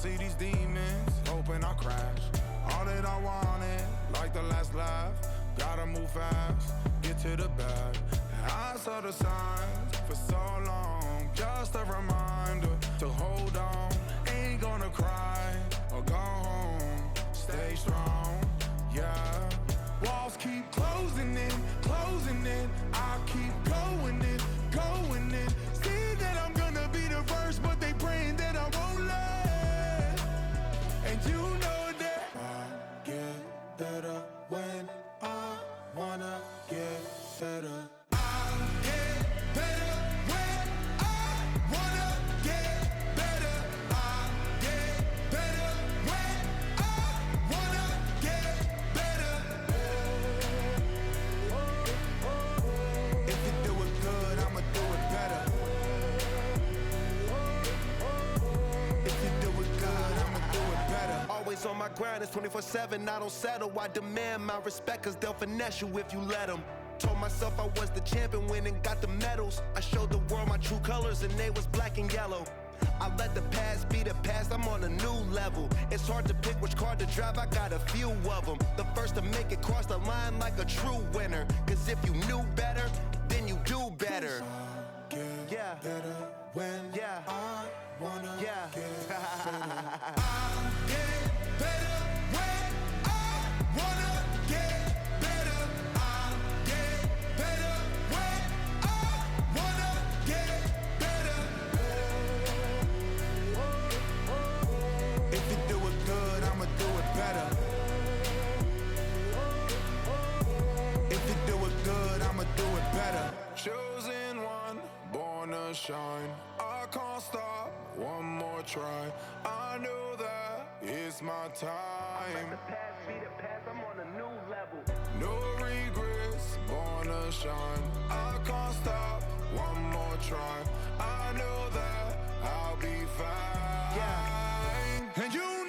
see these demons, hoping I crash. All that I wanted, like the last laugh. Gotta move fast, get to the bag. And I saw the signs for so long, just a reminder to hold on. Ain't gonna cry or go home, stay strong, yeah. Walls keep closing in, I keep going in. See that I'm gonna be the first, but they praying that I won't let. And you know that I get better when I wanna get better. On my grind, it's 24/7, I don't settle. I demand my respect, cause they'll finesse you if you let them. Told myself I was the champion, went and got the medals. I showed the world my true colors and they was black and yellow. I let the past be the past, I'm on a new level. It's hard to pick which car to drive, I got a few of them. The first to make it cross the line like a true winner. Cause if you knew better, then you do better. Yeah. Better when I wanna get better. Chosen one, born to shine. I can't stop, one more try. I know that it's my time. Let the past be the past, I'm on a new level. No regrets, born to shine. I can't stop, one more try. I know that I'll be fine. Yeah. And you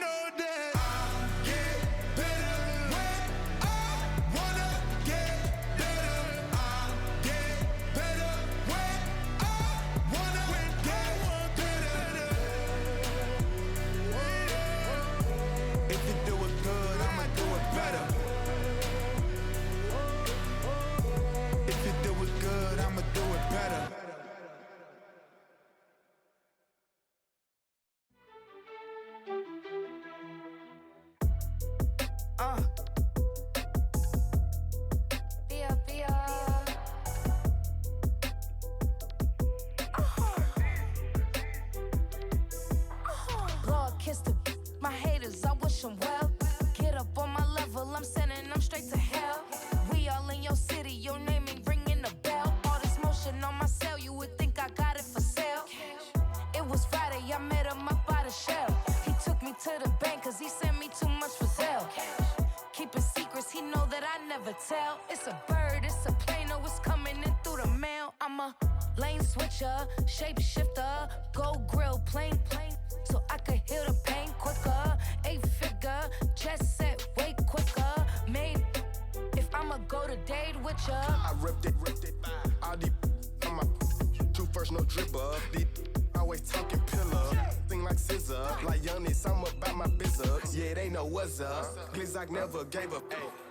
it's a bird, it's a plane, oh, it's coming in through the mail. I'm a lane switcher, shapeshifter, gold grill, plane, so I could heal the pain quicker. 8-figure, jet set, way quicker. Made, if I'ma go to date with ya. I ripped it, all these on my true first, no dribble. These always talking pillar, thing like scissor. Like Youngest, I'm about my business. Yeah, they know what's up. Glizzock never gave up.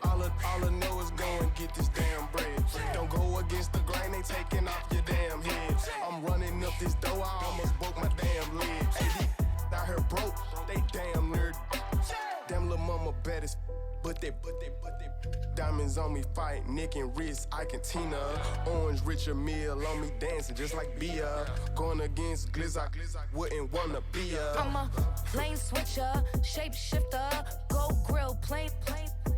All I know is go and get this damn bread. Don't go against the grain, they taking off your damn head. I'm running up this door, I almost broke my damn leg. Hey, out here broke, they damn nerd. Damn little mama bad as but they diamonds on me fight, neck and wrist, I can Tina. Orange Richard Mill on me dancing just like Bia. Going against Glizzock, wouldn't wanna be a. I'm a lane switcher, shapeshifter, gold grill, plane,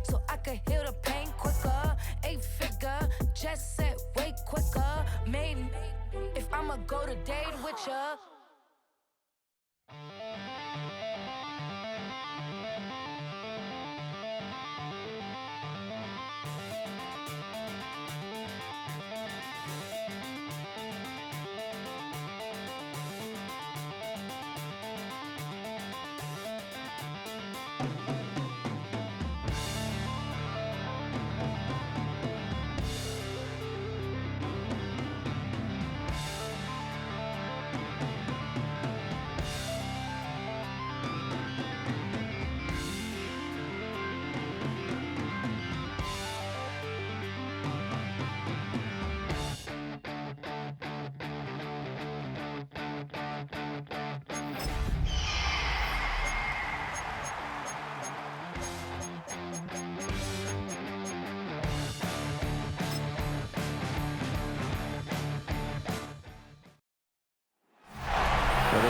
so I could heal the pain quicker. 8-figure, jet set, way quicker. Made, if I'ma go to date with ya.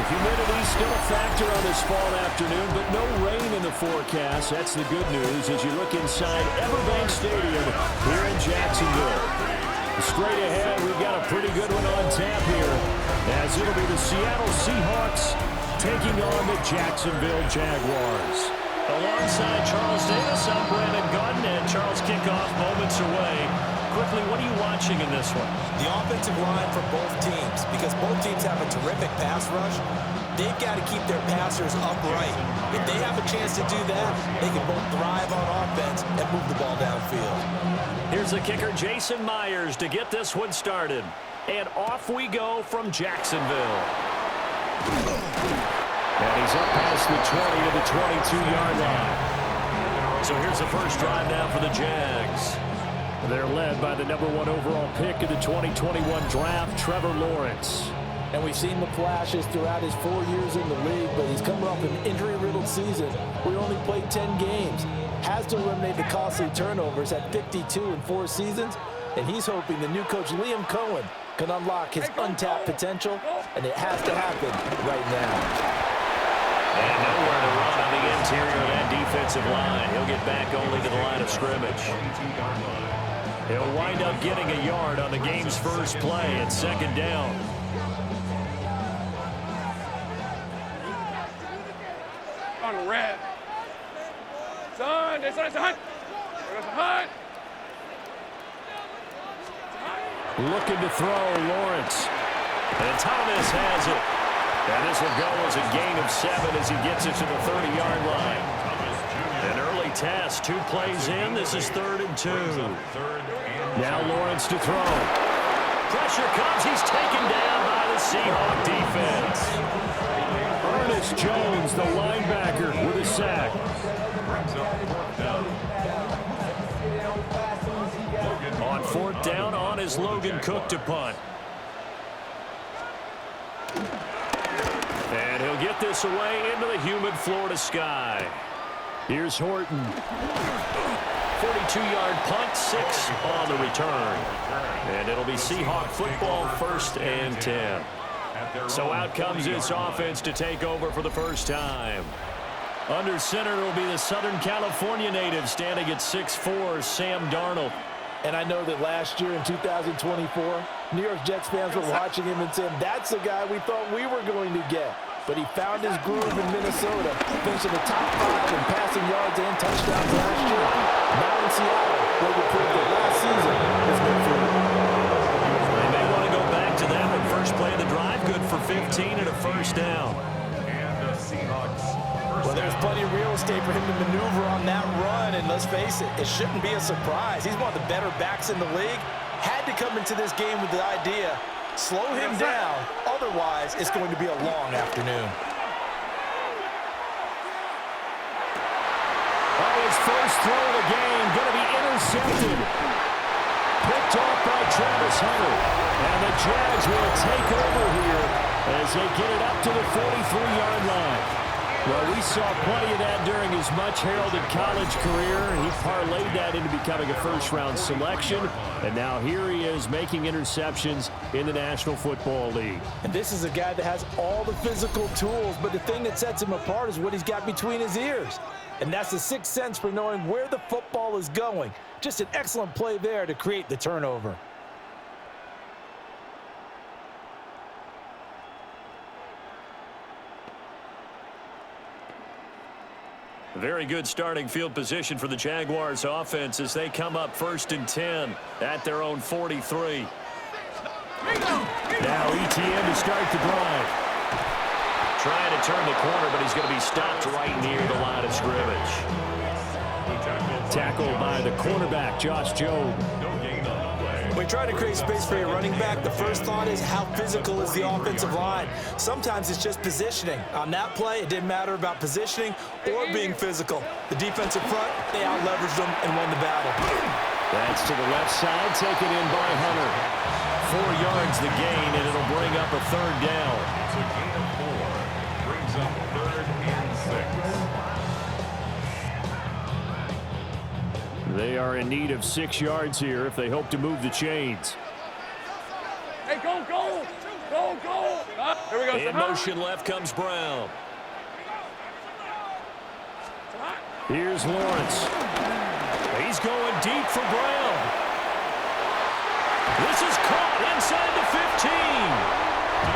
Humidity still a factor on this fall afternoon, but no rain in the forecast. That's the good news as you look inside EverBank Stadium here in Jacksonville. Straight ahead, we've got a pretty good one on tap here, as it'll be the Seattle Seahawks taking on the Jacksonville Jaguars. Alongside Charles Davis, I'm Brandon Gordon, and Charles kickoff moments away. Quickly, what are you watching in this one? The offensive line for both teams, because both teams have a terrific pass rush. They've got to keep their passers upright. If they have a chance to do that, they can both thrive on offense and move the ball downfield. Here's the kicker, Jason Myers, to get this one started. And off we go from Jacksonville. And he's up past the 20 to the 22-yard line. So here's the first drive now for the Jags. They're led by the #1 overall pick of the 2021 draft, Trevor Lawrence. And we've seen the flashes throughout his 4 years in the league, but he's coming off an injury-riddled season. We only played 10 games. Has to eliminate the costly turnovers at 52 in 4 seasons, and he's hoping the new coach Liam Cohen can unlock his untapped potential, and it has to happen right now. And nowhere to run on the interior of that defensive line. He'll get back only to the line of scrimmage. He'll wind up getting a yard on the game's first play at second down. On red. Son, it's a hunt. There's a hunt. Looking to throw, Lawrence. And Thomas has it. And this will go as a gain of 7 as he gets it to the 30-yard line. An early test, 2 plays in. This is 3rd and 2. Now Lawrence to throw. Pressure comes. He's taken down by the Seahawks defense. Ernest Jones, the linebacker, with a sack. On 4th down, on is Logan Cook to punt. And he'll get this away into the humid Florida sky. Here's Horton. 42-yard punt, 6 on the return. And it'll be Seahawk football, 1st and 10. So out comes this offense to take over for the first time. Under center will be the Southern California native standing at 6'4", Sam Darnold. And I know that last year in 2024, New York Jets fans were watching him and saying, that's the guy we thought we were going to get. But he found his groove in Minnesota, finishing the top 5 in passing yards and touchdowns last year. Now in Seattle, where we proved that last season was good for him. They may want to go back to that one. First play of the drive, good for 15 and a first down. Well, there's plenty of real estate for him to maneuver on that run, and let's face it, it shouldn't be a surprise. He's one of the better backs in the league. Had to come into this game with the idea, slow him down, otherwise it's going to be a long afternoon. His first throw of the game going to be intercepted. Picked off by Travis Hunter. And the Jags will take over here as they get it up to the 43-yard line. Well, we saw plenty of that during his much-heralded college career. He parlayed that into becoming a first-round selection. And now here he is making interceptions in the National Football League. And this is a guy that has all the physical tools, but the thing that sets him apart is what he's got between his ears. And that's the sixth sense for knowing where the football is going. Just an excellent play there to create the turnover. Very good starting field position for the Jaguars offense as they come up 1st and 10 at their own 43. Now ETN to start the drive. Trying to turn the corner, but he's going to be stopped right near the line of scrimmage. Tackled by the cornerback, Josh Jobe. When you try to create space for your running back, the first thought is how physical is the offensive line. Sometimes it's just positioning. On that play, it didn't matter about positioning or being physical. The defensive front, they out-leveraged them and won the battle. That's to the left side, taken in by Hunter. 4 yards the gain, and it'll bring up a 3rd down. It's a gain of 4. Brings up 3rd and 6. They are in need of 6 yards here if they hope to move the chains. Hey, go, go! Go, go! Here we go. In motion left comes Brown. Here's Lawrence. He's going deep for Brown. This is caught inside the 15.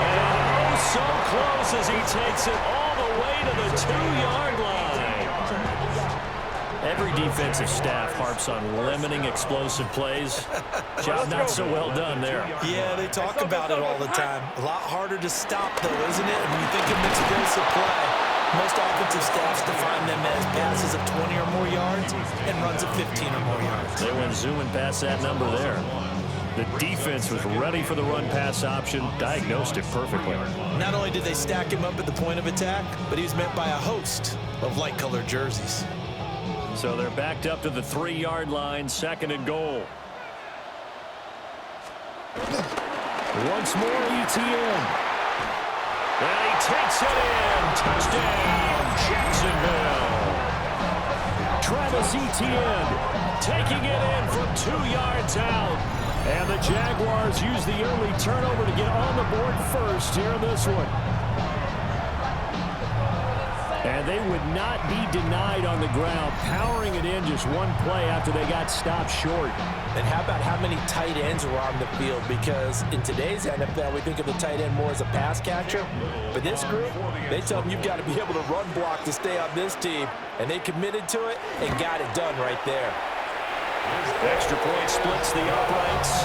And oh, so close as he takes it all the way to the 2-yard line. Every defensive staff harps on limiting explosive plays. Job not so well done there. Yeah, they talk about it all the time. A lot harder to stop, though, isn't it? When you think of an explosive play, most offensive staffs define them as passes of 20 or more yards and runs of 15 or more yards. They went zooming past that number there. The defense was ready for the run-pass option, diagnosed it perfectly. Not only did they stack him up at the point of attack, but he was met by a host of light-colored jerseys. So they're backed up to the 3-yard line, 2nd and goal. Once more, ETN. And he takes it in. Touchdown, Jacksonville. Travis Etienne taking it in from 2 yards out. And the Jaguars use the early turnover to get on the board first here in this one. And they would not be denied on the ground, powering it in just one play after they got stopped short. And how about how many tight ends were on the field? Because in today's NFL, we think of the tight end more as a pass catcher. But this group, they tell them you've got to be able to run block to stay on this team. And they committed to it and got it done right there. Extra point splits the uprights,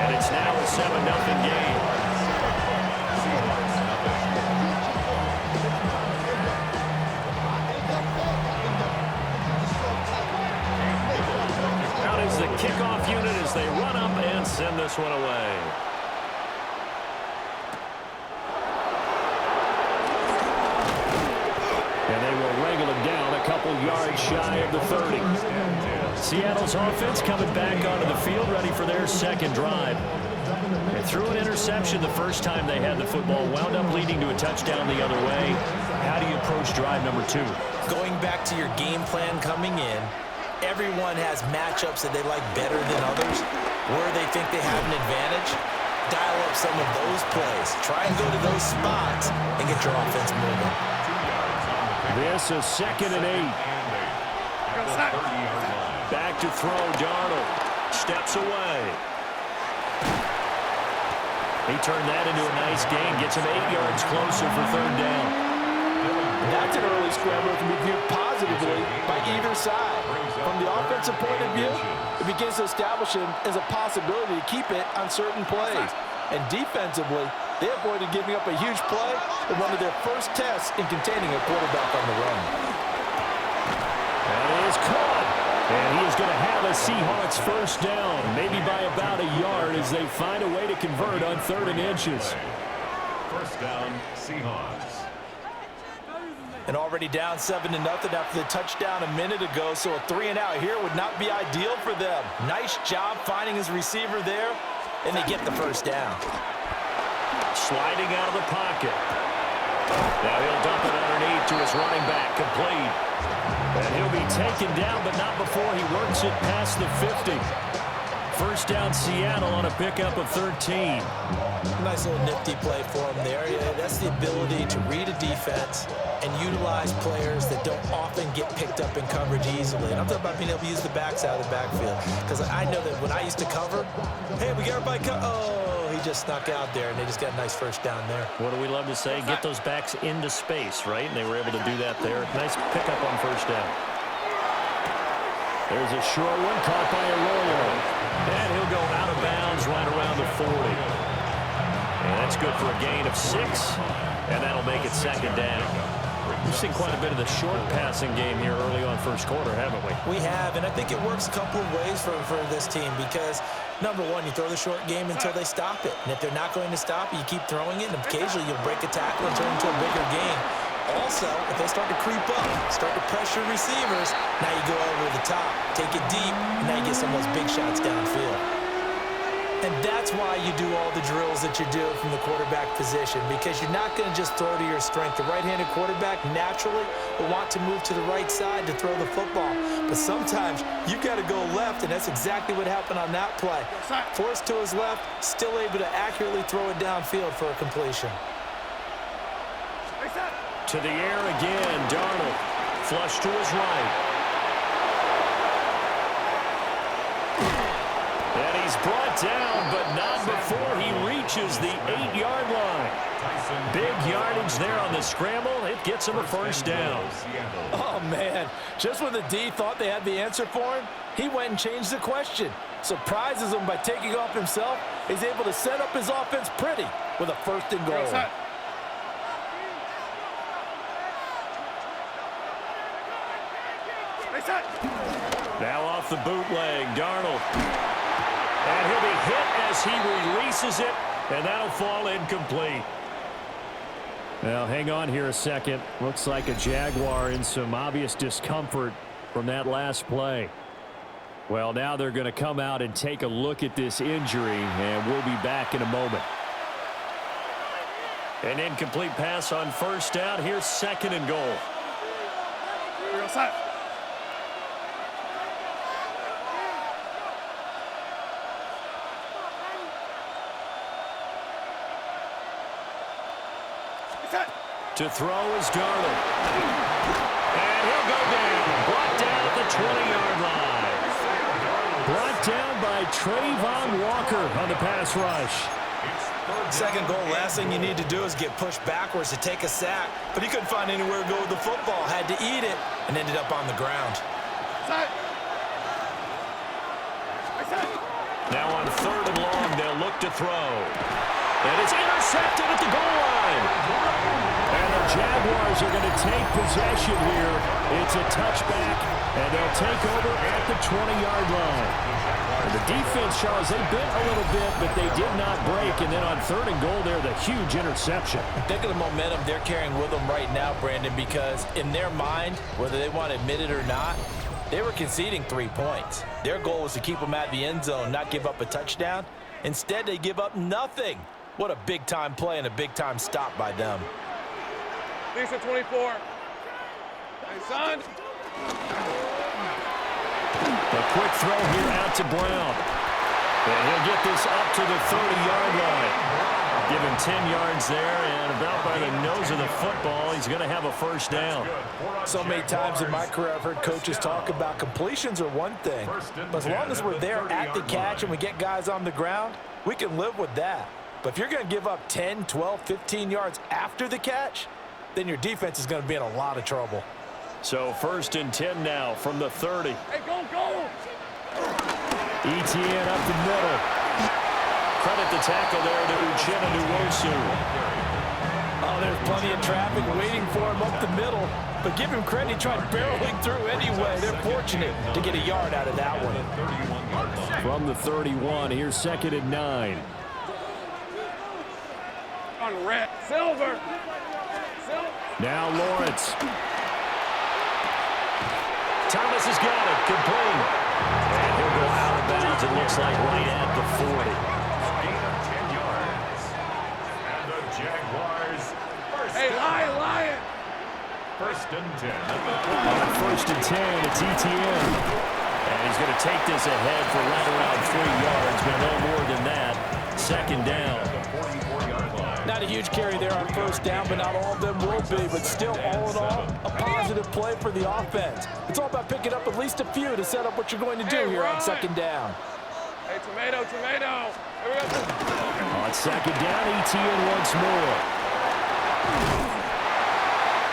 and it's now a 7-0 game. Out is the kickoff unit as they run up and send this one away. And they will wrangle him down a couple yards shy of the 30. Seattle's offense coming back onto the field, ready for their second drive. They threw an interception the first time they had the football, wound up leading to a touchdown the other way. How do you approach drive number 2? Going back to your game plan coming in, everyone has matchups that they like better than others. Where they think they have an advantage, dial up some of those plays. Try and go to those spots and get your offense moving. This is 2nd and 8. Back to throw, Darnold. Steps away. He turned that into a nice gain. Gets him 8 yards closer for 3rd down. That's an early scramble that can be viewed positively by either side. From the offensive point of view, it begins to establish him as a possibility to keep it on certain plays. And defensively, they avoided giving up a huge play in one of their first tests in containing a quarterback on the run. That is caught. And he is going to have a Seahawks first down, maybe by about a yard as they find a way to convert on 3rd and inches. First down, Seahawks. And already down 7-0 after the touchdown a minute ago, so a 3-and-out here would not be ideal for them. Nice job finding his receiver there, and they get the first down. Sliding out of the pocket. Now he'll dump it underneath to his running back, complete. And he'll be taken down, but not before he works it past the 50. First down, Seattle on a pickup of 13. Nice little nifty play for him there. Yeah, that's the ability to read a defense and utilize players that don't often get picked up in coverage easily. And I'm talking about being able to use the backs out of the backfield. Because I know that when I used to cover, hey, we got everybody oh, he just snuck out there, and they just got a nice first down there. What do we love to say? Get those backs into space, right? And they were able to do that there. Nice pickup on first down. There's a short one caught by Arroyo. And he'll go out of bounds right around the 40. And that's good for a gain of 6. And that'll make it 2nd down. We've seen quite a bit of the short passing game here early on first quarter, haven't we? We have, and I think it works a couple of ways for this team because, number one, you throw the short game until they stop it. And if they're not going to stop it, you keep throwing it, and occasionally you'll break a tackle and turn into a bigger game. Also, if they start to creep up, start to pressure receivers, now you go over the top, take it deep, and now you get some of those big shots downfield. And that's why you do all the drills that you do from the quarterback position, because you're not going to just throw to your strength. The right-handed quarterback naturally will want to move to the right side to throw the football. But sometimes you've got to go left, and that's exactly what happened on that play. Forced to his left, still able to accurately throw it downfield for a completion. To the air again, Darnold. Flush to his right. And he's brought down, but not before he reaches the 8-yard line. Big yardage there on the scramble. It gets him a first down. Oh, man. Just when the D thought they had the answer for him, he went and changed the question. Surprises him by taking off himself. He's able to set up his offense pretty with a first and goal. Now off the bootleg, Darnold. And he'll be hit as he releases it, and that'll fall incomplete. Well, hang on here a second. Looks like a Jaguar in some obvious discomfort from that last play. Well, now they're going to come out and take a look at this injury, and we'll be back in a moment. An incomplete pass on first down. Here's second and goal. To throw is Darnold. And he'll go down. Brought down at the 20-yard line. Brought down by Trayvon Walker on the pass rush. Second goal, last thing you need to do is get pushed backwards to take a sack. But he couldn't find anywhere to go with the football. Had to eat it and ended up on the ground. Now on third and long, they'll look to throw. And it's intercepted at the goal line. And the Jaguars are going to take possession here. It's a touchback, and they'll take over at the 20-yard line. And the defense, Charles, they bit a little bit, but they did not break. And then on third and goal there, the huge interception. Think of the momentum they're carrying with them right now, Brandon, because in their mind, whether they want to admit it or not, they were conceding 3 points. Their goal was to keep them at the end zone, not give up a touchdown. Instead, they give up nothing. What a big-time play and a big-time stop by them. Lisa 24. Hey, son. A quick throw here out to Brown. And he'll get this up to the 30-yard line. Give him 10 yards there, and about by the nose of the football, he's going to have a first down. So many times in my career, I've heard coaches talk about completions are one thing. But as long as we're there at the catch and we get guys on the ground, we can live with that. But if you're going to give up 10, 12, 15 yards after the catch, then your defense is going to be in a lot of trouble. So first and 10 now from the 30. Hey, go! ETN up the middle. Credit the tackle there to Uchenna Nwosu. Oh, there's plenty of traffic waiting for him up the middle. But give him credit, he tried barreling through anyway. They're fortunate to get a yard out of that one. From the 31, here's second and 9. On red. Silver. Now Lawrence. Thomas has got it. Complete. And he'll go out of bounds, it looks like, right at the 40. Gain of 10 yards. And the Jaguars Hey, Lion! first and 10. On first and 10, it's ETN. And he's going to take this ahead for right around 3 yards, but no more than that. Second down. Not a huge carry there on first down, but not all of them will be. But still, all in all, a positive play for the offense. It's all about picking up at least a few to set up what you're going to do here on second down. Hey, tomato. Here we go. On second down, ETN once more.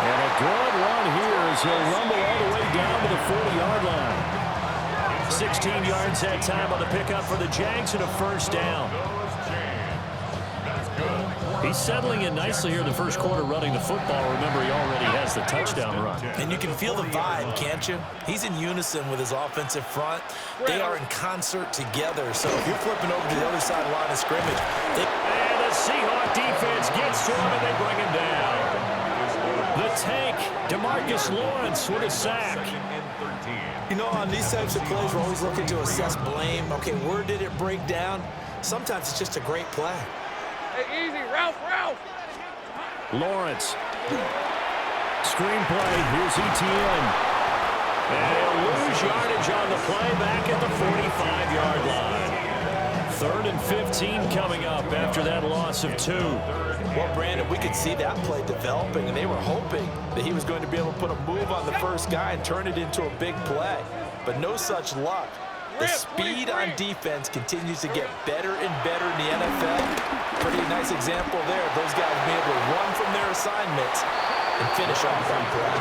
And a good run here as he'll rumble all the way down to the 40-yard line. 16 yards that time on the pickup for the Jags and a first down. He's settling in nicely here in the first quarter running the football. Remember, he already has the touchdown run. And you can feel the vibe, can't you? He's in unison with his offensive front. They are in concert together. So if you're flipping over to the other side line of scrimmage. And the Seahawks defense gets to him and they bring him down. The tank, DeMarcus Lawrence with a sack. You know, on these types of plays, we're always looking to assess blame. Okay, where did it break down? Sometimes it's just a great play. Hey, easy, Ralph! Lawrence. Screenplay, here's ETN. And he'll lose yardage on the play back at the 45-yard line. 3rd and 15 coming up after that loss of 2. Well, Brandon, we could see that play developing, and they were hoping that he was going to be able to put a move on the first guy and turn it into a big play. But no such luck. The speed on defense continues to get better and better in the NFL. Pretty nice example there. Those guys being able to run from their assignments and finish off on play.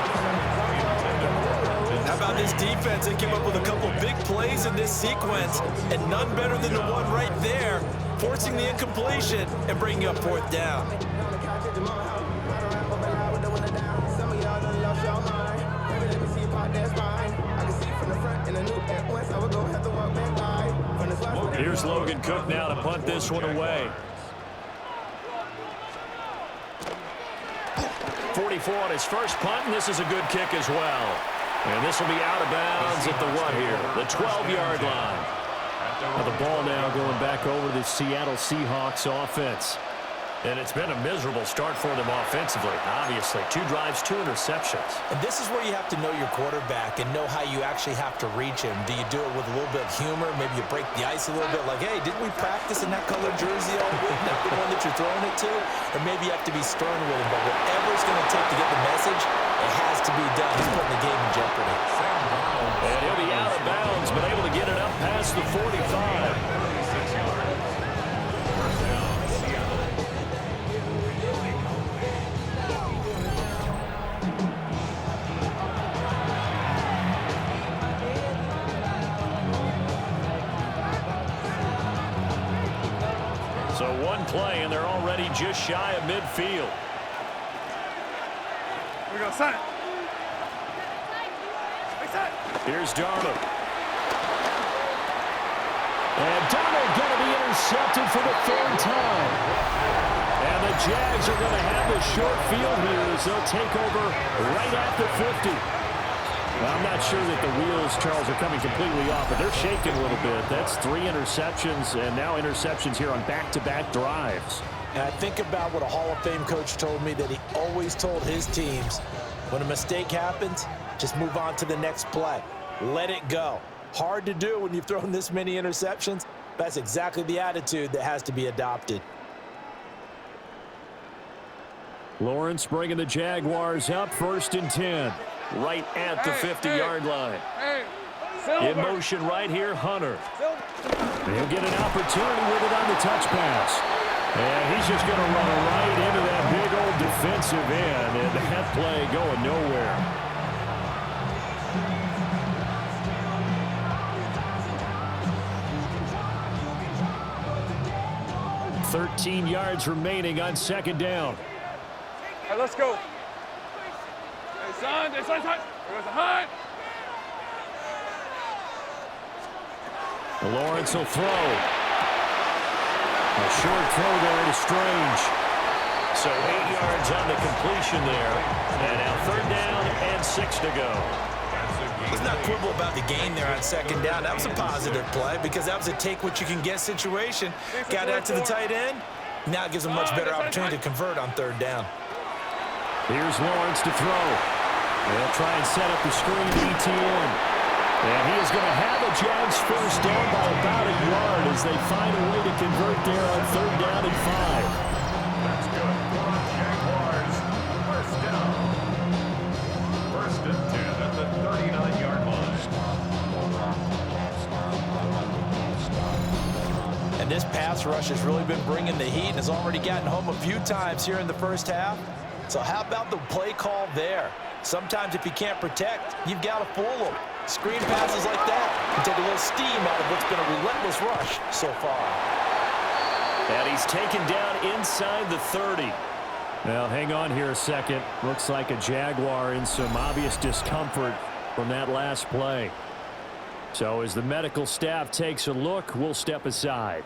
How about this defense? They came up with a couple big plays in this sequence, and none better than the one right there, forcing the incompletion and bringing up 4th down. Here's Logan Cook now to punt this one away. 44 on his first punt, and this is a good kick as well. And this will be out of bounds at the what here? The 12-yard line. Now the ball now going back over to the Seattle Seahawks offense. And it's been a miserable start for them offensively, obviously. 2 drives, 2 interceptions. And this is where you have to know your quarterback and know how you actually have to reach him. Do you do it with a little bit of humor? Maybe you break the ice a little bit like, hey, didn't we practice in that colored jersey all week? That the one that you're throwing it to? Or maybe you have to be stern with him. But whatever it's going to take to get the message, it has to be done. He's putting the game in jeopardy. And he'll be out of bounds, but able to get it up past the 45. So one play, and they're already just shy of midfield. We go, son. Here's Darnold. And Darnold going to be intercepted for the 3rd time. And the Jags are going to have the short field here as they'll take over right at the 50. Well, I'm not sure that the wheels, Charles, are coming completely off, but they're shaking a little bit. That's 3 interceptions, and now interceptions here on back-to-back drives. And I think about what a Hall of Fame coach told me, that he always told his teams, when a mistake happens, just move on to the next play. Let it go. Hard to do when you've thrown this many interceptions. That's exactly the attitude that has to be adopted. Lawrence bringing the Jaguars up, 1st and 10. Right at the 50-yard line. In motion right here, Hunter. He'll get an opportunity with it on the touch pass. And he's just going to run right into that big old defensive end, and that play going nowhere. 13 yards remaining on 2nd down. All right, let's go. Hey, son. There goes the hunt. Lawrence will throw. A short throw there to Strange. So 8 yards on the completion there. And now 3rd down and 6 to go. He's not quibble about the gain there on 2nd down. That was a positive play because that was a take-what-you-can-get situation. Got out to the tight end. Now it gives him a much better opportunity to convert on 3rd down. Here's Lawrence to throw. They'll try and set up the screen to ETN. And he is going to have a Jags 1st down by about a yard as they find a way to convert there on 3rd down and 5. That's good. Jaguars, 1st down. 1st and 10 at the 39-yard line. And this pass rush has really been bringing the heat and has already gotten home a few times here in the 1st half. So how about the play call there? Sometimes if you can't protect, you've got to fool them. Screen passes like that can take a little steam out of what's been a relentless rush so far. And he's taken down inside the 30. Well, hang on here a second. Looks like a Jaguar in some obvious discomfort from that last play. So as the medical staff takes a look, we'll step aside.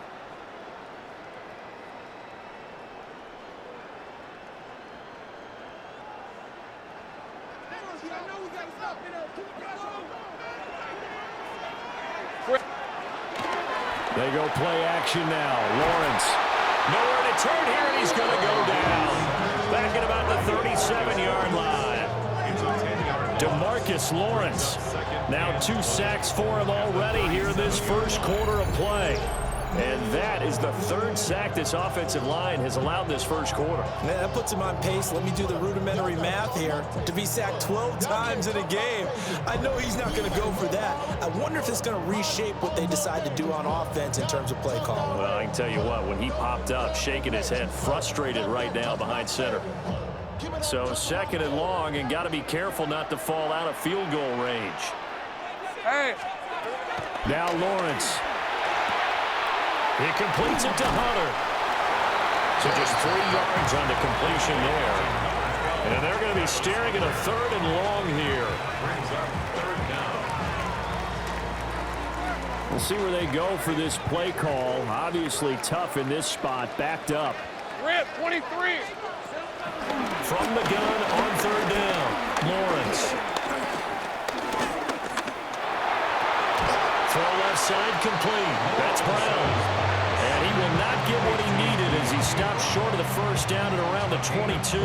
They go play action now. Lawrence. Nowhere to turn here, and he's going to go down. Back at about the 37-yard line. DeMarcus Lawrence. Now 2 sacks for him already here in this 1st quarter of play. And that is the third sack this offensive line has allowed this first quarter. Man, that puts him on pace. Let me do the rudimentary math here. To be sacked 12 times in a game, I know he's not going to go for that. I wonder if it's going to reshape what they decide to do on offense in terms of play calling. Well, I can tell you what, when he popped up, shaking his head, frustrated right now behind center. So 2nd and long, and got to be careful not to fall out of field goal range. Hey. Now Lawrence. He completes it to Hunter. So just 3 yards on the completion there. And they're going to be staring at a 3rd and long here. We'll see where they go for this play call. Obviously tough in this spot, backed up. Rip, 23. From the gun on 3rd down, Lawrence. Throw left side complete. That's Brown. And he will not get what he needed as he stops short of the first down at around the 22.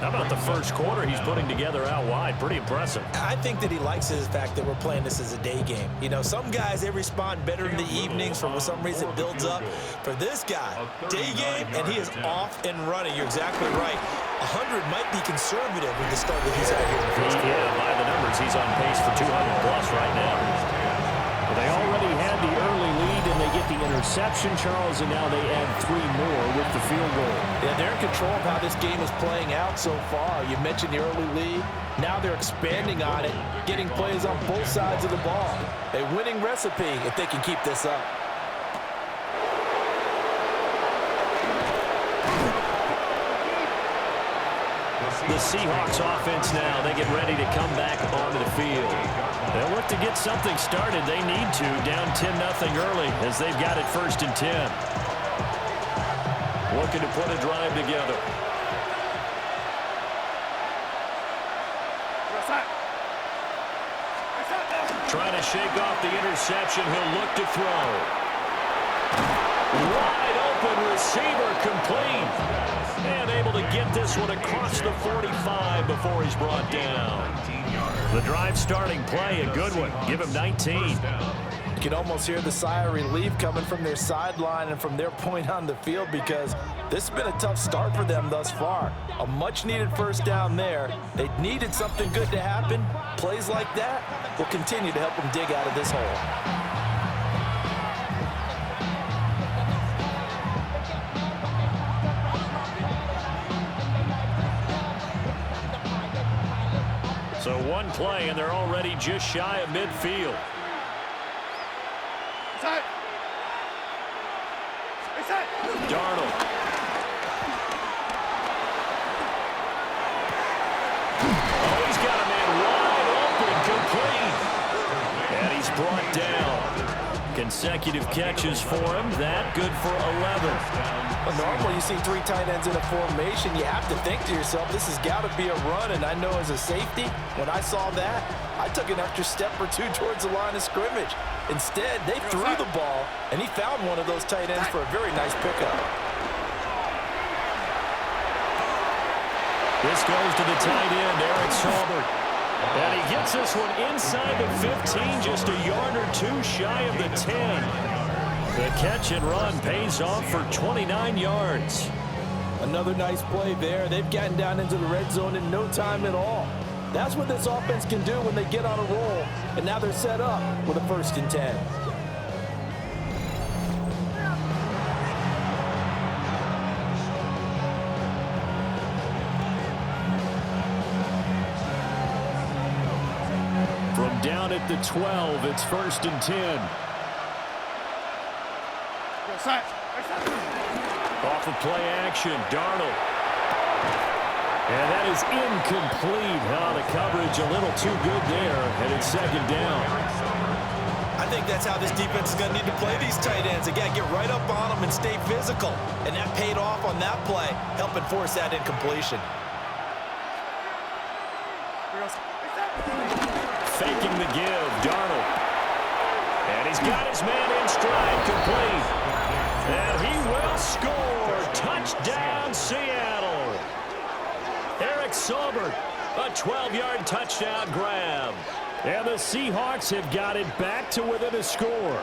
How about the first quarter he's putting together out wide? Pretty impressive. I think that he likes the fact that we're playing this as a day game. You know, some guys, they respond better in the evenings. For some reason, it builds up. For this guy, day game, and he is off and running. You're exactly right. 100 might be conservative with the start that he's out here in the first quarter. Yeah, by the numbers, he's on pace for 200-plus right now. Well, they already had the early lead, and they get the interception, Charles, and now they add 3 more with the field goal. Yeah, they're in control of how this game is playing out so far. You mentioned the early lead. Now they're expanding on it, getting plays on both sides of the ball. A winning recipe if they can keep this up. The Seahawks offense now, they get ready to come back onto the field. They'll look to get something started. They need to, down 10-0 early as they've got it 1st and 10. Looking to put a drive together. Trying to shake off the interception. He'll look to throw. Wide open receiver complete. And able to get this one across the 45 before he's brought down. The drive starting play, a good one. Give him 19. You can almost hear the sigh of relief coming from their sideline and from their point on the field because this has been a tough start for them thus far. A much-needed first down there. They needed something good to happen. Plays like that will continue to help them dig out of this hole. So one play, and they're already just shy of midfield. Darnold. Oh, he's got a man wide open, complete. And he's brought down. Consecutive catches for him. That good for 11. Well, normally you see 3 tight ends in a formation. You have to think to yourself, this has got to be a run. And I know as a safety, when I saw that, I took an extra step or 2 towards the line of scrimmage. Instead, they threw the ball, and he found one of those tight ends for a very nice pickup. This goes to the tight end, Eric Saubert. And he gets this one inside the 15, just a yard or 2 shy of the 10. The catch and run pays off for 29 yards. Another nice play there. They've gotten down into the red zone in no time at all. That's what this offense can do when they get on a roll. And now they're set up with a 1st and 10. From down at the 12, it's 1st and 10. Off of play action, Darnold. And that is incomplete. The coverage a little too good there, and it's 2nd down. I think that's how this defense is going to need to play these tight ends. They got to get right up on them and stay physical. And that paid off on that play, helping force that incompletion. Faking the give, Darnold. And he's got his man in stride, complete. And he will score. Touchdown, Seattle. Eric Saubert, a 12-yard touchdown grab. And the Seahawks have got it back to within a score.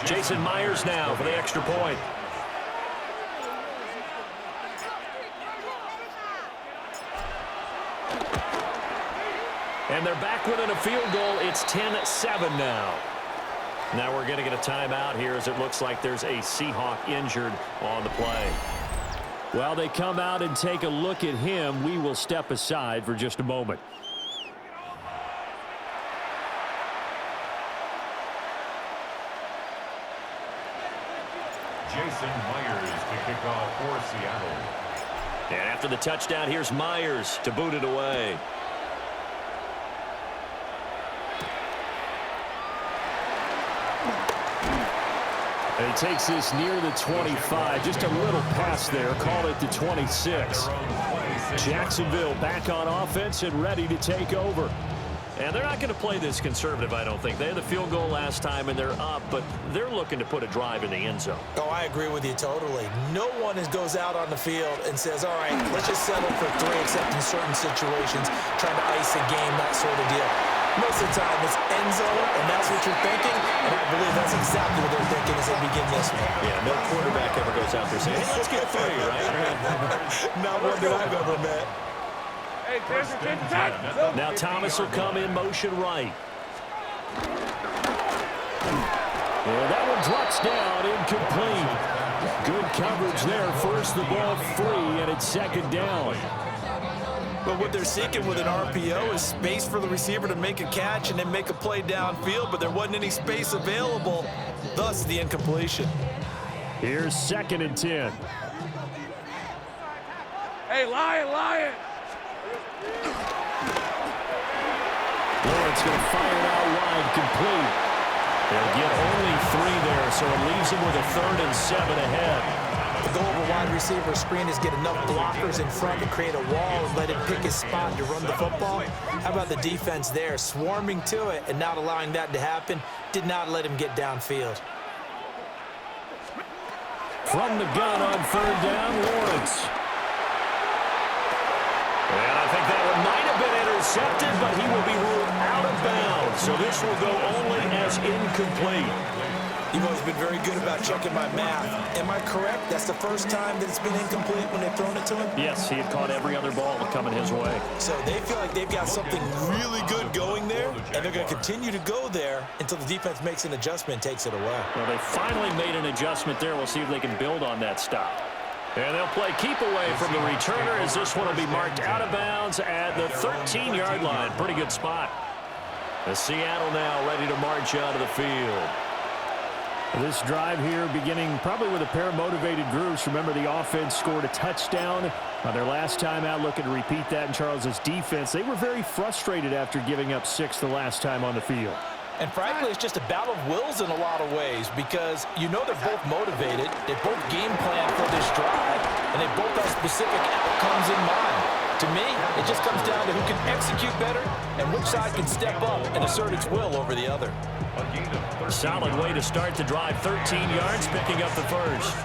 Jason Myers now for the extra point. And they're back within a field goal. It's 10-7 now. Now we're going to get a timeout here as it looks like there's a Seahawk injured on the play. While they come out and take a look at him, we will step aside for just a moment. Jason Myers to kick off for Seattle. And after the touchdown, here's Myers to boot it away. And he takes this near the 25. Just a little pass there. Call it the 26. Jacksonville back on offense and ready to take over. And they're not going to play this conservative, I don't think. They had the field goal last time, and they're up, but they're looking to put a drive in the end zone. Oh, I agree with you totally. No one goes out on the field and says, all right, let's just settle for 3, except in certain situations, trying to ice a game, that sort of deal. Most of the time, it's end zone, and that's what you're thinking, and I believe that's exactly what they're thinking as they begin this one. Yeah, no quarterback ever goes out there saying, hey, let's get 3, right? Not one that I've ever met. Now Thomas will come in motion right. And that one drops down, incomplete. Good coverage there. Force the ball free, and it's second down. But what they're seeking with an RPO is space for the receiver to make a catch and then make a play downfield, but there wasn't any space available, thus the incompletion. Here's 2nd and 10. Hey, Lion! Lawrence going to fire it out wide, complete. They'll get only 3 there, so it leaves them with a 3rd and 7 ahead. The goal of a wide receiver screen is get enough blockers in front to create a wall and let him pick his spot to run the football. How about the defense there, swarming to it and not allowing that to happen? Did not let him get downfield. From the gun on 3rd down, Lawrence. And I think that one might have been intercepted, but he will be ruled out of bounds. So this will go only as incomplete. You've always been very good about checking my math. Am I correct? That's the first time that it's been incomplete when they've thrown it to him? Yes, he had caught every other ball coming his way. So they feel like they've got something really good going there, and they're going to continue to go there until the defense makes an adjustment and takes it away. Well, they finally made an adjustment there. We'll see if they can build on that stop. And they'll play keep away from the returner as this one will be marked out of bounds at the 13-yard line. Pretty good spot. The Seattle now ready to march out of the field. This drive here beginning probably with a pair of motivated groups. Remember, the offense scored a touchdown on their last time out, looking to repeat that in Charles's defense. They were very frustrated after giving up 6 the last time on the field. And frankly, it's just a battle of wills in a lot of ways because you know they're both motivated, they both game plan for this drive, and they both have specific outcomes in mind. To me, it just comes down to who can execute better and which side can step up and assert its will over the other. Solid way to start the drive. 13 yards, picking up the first.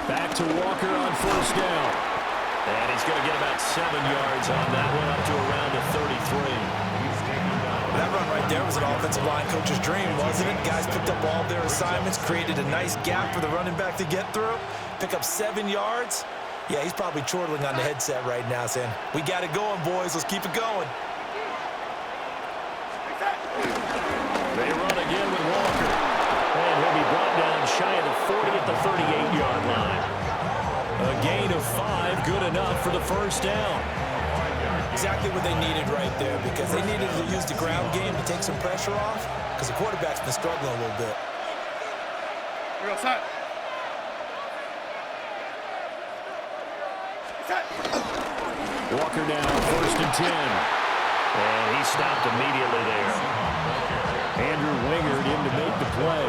Back to Walker on 1st down. And he's going to get about 7 yards on that one, up to around the 33. That run right there was an offensive line coach's dream, wasn't it? Guys picked up all their assignments, created a nice gap for the running back to get through, pick up 7 yards. Yeah, he's probably chortling on the headset right now saying, we got it going, boys. Let's keep it going. They run again with Walker. And he'll be brought down shy of the 40 at the 38-yard line. A gain of 5, good enough for the first down. Exactly what they needed right there because they needed to use the ground game to take some pressure off because the quarterback's been struggling a little bit. Here goes that. Walker down, 1st and 10. And he stopped immediately there. Andrew Wingard in to make the play.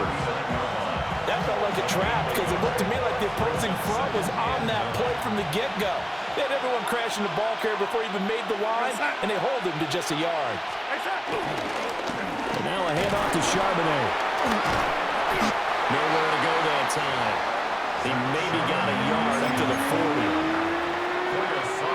That felt like a trap because it looked to me like the opposing front was on that play from the get-go. They had everyone crashing the ball carrier before he even made the line, and they hold him to just a yard. And now a handoff to Charbonnet. Nowhere to go that time. He maybe got a yard up to the 40.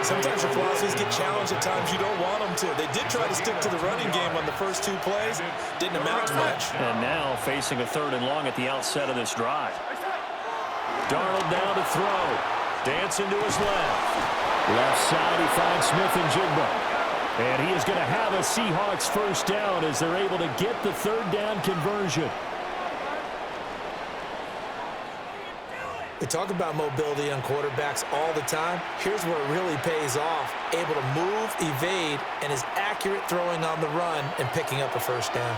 Sometimes your philosophies get challenged at times you don't want them to. They did try to stick to the running game on the first 2 plays. Didn't amount to much. And now facing a 3rd and long at the outset of this drive. Darnold down to throw. Dancing to his left. Left side, he finds Smith and Jigba. And he is going to have a Seahawks first down as they're able to get the 3rd down conversion. We talk about mobility on quarterbacks all the time. Here's where it really pays off. Able to move, evade, and is accurate throwing on the run and picking up a first down.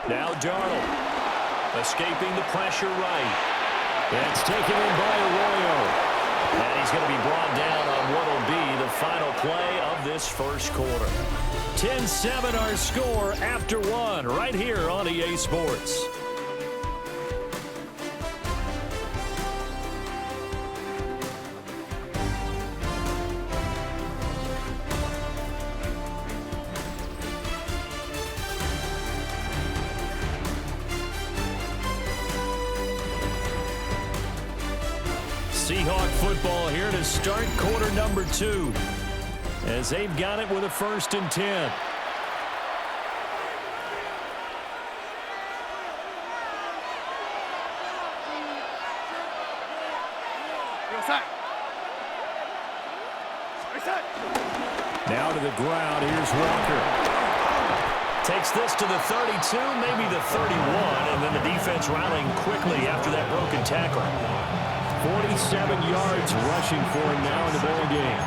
Now Darnold. Escaping the pressure right. That's taken in by Arroyo. And he's going to be brought down on what will be the final play of this first quarter. 10-7 our score after 1 right here on EA Sports. Seahawk football here to start quarter number 2. As they've got it with a 1st and 10. Now to the ground. Here's Walker. Takes this to the 32, maybe the 31, and then the defense rallying quickly after that broken tackle. 47 yards rushing for him now in the ball game.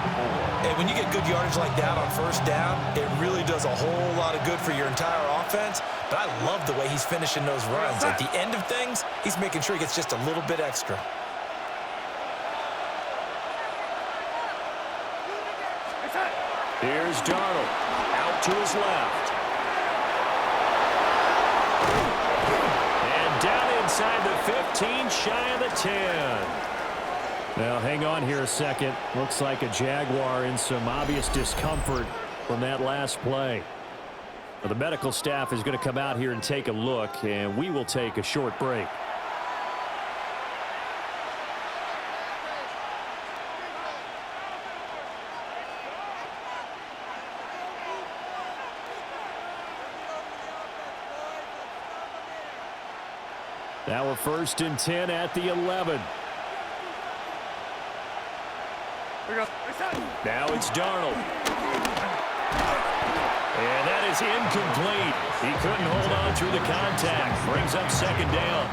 And when you get good yardage like that on first down, it really does a whole lot of good for your entire offense. But I love the way he's finishing those runs. At the end of things, he's making sure he gets just a little bit extra. Here's Darnold. Out to his left. And down inside the 15, shy of the 10. Now, hang on here a second. Looks like a Jaguar in some obvious discomfort from that last play. Well, the medical staff is going to come out here and take a look, and we will take a short break. Now we're 1st and 10 at the 11. Now it's Darnold. And that is incomplete. He couldn't hold on through the contact. Brings up 2nd down.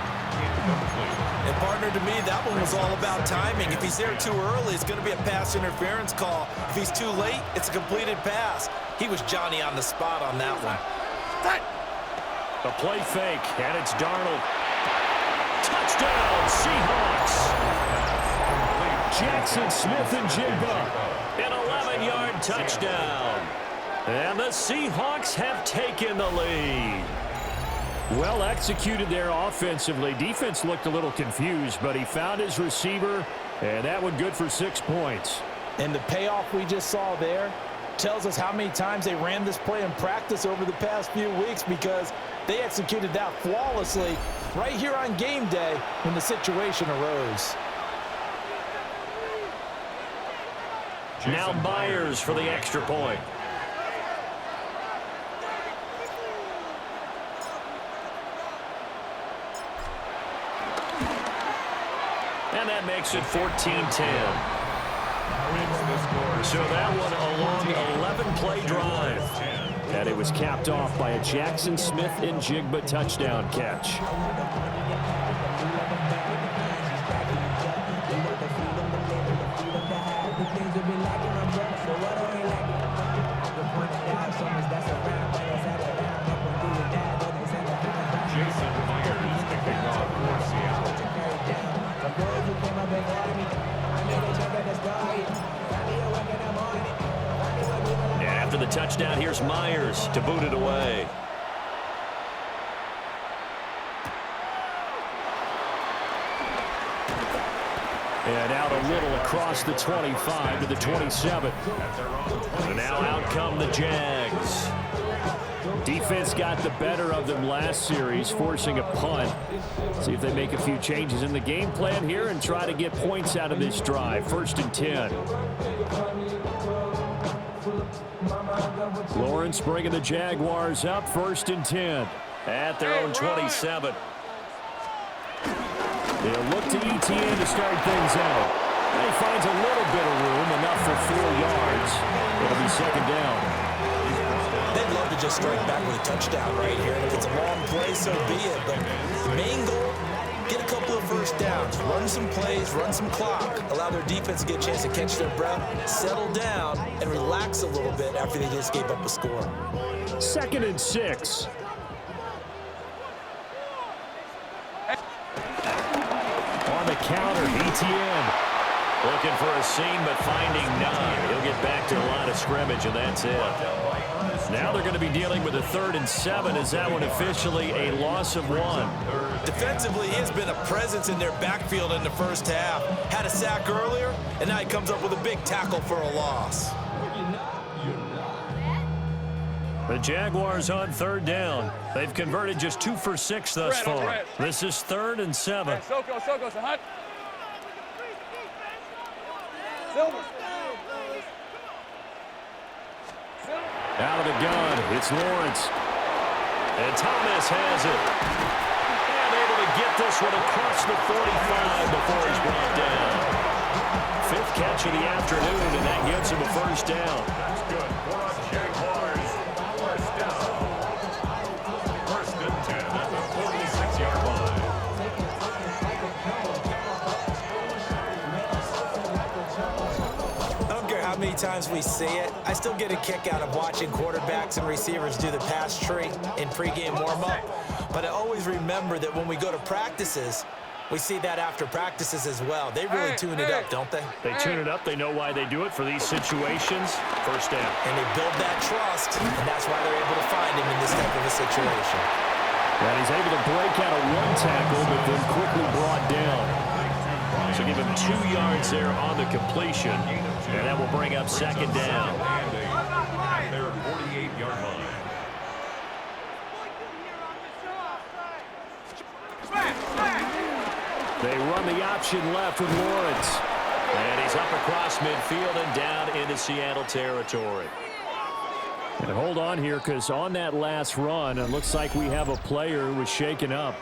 And partner, to me, that one was all about timing. If he's there too early, it's going to be a pass interference call. If he's too late, it's a completed pass. He was Johnny on the spot on that one. A play fake, and it's Darnold. Touchdown, Seahawks. Jackson, Smith, and Jigba. An 11-yard touchdown. And the Seahawks have taken the lead. Well executed there offensively. Defense looked a little confused, but he found his receiver, and that one good for 6 points. And the payoff we just saw there tells us how many times they ran this play in practice over the past few weeks, because they executed that flawlessly right here on game day when the situation arose. Now Myers for the extra point. And that makes it 14-10. So that one a long 11-play drive. And it was capped off by a Jackson Smith and Jigba touchdown catch. After the touchdown, here's Myers to boot it away. And out a little across the 25 to the 27. And now out come the Jags. Defense got the better of them last series, forcing a punt. See if they make a few changes in the game plan here and try to get points out of this drive. 1st and 10. Lawrence bringing the Jaguars up. 1st and 10. At their own 27. They'll look to ETN to start things out. And he finds a little bit of room, enough for 4 yards. It'll be 2nd down. They'd love to just strike back with a touchdown right here. And if it's a long play, so be it. But the main goal, get a couple of first downs, run some plays, run some clock, allow their defense to get a chance to catch their breath, settle down, and relax a little bit after they just gave up a score. 2nd and 6. On the counter, ETN. Looking for a seam, but finding none. He'll get back to the line of scrimmage, and that's it. Now they're going to be dealing with a 3rd and 7. Is that one officially a loss of 1? Defensively, he has been a presence in their backfield in the first half. Had a sack earlier, and now he comes up with a big tackle for a loss. The Jaguars on 3rd down. They've converted just 2 for 6 thus far. This is 3rd and 7. Soko, Sahut. Out of the gun, it's Lawrence. And Thomas has it. And able to get this one across the 45 before he's brought down. 5th catch of the afternoon, and that gets him a 1st down. That's good for the Jaguars. 1st down. 1st and 10 at the 46-yard line. How many times we see it, I still get a kick out of watching quarterbacks and receivers do the pass tree in pregame warm-up. But I always remember that when we go to practices, we see that after practices as well. They really tune it up, don't they? They tune it up. They know why they do it for these situations. 1st down. And they build that trust, and that's why they're able to find him in this type of a situation. And he's able to break out of 1 tackle, but then quickly brought down. So give him 2 yards there on the completion, and that will bring up 2nd down. At their 48-yard line. They run the option left with Lawrence. And he's up across midfield and down into Seattle territory. And hold on here, because on that last run, it looks like we have a player who was shaken up.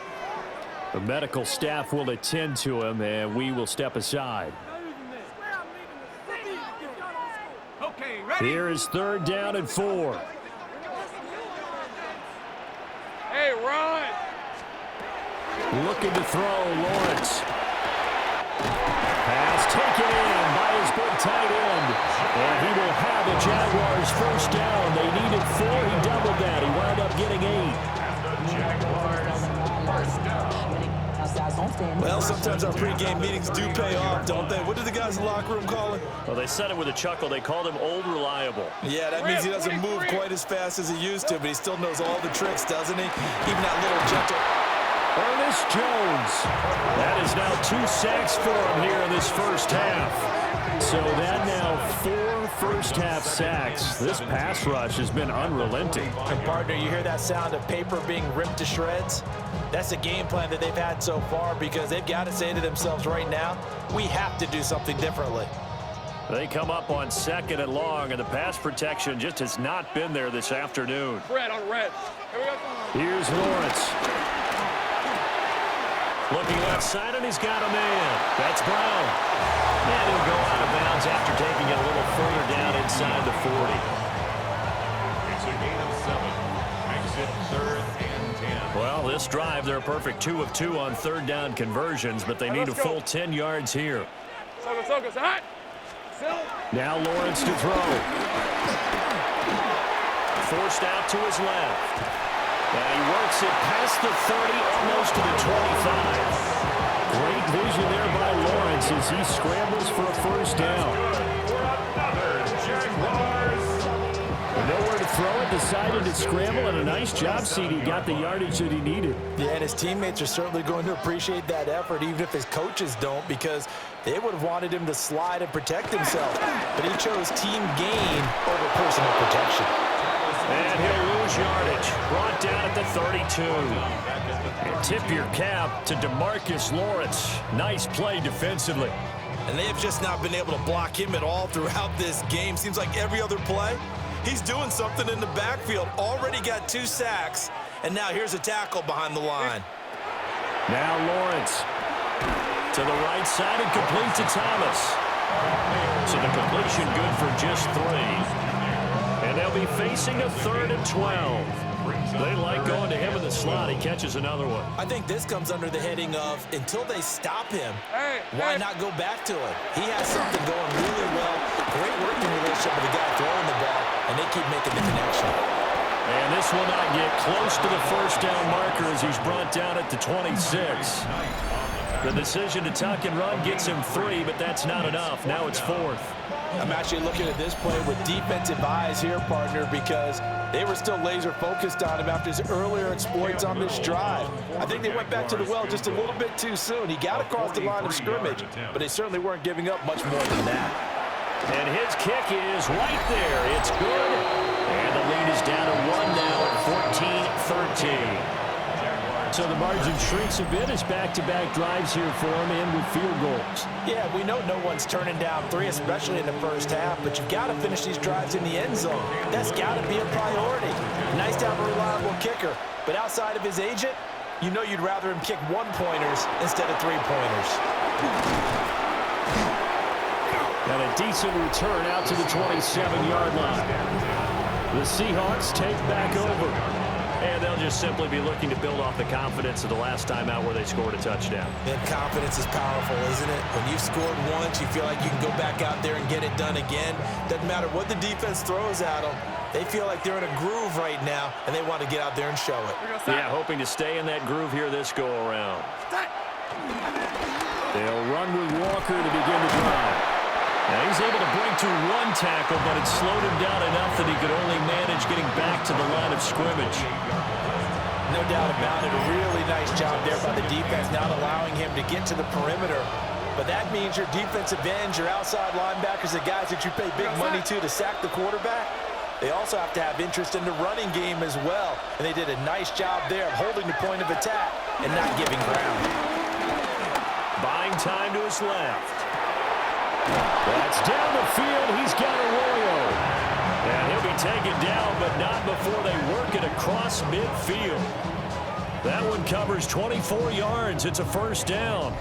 The medical staff will attend to him, and we will step aside. Here is 3rd down and 4. Hey, run! Looking to throw, Lawrence. Pass taken in by his big tight end. And he will have the Jaguars 1st down. They needed 4. He doubled that. He wound up getting 8. The Jaguars 1st down. Well, sometimes our pregame meetings do pay off, don't they? What do the guys in the locker room call him? Well, they said it with a chuckle. They called him Old Reliable. Yeah, that means he doesn't move quite as fast as he used to, but he still knows all the tricks, doesn't he? Even that little gentle... Ernest Jones. That is now 2 sacks for him here in this first half. So that now 4 first-half sacks. This pass rush has been unrelenting. And partner, you hear that sound of paper being ripped to shreds? That's a game plan that they've had so far because they've got to say to themselves right now, we have to do something differently. They come up on 2nd and long, and the pass protection just has not been there this afternoon. Red on red. Here we go. Here's Lawrence. Looking left side, and he's got a man. That's Brown. And he'll go out of bounds after taking it a little further down inside the 40. It's a gain of 7. Makes it 3rd and 10. Well, this drive, they're a perfect 2 of 2 on 3rd down conversions, but they need a full 10 yards here. Soko, Sahut. Now Lawrence to throw. Forced out to his left. And he works it past the 30, almost to the 25. Great vision there by Lawrence as he scrambles for a 1st down. Nowhere to throw it, decided to scramble, and a nice job, CD. Got the yardage that he needed. Yeah, and his teammates are certainly going to appreciate that effort, even if his coaches don't, because they would have wanted him to slide and protect himself. But he chose team gain over personal protection. And he'll lose much yardage. Brought down at the 32. And tip your cap to DeMarcus Lawrence. Nice play defensively. And they have just not been able to block him at all throughout this game. Seems like every other play, he's doing something in the backfield. Already got 2 sacks, and now here's a tackle behind the line. Now Lawrence to the right side and complete to Thomas. So the completion good for just 3. And they'll be facing a 3rd and 12. They like going to him in the slot. He catches another one. I think this comes under the heading of until they stop him, why not go back to it? He has something going really well. Great working relationship with the guy throwing the ball, and they keep making the connection. And this will not get close to the first down marker as he's brought down at the 26. The decision to tuck and run gets him 3, but that's not enough. Now it's 4th. I'm actually looking at this play with defensive eyes here, partner, because they were still laser focused on him after his earlier exploits on this drive. I think they went back to the well just a little bit too soon. He got across the line of scrimmage, but they certainly weren't giving up much more than that. And his kick is right there. It's good. And the lead is down to 1 now at 14-13. So the margin shrinks a bit as back-to-back drives here for him and with field goals. Yeah, we know no one's turning down 3, especially in the first half, but you've got to finish these drives in the end zone. That's got to be a priority. Nice to have a reliable kicker, but outside of his agent, you know you'd rather him kick 1-pointers instead of 3-pointers. And a decent return out to the 27-yard line. The Seahawks take back over. And they'll just simply be looking to build off the confidence of the last time out where they scored a touchdown. And confidence is powerful, isn't it? When you've scored once, you feel like you can go back out there and get it done again. Doesn't matter what the defense throws at them. They feel like they're in a groove right now, and they want to get out there and show it. Yeah, hoping to stay in that groove here this go-around. They'll run with Walker to begin the drive. Now he's able to break through 1 tackle, but it slowed him down enough that he could only manage getting back to the line of scrimmage. No doubt about it. A really nice job there by the defense, not allowing him to get to the perimeter. But that means your defensive ends, your outside linebackers, the guys that you pay big money to sack the quarterback, they also have to have interest in the running game as well. And they did a nice job there of holding the point of attack and not giving ground. Buying time to his left. That's down the field. He's got Arroyo. And he'll be taken down, but not before they work it across midfield. That one covers 24 yards. It's a first down.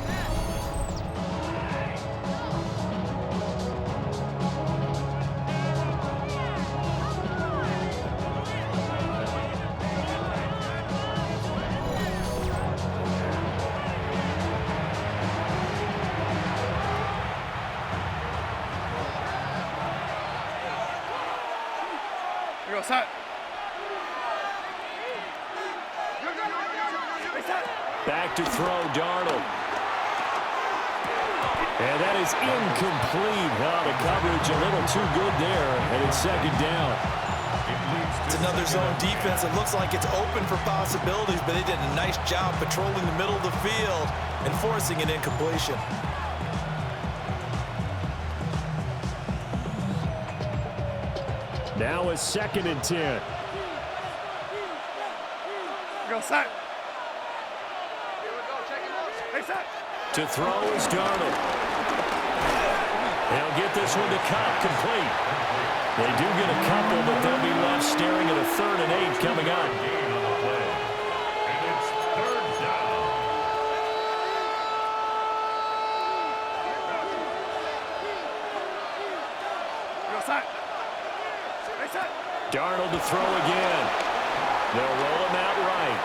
Back to throw, Darnold. And that is incomplete. Wow, the coverage a little too good there, and it's 2nd down. It's another zone defense. It looks like it's open for possibilities, but they did a nice job patrolling the middle of the field and forcing an incompletion. Now a 2nd and 10. Go sack. To throw is Darnold. They'll get this one to Cobb complete. They do get a couple, but they'll be left staring at a 3rd and 8 coming up. Darnold to throw again. They'll roll him out right.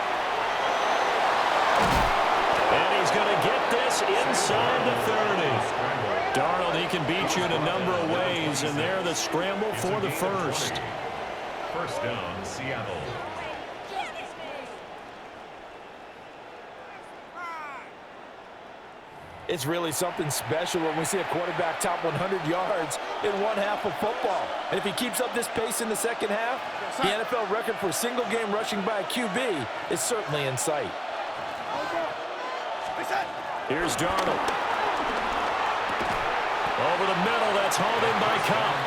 And he's going to get this inside the 30. Darnold, he can beat you in a number of ways, and they're the scramble for the first. First down, Seattle. It's really something special when we see a quarterback top 100 yards in 1 half of football. And if he keeps up this pace in the second half, the NFL record for single-game rushing by a QB is certainly in sight. Here's Darnold. Over the middle, that's hauled in by Cobb.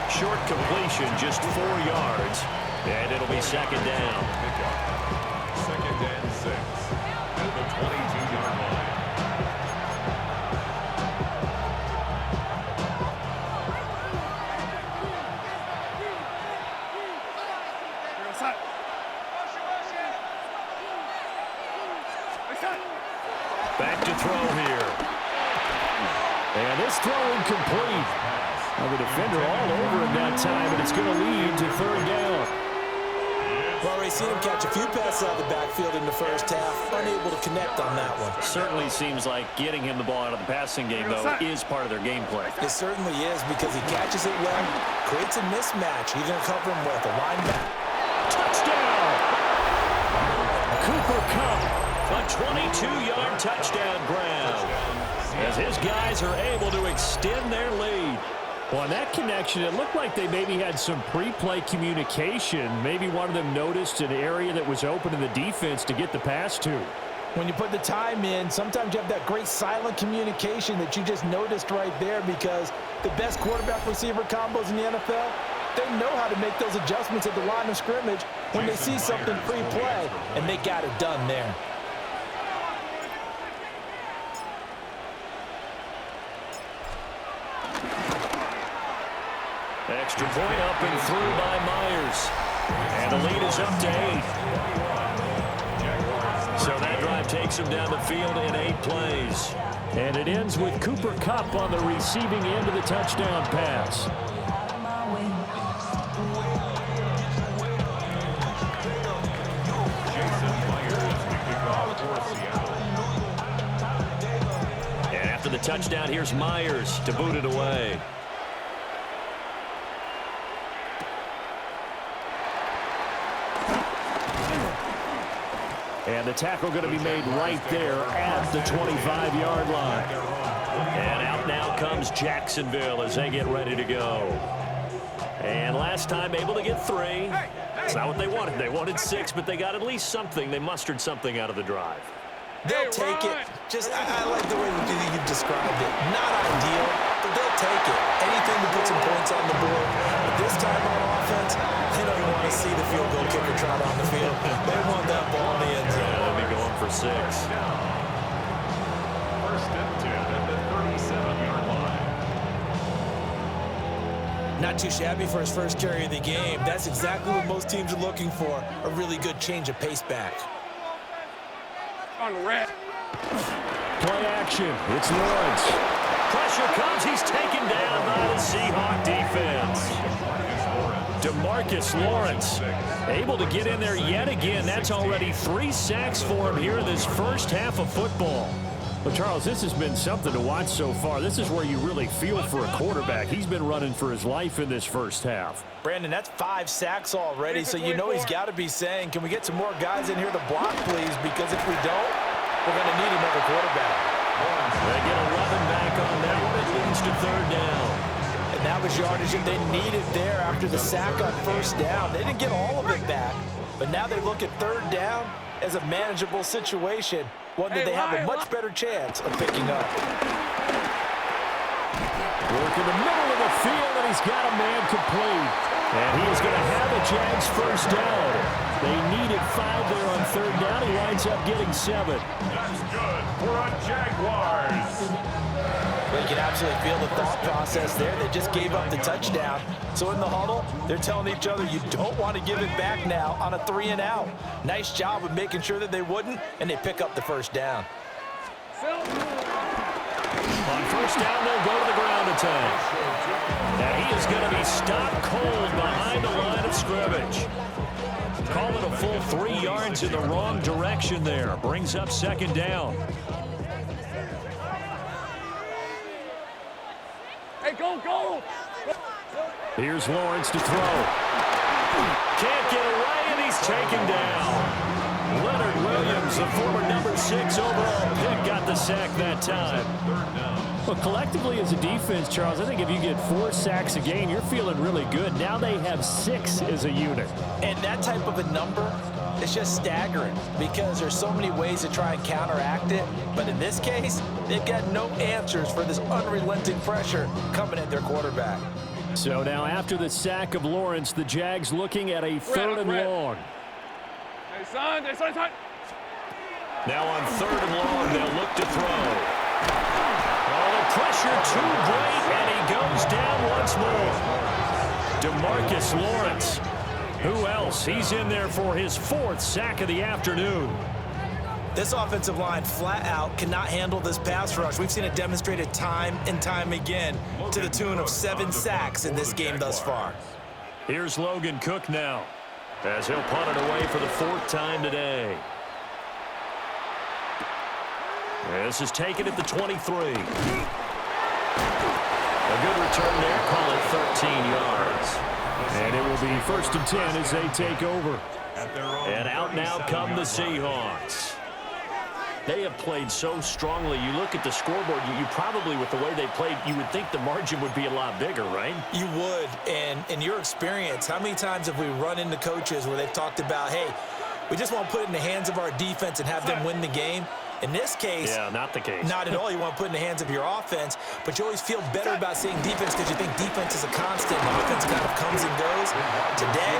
Short completion, just 4 yards. And it'll be second down. Second and 6 at the 22-yard line. Back to throw here. And this throw incomplete. Well, the defender all over him that time, and it's going to lead to third down. Well, we've seen him catch a few passes out of the backfield in the first half, unable to connect on that one. Certainly seems like getting him the ball out of the passing game, though, is part of their game play. It certainly is, because he catches it well, creates a mismatch. He's going to cover him with a linebacker. Touchdown! Cooper Kupp. A 22-yard touchdown grab, as his guys are able to extend their lead. Well, on that connection, it looked like they maybe had some pre-play communication. Maybe one of them noticed an area that was open in the defense to get the pass to. When you put the time in, sometimes you have that great silent communication that you just noticed right there, because the best quarterback-receiver combos in the NFL, they know how to make those adjustments at the line of scrimmage when they see something pre-play, and they got it done there. Extra point up and through by Myers. And the lead is up to 8. So that drive takes him down the field in 8 plays. And it ends with Cooper Kupp on the receiving end of the touchdown pass. And after the touchdown, here's Myers to boot it away. And the tackle going to be made right there at the 25-yard line. And out now comes Jacksonville as they get ready to go. And last time able to get 3. That's not what they wanted. They wanted 6, but they got at least something. They mustered something out of the drive. They'll take it. I like the way you've described it. Not ideal, but they'll take it. Anything to put some points on the board. But this time on offense, they don't want to see the field goal kicker trot on the field. They want that ball in the end zone. They'll be going for 6. First and 10 at the 37-yard line. Not too shabby for his first carry of the game. That's exactly what most teams are looking for, a really good change of pace back. On red. Play action. It's Lawrence. Pressure comes. He's taken down by the Seahawk defense. DeMarcus Lawrence able to get in there yet again. That's already 3 sacks for him here in this first half of football. Well, Charles, this has been something to watch so far. This is where you really feel for a quarterback. He's been running for his life in this first half. Brandon, that's 5 sacks already, so you know he's got to be saying, can we get some more guys in here to block, please? Because if we don't, we're going to need another quarterback. They get 11 back on that one. It leads to 3rd down. And that was yardage that they needed there after the sack on 1st down. They didn't get all of it back, but now they look at 3rd down as a manageable situation, one that they have a much better chance of picking up. Work in the middle of the field, and he's got a man complete. And he is going to have a Jags first down. They needed 5 there on 3rd down. He winds up getting 7. That's good for a Jaguars. Well, you can absolutely feel the thought process there. They just gave up the touchdown. So in the huddle, they're telling each other, you don't want to give it back now on a 3-and-out. Nice job of making sure that they wouldn't, and they pick up the first down. On 1st down, they'll go to the ground attack. Now he is going to be stopped cold behind the line of scrimmage. Call it a full 3 yards in the wrong direction there. Brings up 2nd down. Hey, go! Here's Lawrence to throw. Can't get away, and he's taken down. Leonard Williams, the former number 6 overall pick, got the sack that time. Well, collectively as a defense, Charles, I think if you get 4 sacks a game, you're feeling really good. Now they have 6 as a unit. And that type of a number is just staggering because there's so many ways to try and counteract it. But in this case, they've got no answers for this unrelenting pressure coming at their quarterback. So now after the sack of Lawrence, the Jags looking at a third and long. Hey, son, son. Now on third and long, they'll look to throw. Oh, the pressure too great, and he goes down once more. DeMarcus Lawrence. Who else? He's in there for his 4th sack of the afternoon. This offensive line flat out cannot handle this pass rush. We've seen it demonstrated time and time again to the tune of 7 sacks in this game thus far. Here's Logan Cook now as he'll punt it away for the 4th time today. This is taken at the 23. A good return there, call it 13 yards. And it will be 1st and 10 as they take over. And out now come the Seahawks. They have played so strongly. You look at the scoreboard, you probably, with the way they played, you would think the margin would be a lot bigger, right? You would. And in your experience, how many times have we run into coaches where they've talked about, hey, we just want to put it in the hands of our defense and have them win the game? In this case, yeah, not the case. Not at all. You want to put it in the hands of your offense, but you always feel better about saying defense because you think defense is a constant. Offense kind of comes and goes. Today,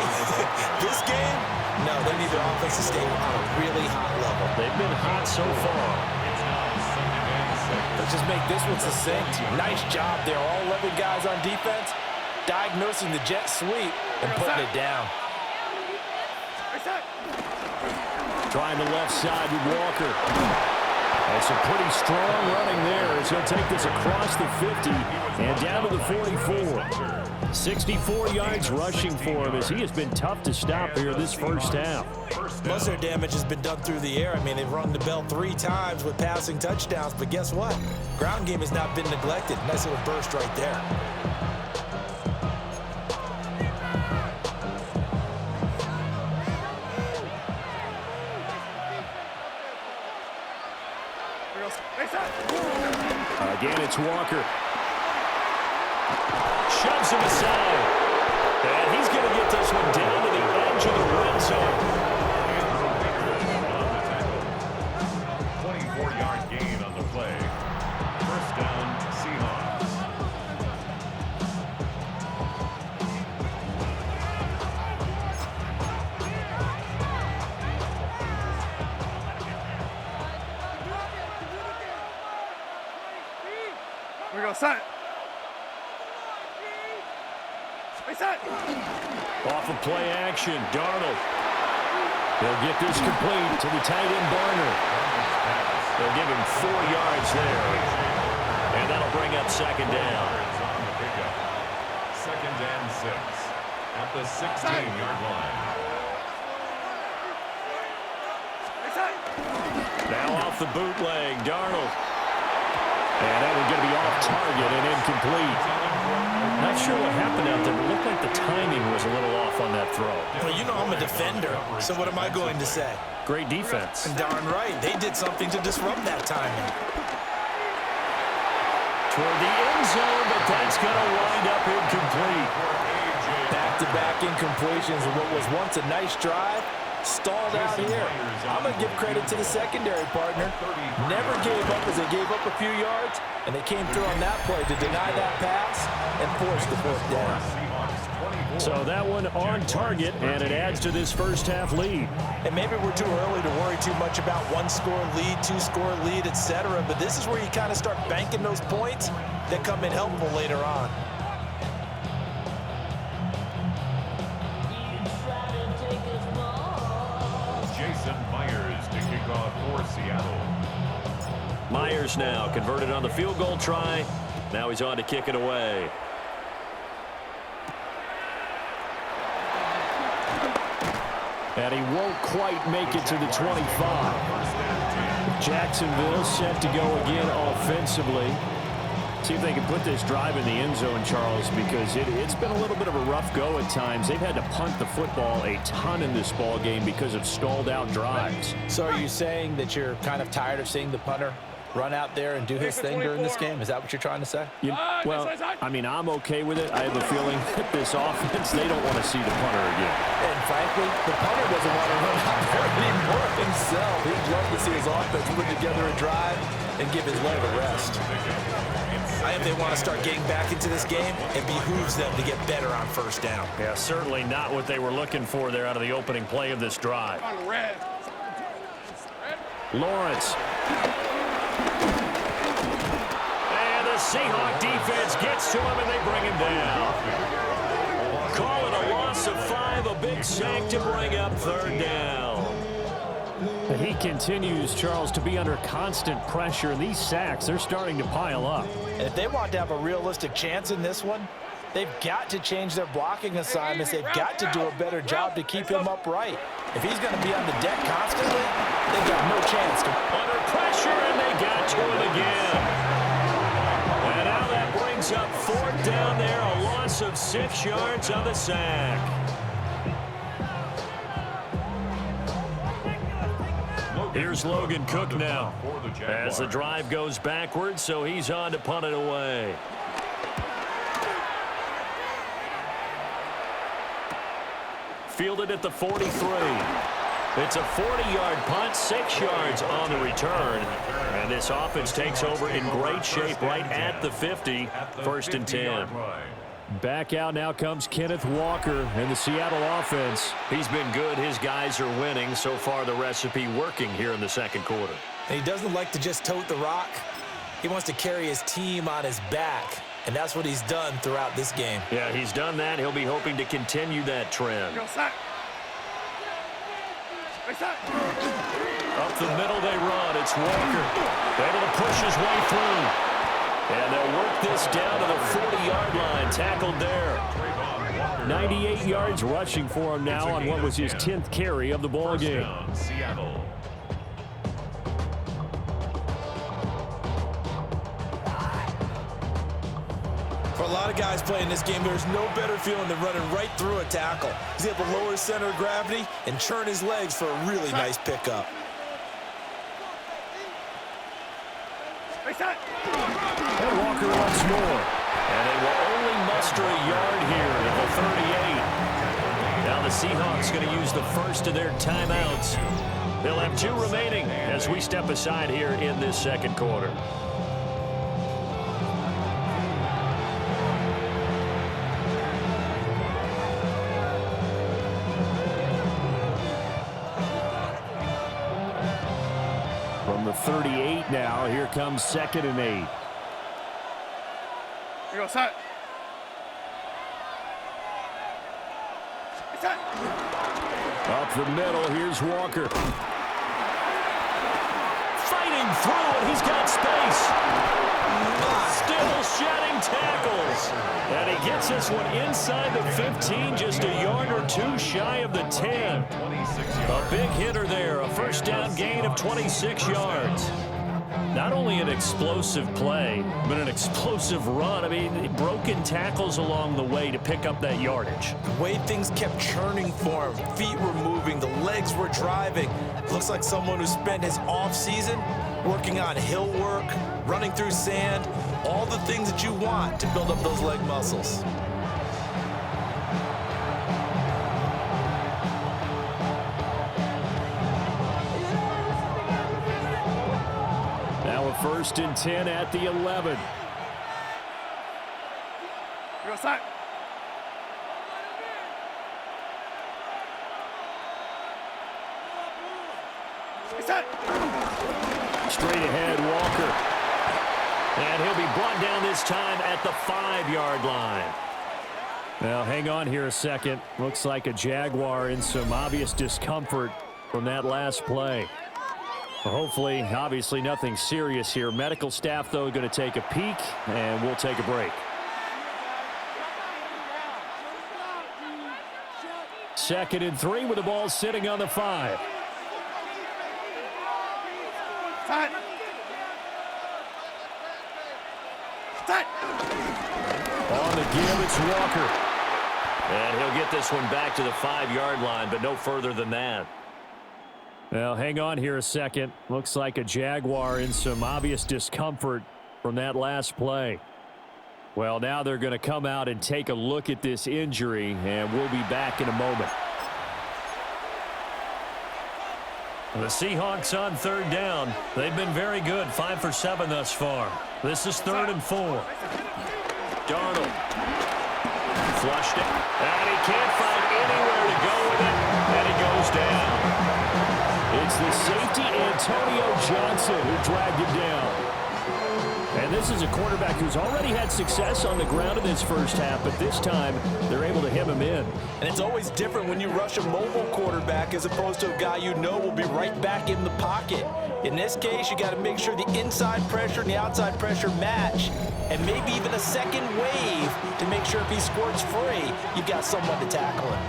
this game, no, they need their offense to stay on a really hot level. They've been hot so far. Let's just make this one succinct. Nice job there. All 11 guys on defense, diagnosing the jet sweep and putting it down. Trying the left side with Walker. That's a pretty strong running there as he'll take this across the 50 and down to the 44. 64 yards rushing for him as he has been tough to stop here this first half. Most of their damage has been done through the air. I mean, they've rung the bell 3 times with passing touchdowns, but guess what? Ground game has not been neglected. Nice little burst right there. Again, it's Walker. Shoves him aside. And he's going to get this one down to the edge of the red zone. 24-yard gain on the play. First down, Seahawks. We go, son. Off of play action, Darnold. They'll get this complete to the tight end Barner. They'll give him 4 yards there. And that'll bring up 2nd down. Second and 6 at the 16-yard line. Now off the bootleg, Darnold. And that one's going to be off target and incomplete. Not sure what happened out there, but it looked like the timing was a little off on that throw. Well, you know I'm a defender, so what am I going to say? Great defense. And darn right, they did something to disrupt that timing. Toward the end zone, but that's going to wind up incomplete. Back-to-back incompletions of what was once a nice drive, stalled out here. I'm going to give credit to the secondary partner. Never gave up as they gave up a few yards, and they came through on that play to deny that pass and force the 4th down. So that one on target, and it adds to this first half lead. And maybe we're too early to worry too much about 1-score lead, 2-score lead, etc. But this is where you kind of start banking those points that come in helpful later on. Jason Myers to kick off for Seattle. Myers now converted on the field goal try. Now he's on to kick it away. And he won't quite make it to the 25. Jacksonville set to go again offensively. See if they can put this drive in the end zone, Charles, because it's been a little bit of a rough go at times. They've had to punt the football a ton in this ball game because of stalled out drives. So are you saying that you're kind of tired of seeing the punter run out there and do his thing during this game? Is that what you're trying to say? Well, I mean, I'm okay with it. I have a feeling that this offense, they don't want to see the punter again. And frankly, the punter doesn't want to run out there anymore himself. He'd love to see his offense put together a drive and give his leg a rest. I think they want to start getting back into this game. It behooves them to get better on first down. Yeah, certainly not what they were looking for there out of the opening play of this drive. Lawrence. And the Seahawks defense gets to him, and they bring him down. Call it a loss of 5, a big sack to bring up third down. He continues, Charles, to be under constant pressure, and these sacks, they're starting to pile up. And if they want to have a realistic chance in this one, they've got to change their blocking assignments. They've got to do a better job to keep him upright. If he's going to be on the deck constantly, they've got no chance. Under pressure, and they got to him again. And now that brings up fourth down there, a loss of 6 yards on the sack. Here's Logan Cook now as the drive goes backwards, so he's on to punt it away. Fielded at the 43. It's a 40-yard punt, 6 yards on the return. And this offense takes over in great shape right at the 50, first and 10. Back out now comes Kenneth Walker and the Seattle offense. He's been good. His guys are winning. So far, the recipe working here in the second quarter. And he doesn't like to just tote the rock. He wants to carry his team on his back. And that's what he's done throughout this game. Yeah, he's done that. He'll be hoping to continue that trend. Go, sack. Up the middle they run. It's Walker. Able to push his way through. And they'll work this down to the 40-yard line. Tackled there. 98 yards rushing for him now on what was his 10th carry of the ball game. Seattle. For a lot of guys playing this game, there's no better feeling than running right through a tackle. He's able to lower his center of gravity and churn his legs for a really nice pickup. And Walker once more. And they will only muster a yard here at the 38. Now the Seahawks going to use the first of their timeouts. They'll have 2 remaining as we step aside here in this second quarter. From the 38 now, here comes 2nd and 8. Here goes, set. Set. Up the middle, here's Walker. Fighting through it, he's got space. Still shedding tackles. And he gets this one inside the 15, just a yard or 2 shy of the 10. A big hitter there, a first down gain of 26 yards. Not only an explosive play, but an explosive run. I mean, broken tackles along the way to pick up that yardage. The way things kept churning for him, feet were moving, the legs were driving. Looks like someone who spent his off-season working on hill work, running through sand, all the things that you want to build up those leg muscles. Now a 1st and 10 at the 11. Here goes, sack. Set. Straight ahead, Walker. And he'll be brought down this time at the 5-yard line. Now, hang on here a second. Looks like a Jaguar in some obvious discomfort from that last play. Hopefully, obviously, nothing serious here. Medical staff, though, going to take a peek, and we'll take a break. 2nd and 3 with the ball sitting on the 5. Set. Set. On the give, it's Walker. And he'll get this one back to the 5-yard line, but no further than that. Well, hang on here a second. Looks like a Jaguar in some obvious discomfort from that last play. Well, now they're going to come out and take a look at this injury, and we'll be back in a moment. The Seahawks on third down. They've been very good, 5 for 7 thus far. This is 3rd and 4. Darnold flushed it, and he can't find anywhere to go with it, and he goes down. It's the safety, Antonio Johnson, who dragged him down. And this is a quarterback who's already had success on the ground in this first half, but this time they're able to hem him in. And it's always different when you rush a mobile quarterback as opposed to a guy you know will be right back in the pocket. In this case, you got to make sure the inside pressure and the outside pressure match, and maybe even a second wave to make sure if he squirts free, you've got someone to tackle him.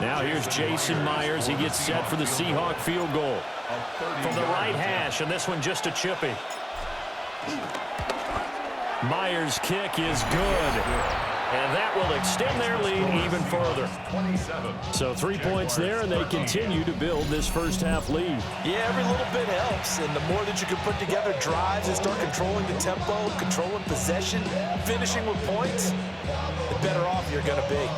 Now here's Jason Myers. He gets set for the Seahawk field goal. From the right hash, and this one just a chippy. Myers' kick is good, and that will extend their lead even further. So 3 points there, and they continue to build this first half lead. Yeah, every little bit helps, and the more that you can put together drives and start controlling the tempo, controlling possession, finishing with points, the better off you're going to be.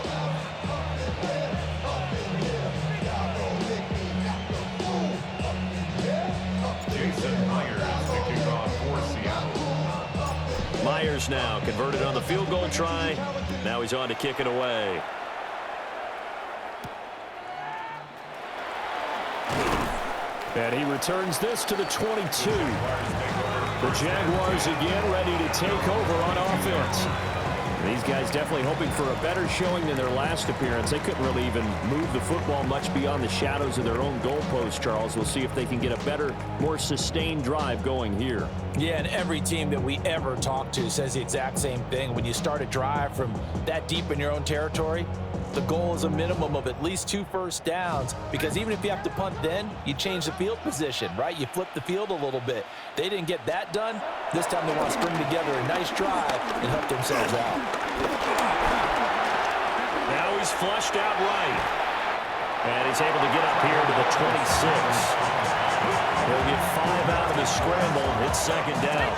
Myers now converted on the field goal try. Now he's on to kick it away. And he returns this to the 22. The Jaguars again ready to take over on offense. These guys definitely hoping for a better showing than their last appearance. They couldn't really even move the football much beyond the shadows of their own goalpost, Charles. We'll see if they can get a better, more sustained drive going here. Yeah, and every team that we ever talk to says the exact same thing. When you start a drive from that deep in your own territory, the goal is a minimum of at least 2 first downs, because even if you have to punt then, you change the field position, right? You flip the field a little bit. They didn't get that done. This time they want to string together a nice drive and help themselves out. Now he's flushed out right. And he's able to get up here to the 26. He'll get 5 out of his scramble. It's 2nd down.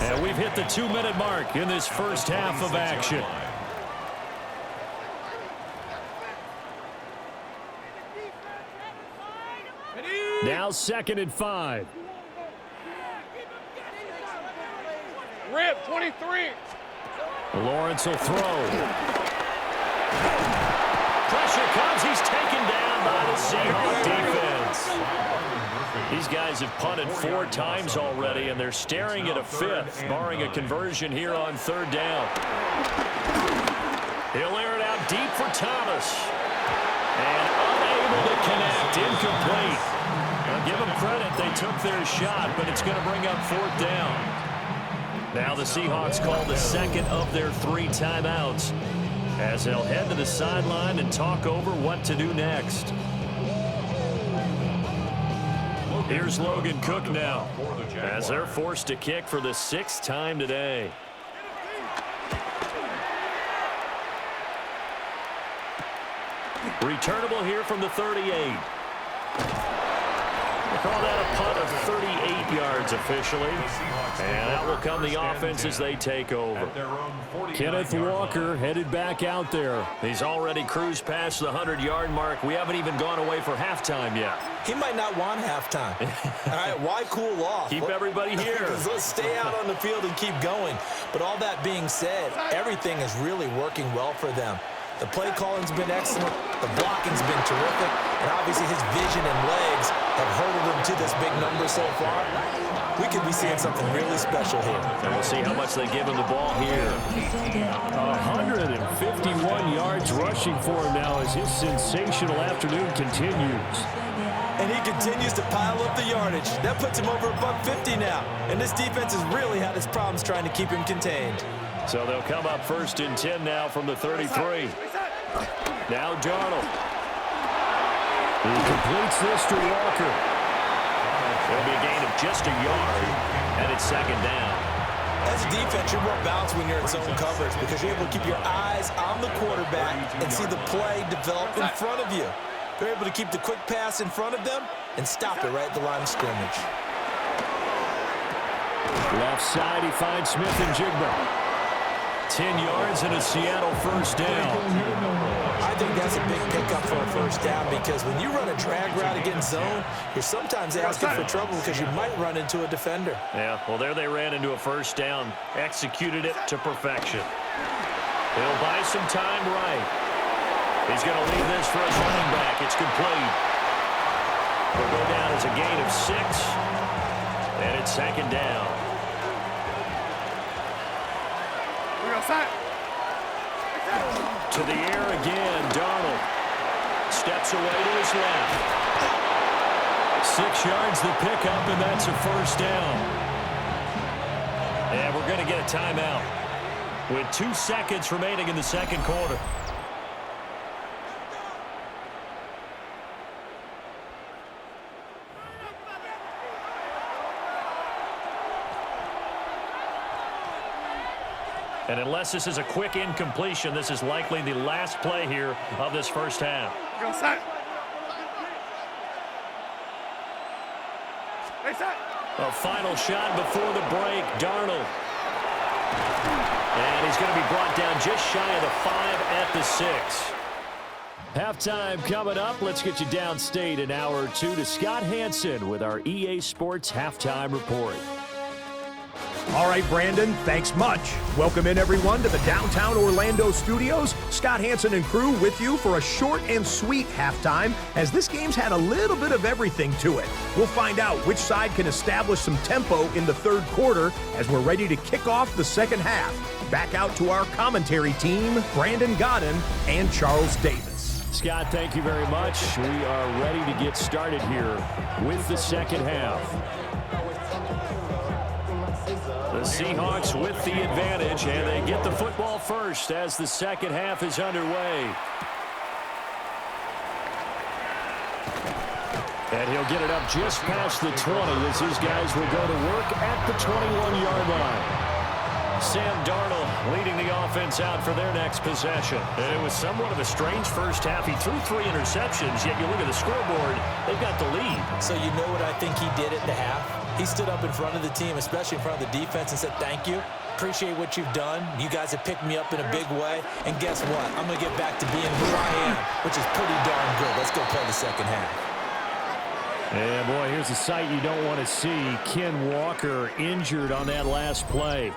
And we've hit the 2-minute mark in this first half of action. Now 2nd and 5. Rip, 23. Lawrence will throw. Pressure comes. He's taken down by the Seahawks defense. These guys have punted 4 times already, and they're staring at a 5th, barring a conversion here on 3rd down. He'll air it out deep for Thomas. And unable to connect, incomplete. Now give them credit, they took their shot, but it's going to bring up 4th down. Now the Seahawks call the 2nd of their 3 timeouts as they'll head to the sideline and talk over what to do next. Here's Logan Cook now as they're forced to kick for the 6th time today. Returnable here from the 38. They call that a punt of 38 yards officially. And out will come the offense as they take over. Kenneth Walker headed back out there. He's already cruised past the 100-yard mark. We haven't even gone away for halftime yet. He might not want halftime. All right, why cool off? Keep everybody here. Let's stay out on the field and keep going. But all that being said, everything is really working well for them. The play calling's been excellent. The blocking's been terrific. And obviously his vision and legs have hurdled him to this big number so far. We could be seeing something really special here. And we'll see how much they give him the ball here. 151 yards rushing for him now as his sensational afternoon continues. And he continues to pile up the yardage. That puts him over $150 now. And this defense has really had its problems trying to keep him contained. So they'll come up 1st and 10 now from the 33. Now Darnold. He completes this to Walker. It'll be a gain of just a yard, and it's 2nd down. As a defense, you're more balanced when you're in zone coverage because you're able to keep your eyes on the quarterback and see the play develop in front of you. They're able to keep the quick pass in front of them and stop it right at the line of scrimmage. Left side, he finds Smith and Jigba. 10 yards and a Seattle first down. I think that's a big pickup for a first down because when you run a drag route against zone, you're sometimes asking for trouble because you might run into a defender. Yeah, well, there they ran into a first down. Executed it to perfection. He'll buy some time right. He's going to leave this for his running back. It's complete. Will go down as a gain of 6. And it's second down. To the air again, Darnold. Steps away to his left. 6 yards the pickup, and that's a first down. And we're going to get a timeout with 2 seconds remaining in the second quarter. And unless this is a quick incompletion, this is likely the last play here of this first half. A final shot before the break, Darnold. And he's going to be brought down just shy of the 5 at the 6. Halftime coming up. Let's get you downstate an hour or two to Scott Hansen with our EA Sports Halftime Report. All right, Brandon, thanks much. Welcome in, everyone, to the downtown Orlando studios. Scott Hansen and crew with you for a short and sweet halftime, as this game's had a little bit of everything to it. We'll find out which side can establish some tempo in the third quarter as we're ready to kick off the second half. Back out to our commentary team, Brandon Godden and Charles Davis. Scott, thank you very much. We are ready to get started here with the second half. The Seahawks with the advantage, and they get the football first as the second half is underway. And he'll get it up just past the 20 as these guys will go to work at the 21-yard line. Sam Darnold leading the offense out for their next possession. And it was somewhat of a strange first half. He threw 3 interceptions, yet you look at the scoreboard, they've got the lead. So you know what I think he did at the half? He stood up in front of the team, especially in front of the defense, and said, thank you. Appreciate what you've done. You guys have picked me up in a big way. And guess what? I'm going to get back to being who I am, which is pretty darn good. Let's go play the second half. And, boy, here's a sight you don't want to see. Ken Walker injured on that last play.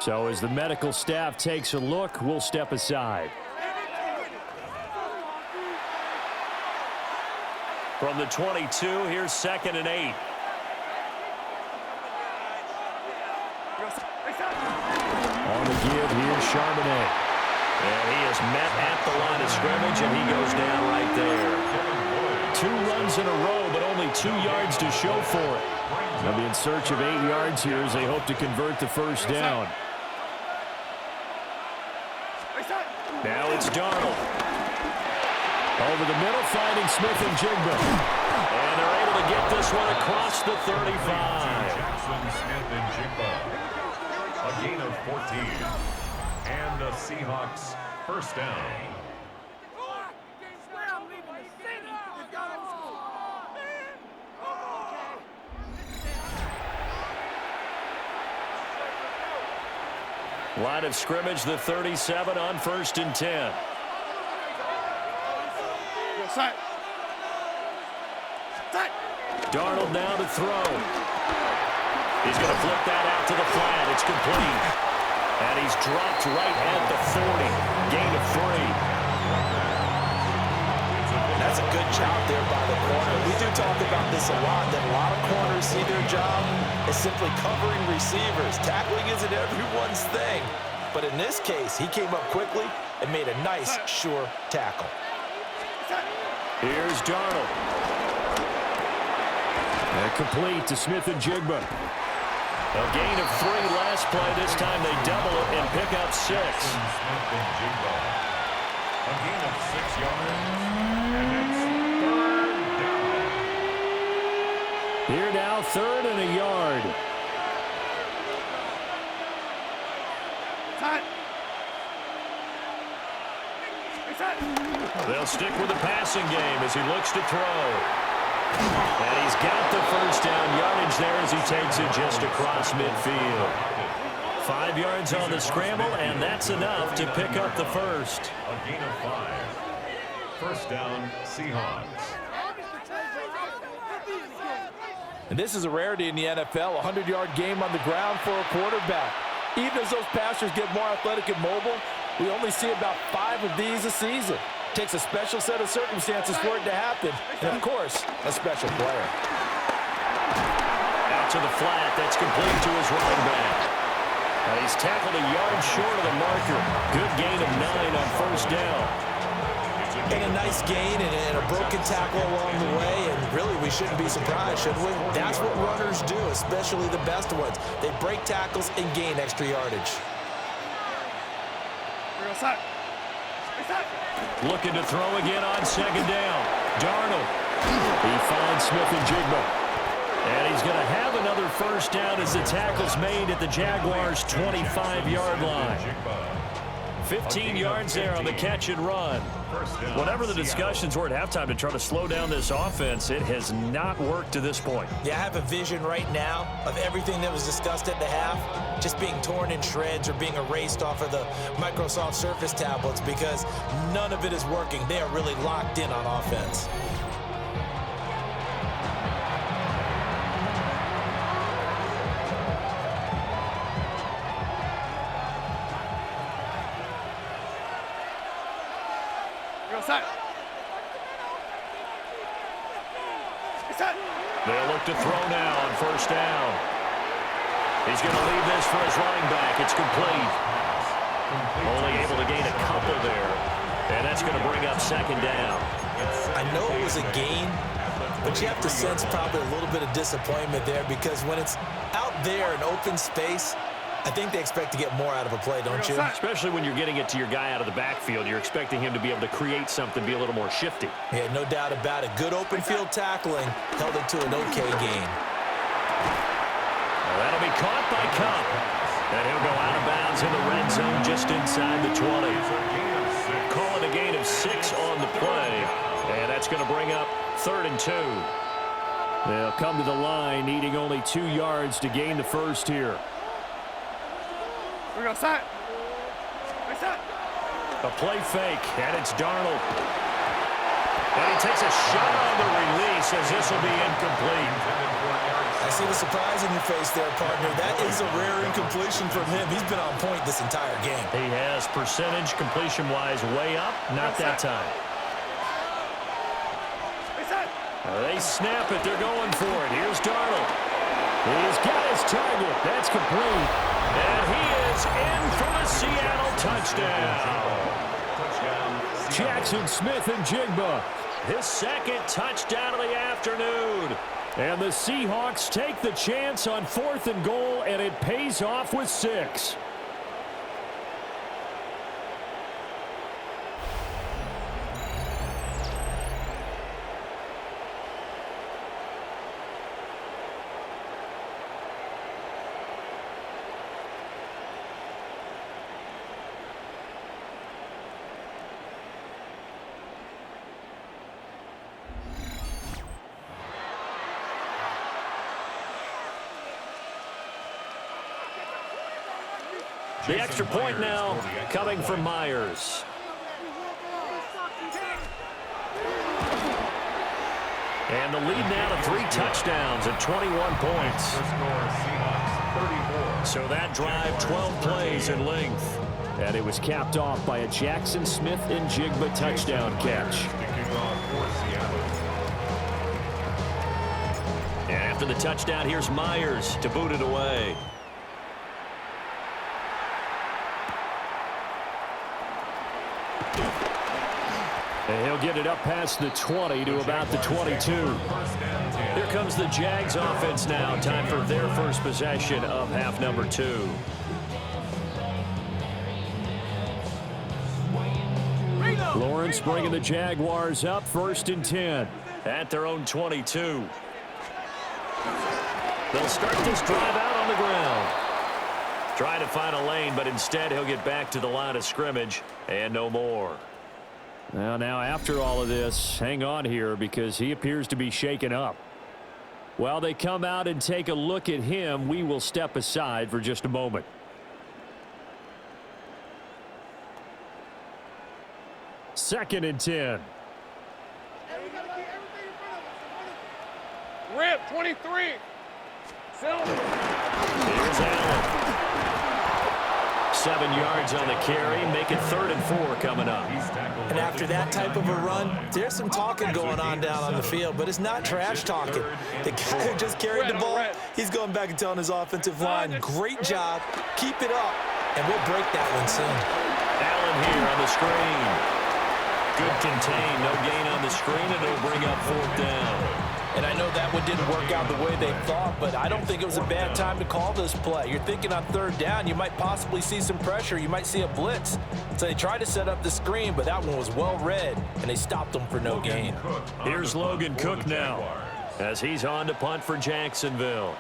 So as the medical staff takes a look, we'll step aside. From the 22, here's 2nd and 8. On the give, here's Charbonnet. And he is met at the line of scrimmage, and he goes down right there. 2 runs in a row, but only 2 yards to show for it. They'll be in search of 8 yards here as they hope to convert the first down. Now it's Darnold. Over the middle, finding Smith and Jigba. And they're able to get this one across the 35. Smith and Jigba. A gain of 14. And the Seahawks first down. Line of scrimmage, the 37 on 1st and 10. Darnold now to throw. He's going to flip that out to the flat. It's complete. And he's dropped right at the 40. Gain of 3. That's a good job there by the corner. We do talk about this a lot, that a lot of corners see their job as simply covering receivers. Tackling isn't everyone's thing. But in this case, he came up quickly and made a nice, sure tackle. Here's Darnold. And complete to Smith and Jigba. A gain of 3 last play. This time they double it and pick up 6. Smith and Jigba. A gain of 6 yards. Here now, 3rd and a yard. They'll stick with the passing game as he looks to throw. And he's got the first down yardage there as he takes it just across midfield. 5 yards on the scramble, and that's enough to pick up the first. A gain of 5. First down, Seahawks. And this is a rarity in the NFL, a 100-yard game on the ground for a quarterback. Even as those passers get more athletic and mobile, we only see about 5 of these a season. It takes a special set of circumstances for it to happen, and of course, a special player. Out to the flat, that's complete to his running back. And he's tackled a yard short of the marker. Good gain of 9 on first down. And a nice gain and a broken tackle along the way, and really we shouldn't be surprised, should we? That's what runners do, especially the best ones. They break tackles and gain extra yardage. Looking to throw again on second down. Darnold. He finds Smith and Jigba. And he's going to have another first down as the tackle's made at the Jaguars' 25-yard line. 15 yards there on the catch and run. Whatever the discussions were at halftime to try to slow down this offense, it has not worked to this point. Yeah, I have a vision right now of everything that was discussed at the half just being torn in shreds or being erased off of the Microsoft Surface tablets because none of it is working. They are really locked in on offense. They'll look to throw now on first down. He's going to leave this for his running back. It's complete. Only able to gain a couple there. And that's going to bring up second down. I know it was a gain, but you have to sense probably a little bit of disappointment there because when it's out there in open space, I think they expect to get more out of a play, don't you? Especially when you're getting it to your guy out of the backfield. You're expecting him to be able to create something, be a little more shifty. Yeah, no doubt about it. Good open field tackling held it to an okay gain. Well, that'll be caught by Cup. And he'll go out of bounds in the red zone just inside the 20. Call it a gain of 6 on the play. And that's going to bring up 3rd and 2. They'll come to the line needing only 2 yards to gain the first here. We're going to set. A play fake, and it's Darnold. And he takes a shot on the release as this will be incomplete. I see the surprise in your face there, partner. That is a rare incompletion from him. He's been on point this entire game. He has percentage completion-wise way up. Not that time. They snap it. They're going for it. Here's Darnold. He's got his target. That's complete. And he is in for the Seattle touchdown. Jackson Smith and Jigba. His second touchdown of the afternoon. And the Seahawks take the chance on 4th and goal, and it pays off with 6. The extra point now coming from Myers. And the lead now to 3 touchdowns and 21 points. So that drive, 12 plays in length. And it was capped off by a Jackson Smith and Jigba touchdown catch. And after the touchdown, here's Myers to boot it away. And he'll get it up past the 20 to about the 22. Here comes the Jags offense now. Time for their first possession of half number 2. Lawrence bringing the Jaguars up 1st and 10 at their own 22. They'll start this drive out on the ground. Trying to find a lane, but instead he'll get back to the line of scrimmage and no more. Well, now after all of this, hang on here because he appears to be shaken up. While they come out and take a look at him, we will step aside for just a moment. Second and 10. Rip, 23. Silver. Here's Allen. 7 yards on the carry, make it 3rd and 4 coming up. And after that type of a run, there's some talking going on down on the field, but it's not trash talking. The guy who just carried the ball, he's going back and telling his offensive line, great job, keep it up, and we'll break that one soon. Allen here on the screen. Good contain, no gain on the screen, and it'll bring up 4th down. And I know that one didn't work out the way they thought, but I don't think it was a bad time to call this play. You're thinking on 3rd down, you might possibly see some pressure. You might see a blitz. So they tried to set up the screen, but that one was well read, and they stopped them for no gain. Here's Logan Cook now as he's on to punt for Jacksonville.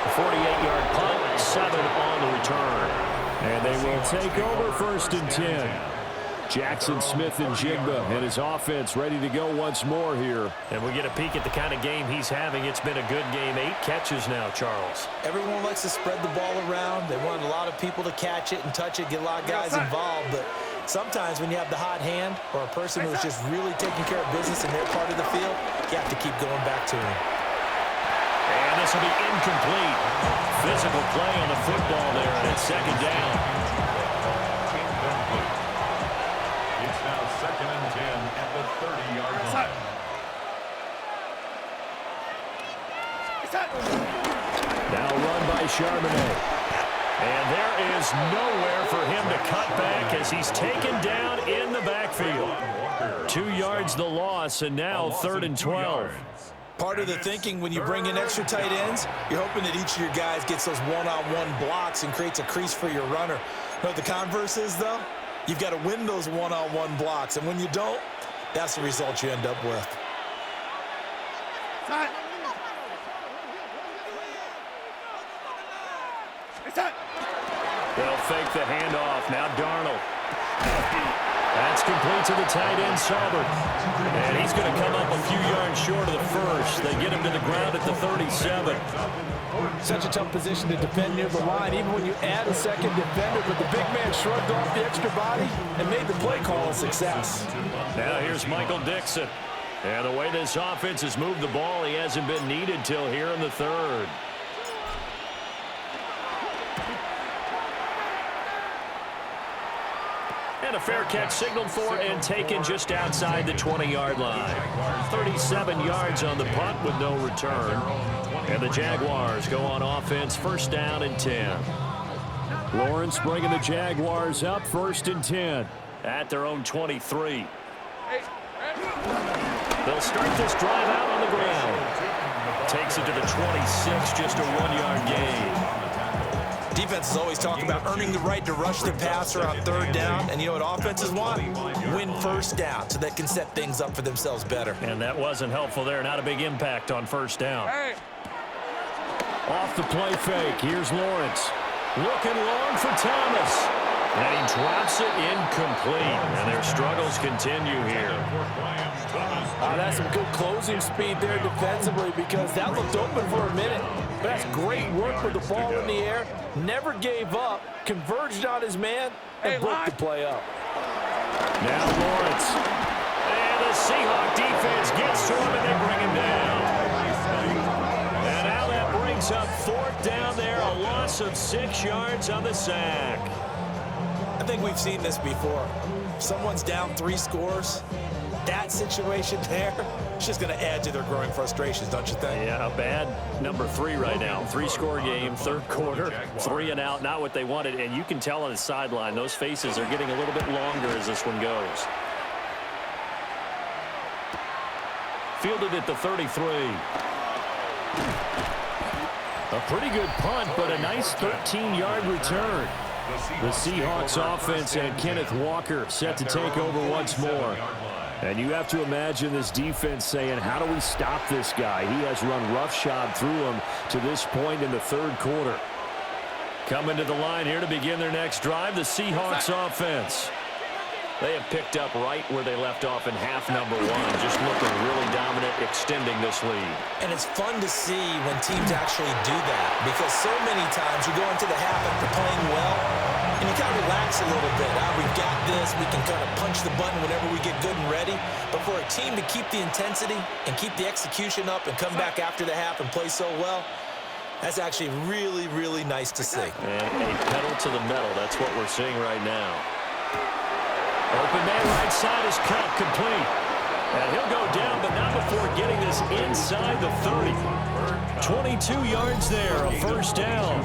A 48-yard punt, 7 on the return. And they will take over 1st and 10. Jackson Smith and Jigba and his offense ready to go once more here. And we get a peek at the kind of game he's having. It's been a good game. 8 catches now, Charles. Everyone likes to spread the ball around. They want a lot of people to catch it and touch it, get a lot of guys involved. But sometimes when you have the hot hand or a person who's just really taking care of business in their part of the field, you have to keep going back to him. And this will be incomplete. Physical play on the football there, and it's 2nd down. It's now 2nd and 10 at the 30-yard line. Now run by Charbonnet. And there is nowhere for him to cut back as he's taken down in the backfield. 2 yards the loss, and now 3rd and 12. Part of the thinking when you bring in extra tight ends, you're hoping that each of your guys gets those one-on-one blocks and creates a crease for your runner. You know what the converse is, though? You've got to win those one-on-one blocks, and when you don't, that's the result you end up with. They'll fake the handoff. Now Darnold. That's complete to the tight end, Saubert. And he's going to come up a few yards short of the first. They get him to the ground at the 37. Such a tough position to defend near the line, even when you add a second defender, but the big man shrugged off the extra body and made the play call a success. Now here's Michael Dixon. And the way this offense has moved the ball, he hasn't been needed till here in the 3rd. And a fair catch signaled for and taken just outside the 20-yard line. 37 yards on the punt with no return. And the Jaguars go on offense, 1st down and 10. Lawrence bringing the Jaguars up 1st and 10. At their own 23. They'll start this drive out on the ground. Takes it to the 26, just a 1-yard gain. Defense is always talking about earning the right to rush the passer on 3rd down. And you know what offenses want? Win 1st down so they can set things up for themselves better. And that wasn't helpful there. Not a big impact on 1st down. Hey. Off the play fake. Here's Lawrence. Looking long for Thomas. And he drops it incomplete. And their struggles continue here. That's some good closing speed there defensively because that looked open for a minute. But that's great work with the ball in the air. Never gave up. Converged on his man and broke the play up. Now Lawrence. And the Seahawks defense gets to him and they bring him down. And now that brings up 4th down there. A loss of 6 yards on the sack. I think we've seen this before. If someone's down 3 scores, that situation there, it's just going to add to their growing frustrations, don't you think? Yeah, a bad number 3 right now. 3-score game, 3rd quarter, 3 and out, not what they wanted. And you can tell on the sideline, those faces are getting a little bit longer as this one goes. Fielded at the 33. A pretty good punt, but a nice 13-yard return. The Seahawks offense and Kenneth Walker set to take over once more. And you have to imagine this defense saying, how do we stop this guy? He has run roughshod through him to this point in the third quarter. Coming to the line here to begin their next drive, the Seahawks offense. They have picked up right where they left off in half number one, just looking really dominant, extending this lead. And it's fun to see when teams actually do that, because so many times you go into the half after playing well, and you kind of relax a little bit. We've got this. We can kind of punch the button whenever we get good and ready. But for a team to keep the intensity and keep the execution up and come back after the half and play so well, that's actually really, really nice to see. And a pedal to the metal. That's what we're seeing right now. Open man right side is cut complete. And he'll go down, but not before getting this inside the 30. 22 yards there, a first down.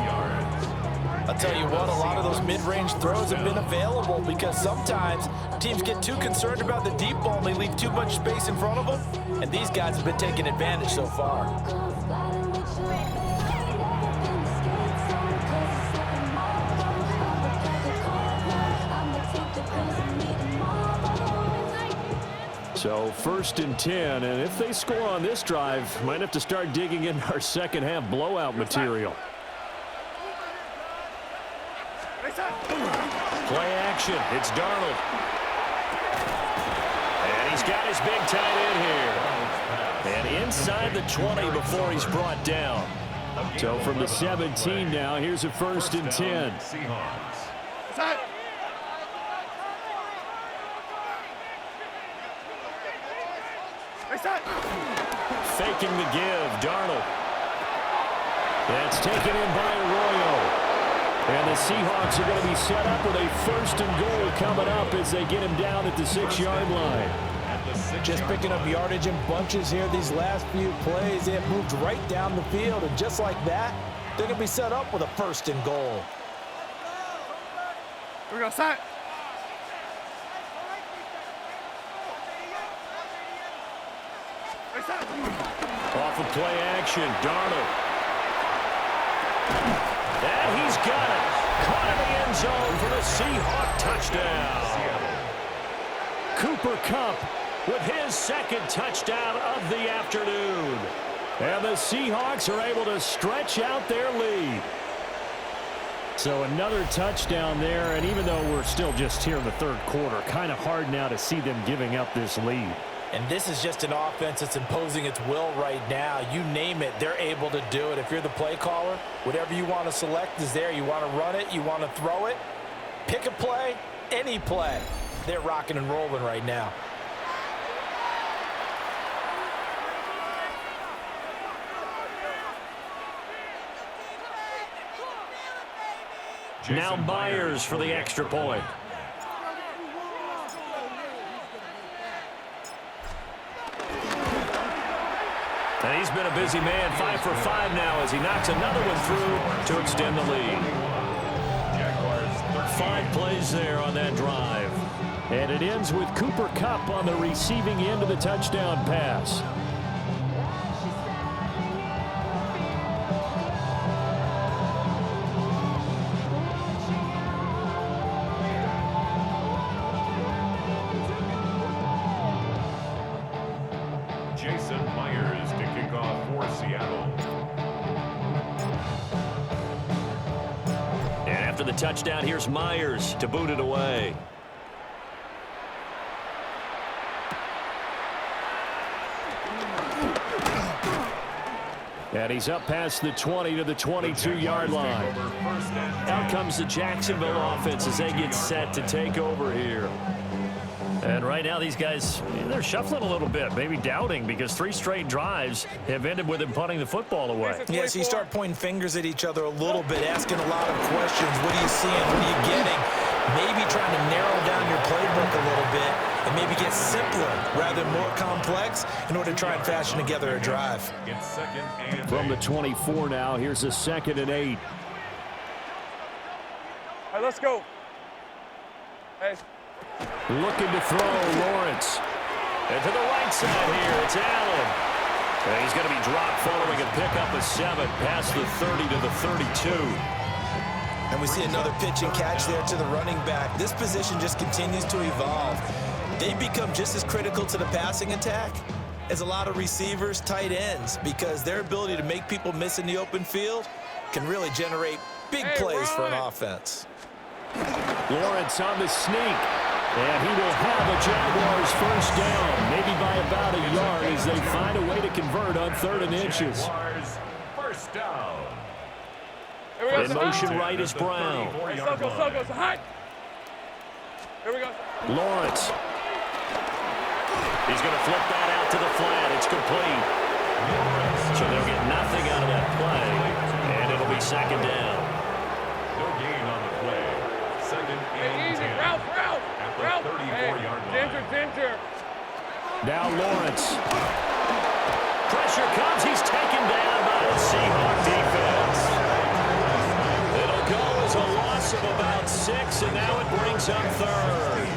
I'll tell you what, a lot of those mid-range throws have been available because sometimes teams get too concerned about the deep ball and they leave too much space in front of them. And these guys have been taking advantage so far. So first and 10, and if they score on this drive, might have to start digging in our second half blowout material. Play action. It's Darnold. And he's got his big tight end here. And inside the 20 before he's brought down. So from the 17 now, here's a first and 10. Faking the give, Darnold. That's taken in by Arroyo. And the Seahawks are going to be set up with a first and goal coming up as they get him down at the 6-yard line. Just picking up yardage in bunches here these last few plays. They have moved right down the field, and just like that, they're going to be set up with a first and goal. Here we go, set. Off of play action, Darnold. And he's got it. Caught in the end zone for the Seahawk touchdown. Cooper Kupp with his second touchdown of the afternoon. And the Seahawks are able to stretch out their lead. So another touchdown there, and even though we're still just here in the third quarter, kind of hard now to see them giving up this lead. And this is just an offense that's imposing its will right now. You name it, they're able to do it. If you're the play caller, whatever you want to select is there. You want to run it, you want to throw it, pick a play, any play. They're rocking and rolling right now. Now Myers for the extra point. And he's been a busy man, 5 for 5 now as he knocks another one through to extend the lead. 5 plays there on that drive. And it ends with Cooper Kupp on the receiving end of the touchdown pass. The touchdown, here's Myers to boot it away. And he's up past the 20 to the 22-yard line. Out comes the Jacksonville offense as they get set to take over here. And right now these guys, they're shuffling a little bit, maybe doubting, because 3 straight drives have ended with them punting the football away. Yes, you start pointing fingers at each other a little bit, asking a lot of questions. What are you seeing? What are you getting? Maybe trying to narrow down your playbook a little bit and maybe get simpler rather than more complex in order to try and fashion together a drive. From the 24 now, here's a 2nd and 8. All right, let's go. Hey. Looking to throw, Lawrence. And to the right side here, it's Allen. And he's going to be dropped following a pickup of 7 past the 30 to the 32. And we see another pitch and catch there to the running back. This position just continues to evolve. they become just as critical to the passing attack as a lot of receivers, tight ends, because their ability to make people miss in the open field can really generate big plays for an offense. Lawrence on the sneak, and he will have a Jaguars first down, maybe by about a yard as they find a way to convert on 3rd and inches. Jaguars, first down. In motion right is Brown. Here we go. Lawrence. He's going to flip that out to the flat. It's complete. So they'll get nothing out of that play, and it'll be 2nd down. No gain on the play. 2nd and 10. Route. At the 34-yard line. Ginger. Now Lawrence. Pressure comes. He's taken down by the Seahawks defense. It'll go as a loss of about 6, and now it brings up 3rd.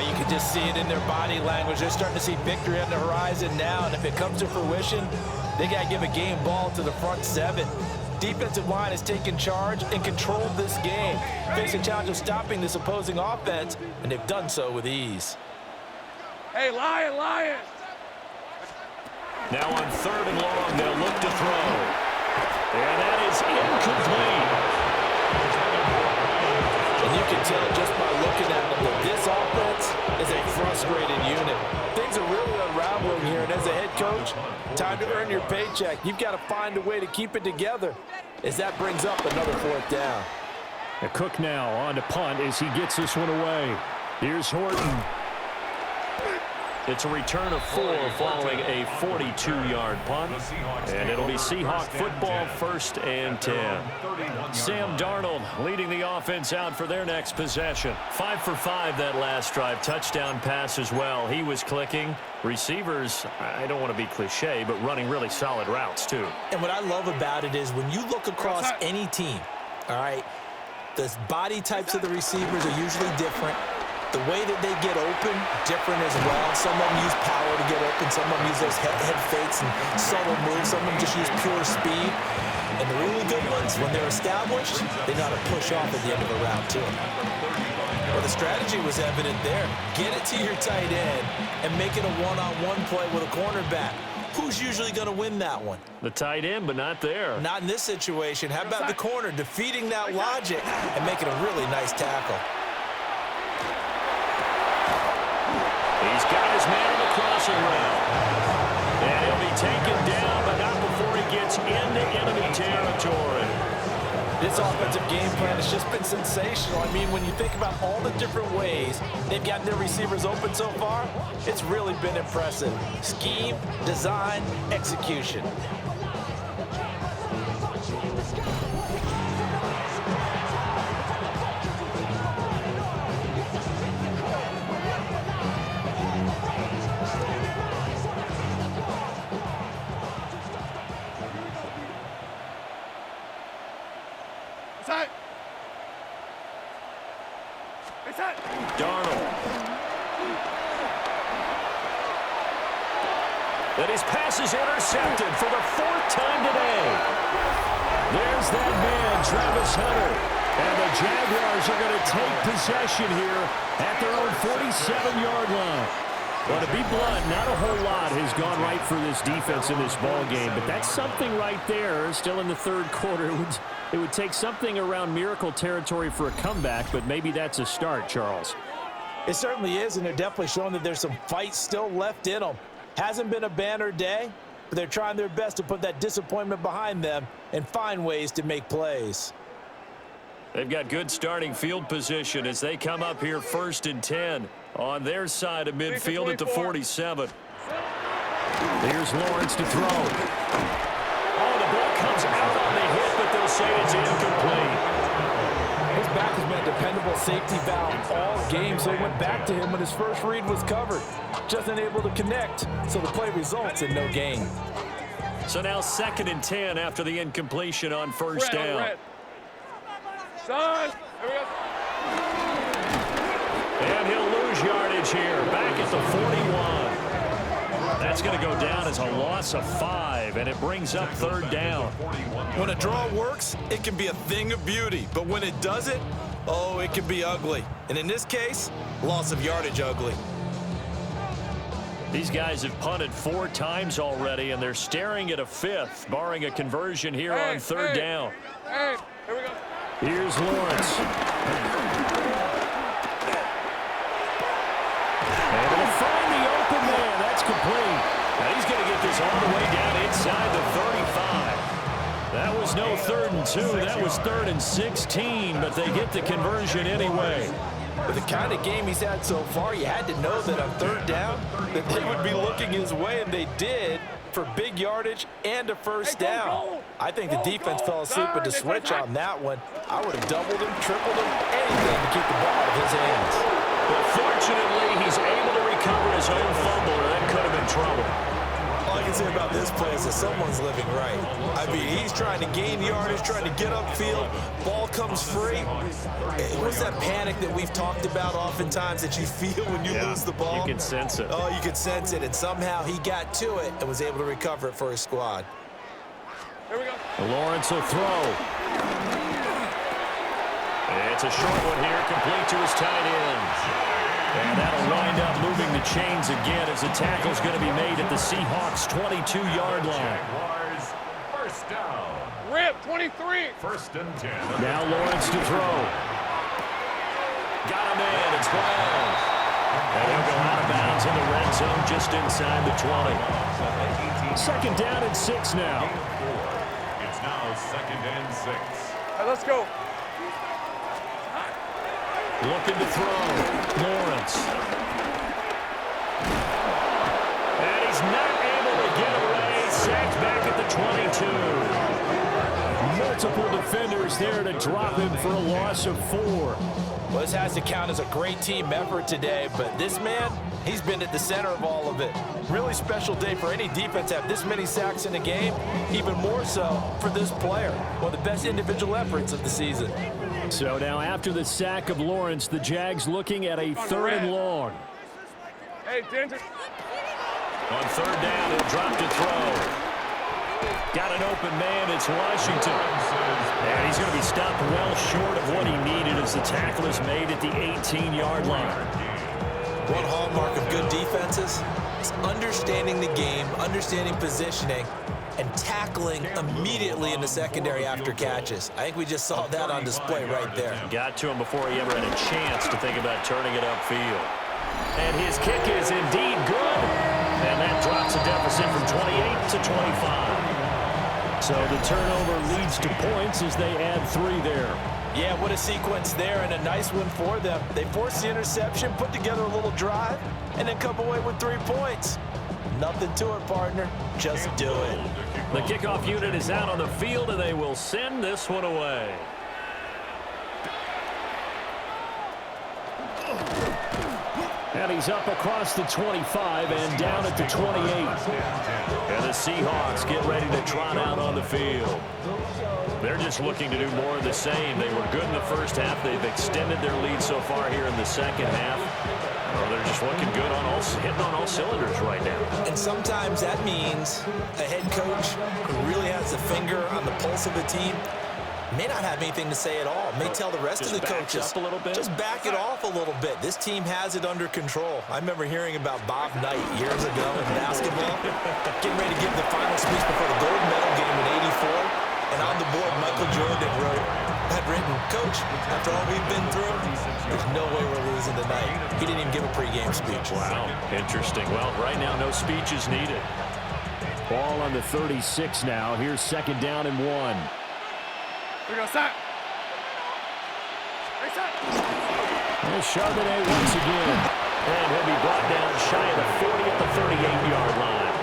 You can just see it in their body language. They're starting to see victory on the horizon now, and if it comes to fruition, they got to give a game ball to the front 7. Defensive line has taken charge and controlled this game, facing a challenge of stopping this opposing offense, and they've done so with ease. Hey, Lion. Now on 3rd and long, they'll look to throw. And that is incomplete. And you can tell just by looking at them that this offense is a frustrated unit. Things are really unraveling here, and as a head coach, time to earn your paycheck. You've got to find a way to keep it together as that brings up another 4th down. A Cook now on to punt as he gets this one away. Here's Horton. It's a return of 4 following a 42-yard punt, and it'll be Seahawk football 1st and 10. Sam Darnold leading the offense out for their next possession. 5 for 5 that last drive. Touchdown pass as well. He was clicking. Receivers, I don't want to be cliche, but running really solid routes too. And what I love about it is when you look across any team, all right, the body types of the receivers are usually different. The way that they get open, different as well. Some of them use power to get open. Some of them use those head fakes and subtle moves. Some of them just use pure speed. And the really good ones, when they're established, they know how to push off at the end of a route, too. Well, the strategy was evident there. Get it to your tight end and make it a one-on-one play with a cornerback. Who's usually going to win that one? The tight end, but not there. Not in this situation. How about the corner defeating that logic and making a really nice tackle? He's got his man on the crossing route. And he'll be taken down, but not before he gets into enemy territory. This offensive game plan has just been sensational. I mean, when you think about all the different ways they've gotten their receivers open so far, it's really been impressive. Scheme, design, execution. Darnold. Then his pass is intercepted for the 4th time today. There's that man, Travis Hunter. And the Jaguars are going to take possession here at their own 47-yard line. Well, to be blunt, not a whole lot has gone right for this defense in this ball game, but that's something right there. Still in the 3rd quarter. It would take something around miracle territory for a comeback, but maybe that's a start, Charles. It certainly is, and they're definitely showing that there's some fight still left in them. Hasn't been a banner day, but they're trying their best to put that disappointment behind them and find ways to make plays. They've got good starting field position as they come up here 1st and 10 on their side of midfield at the 47. Here's Lawrence to throw. Oh, the ball comes out on the hit, but they'll say it's incomplete. His back has been a dependable safety valve all game, so it went back to him when his first read was covered. Just unable to connect, so the play results in no gain. So now 2nd and 10 after the incompletion on 1st down. Son, here we go. And he'll lose yardage here, back at the 41. That's going to go down as a loss of 5, and it brings up 3rd down. When a draw works, it can be a thing of beauty, but when it doesn't, Oh, it can be ugly. And in this case, loss of yardage ugly. These guys have punted 4 times already, and they're staring at a 5th, barring a conversion here on 3rd down. Hey, here we go. Here's Lawrence. And it'll find the open man. That's complete. And he's going to get this all the way down inside the 35. That was no 3rd and 2. That was 3rd and 16, but they get the conversion anyway. With the kind of game he's had so far, you had to know that on 3rd down that they would be looking his way, and they did for big yardage and a 1st down. I think the defense fell asleep with the switch on that one. I would have doubled him, tripled him, anything to keep the ball out of his hands. But fortunately, he's able to recover his own fumble, or that could have been trouble. All I can say about this play is that someone's living right. I mean, he's trying to gain yardage, trying to get upfield. Ball comes free. What's that panic that we've talked about oftentimes that you feel when you lose the ball? You can sense it. Oh, you can sense it, and somehow he got to it and was able to recover it for his squad. Here we go. Lawrence will throw. It's a short one here, complete to his tight end. And that'll wind up moving the chains again as the tackle's going to be made at the Seahawks' 22-yard line. Jaguars, 1st down. Rip, 23. 1st and 10. Now Lawrence to throw. Got him in at 12. And he'll go out of bounds in the red zone just inside the 20. 2nd down and 6 now. It's now 2nd and 6. All right, let's go. Looking to throw. Lawrence. And he's not able to get away. Sacked back at the 22. Multiple defenders there to drop him for a loss of 4. Well, this has to count as a great team effort today, but this man, he's been at the center of all of it. Really special day for any defense to have this many sacks in a game, even more so for this player. One of the best individual efforts of the season. So now after the sack of Lawrence, the Jags looking at a 3rd and long. Hey, Ginger. On 3rd down, he'll drop to throw. Got an open man, it's Washington. And he's going to be stopped well short of what he needed as the tackle is made at the 18-yard line. One hallmark of good defenses is understanding the game, understanding positioning, and tackling immediately in the secondary after catches. I think we just saw that on display right there. Got to him before he ever had a chance to think about turning it upfield. And his kick is indeed good. And that drops a deficit from 28 to 25. So the turnover leads to points as they add 3 there. Yeah, what a sequence there, and a nice one for them. They forced the interception, put together a little drive, and then come away with 3 points. Nothing to it, partner. Just do it. The kickoff unit is out on the field, and they will send this one away. And he's up across the 25 and down at the 28. And the Seahawks get ready to trot out on the field. They're just looking to do more of the same. They were good in the first half. They've extended their lead so far here in the second half. Oh, they're just looking good on hitting on all cylinders right now. And sometimes that means a head coach who really has a finger on the pulse of the team may not have anything to say at all. May tell the rest of the coaches, up a little bit. just back it off a little bit. This team has it under control. I remember hearing about Bob Knight years ago in basketball, getting ready to give the final speech before the gold medal game in '84. And on the board, Michael Jordan had written, "Coach, after all we've been through, there's no way we're losing tonight." He didn't even give a pregame speech. Wow, interesting. Well, right now, no speech is needed. Ball on the 36 now. Here's 2nd down and 1. Here we go, sack. Hey, sack. There's Charbonnet once again. And he'll be brought down shy of the 40 at the 38-yard line.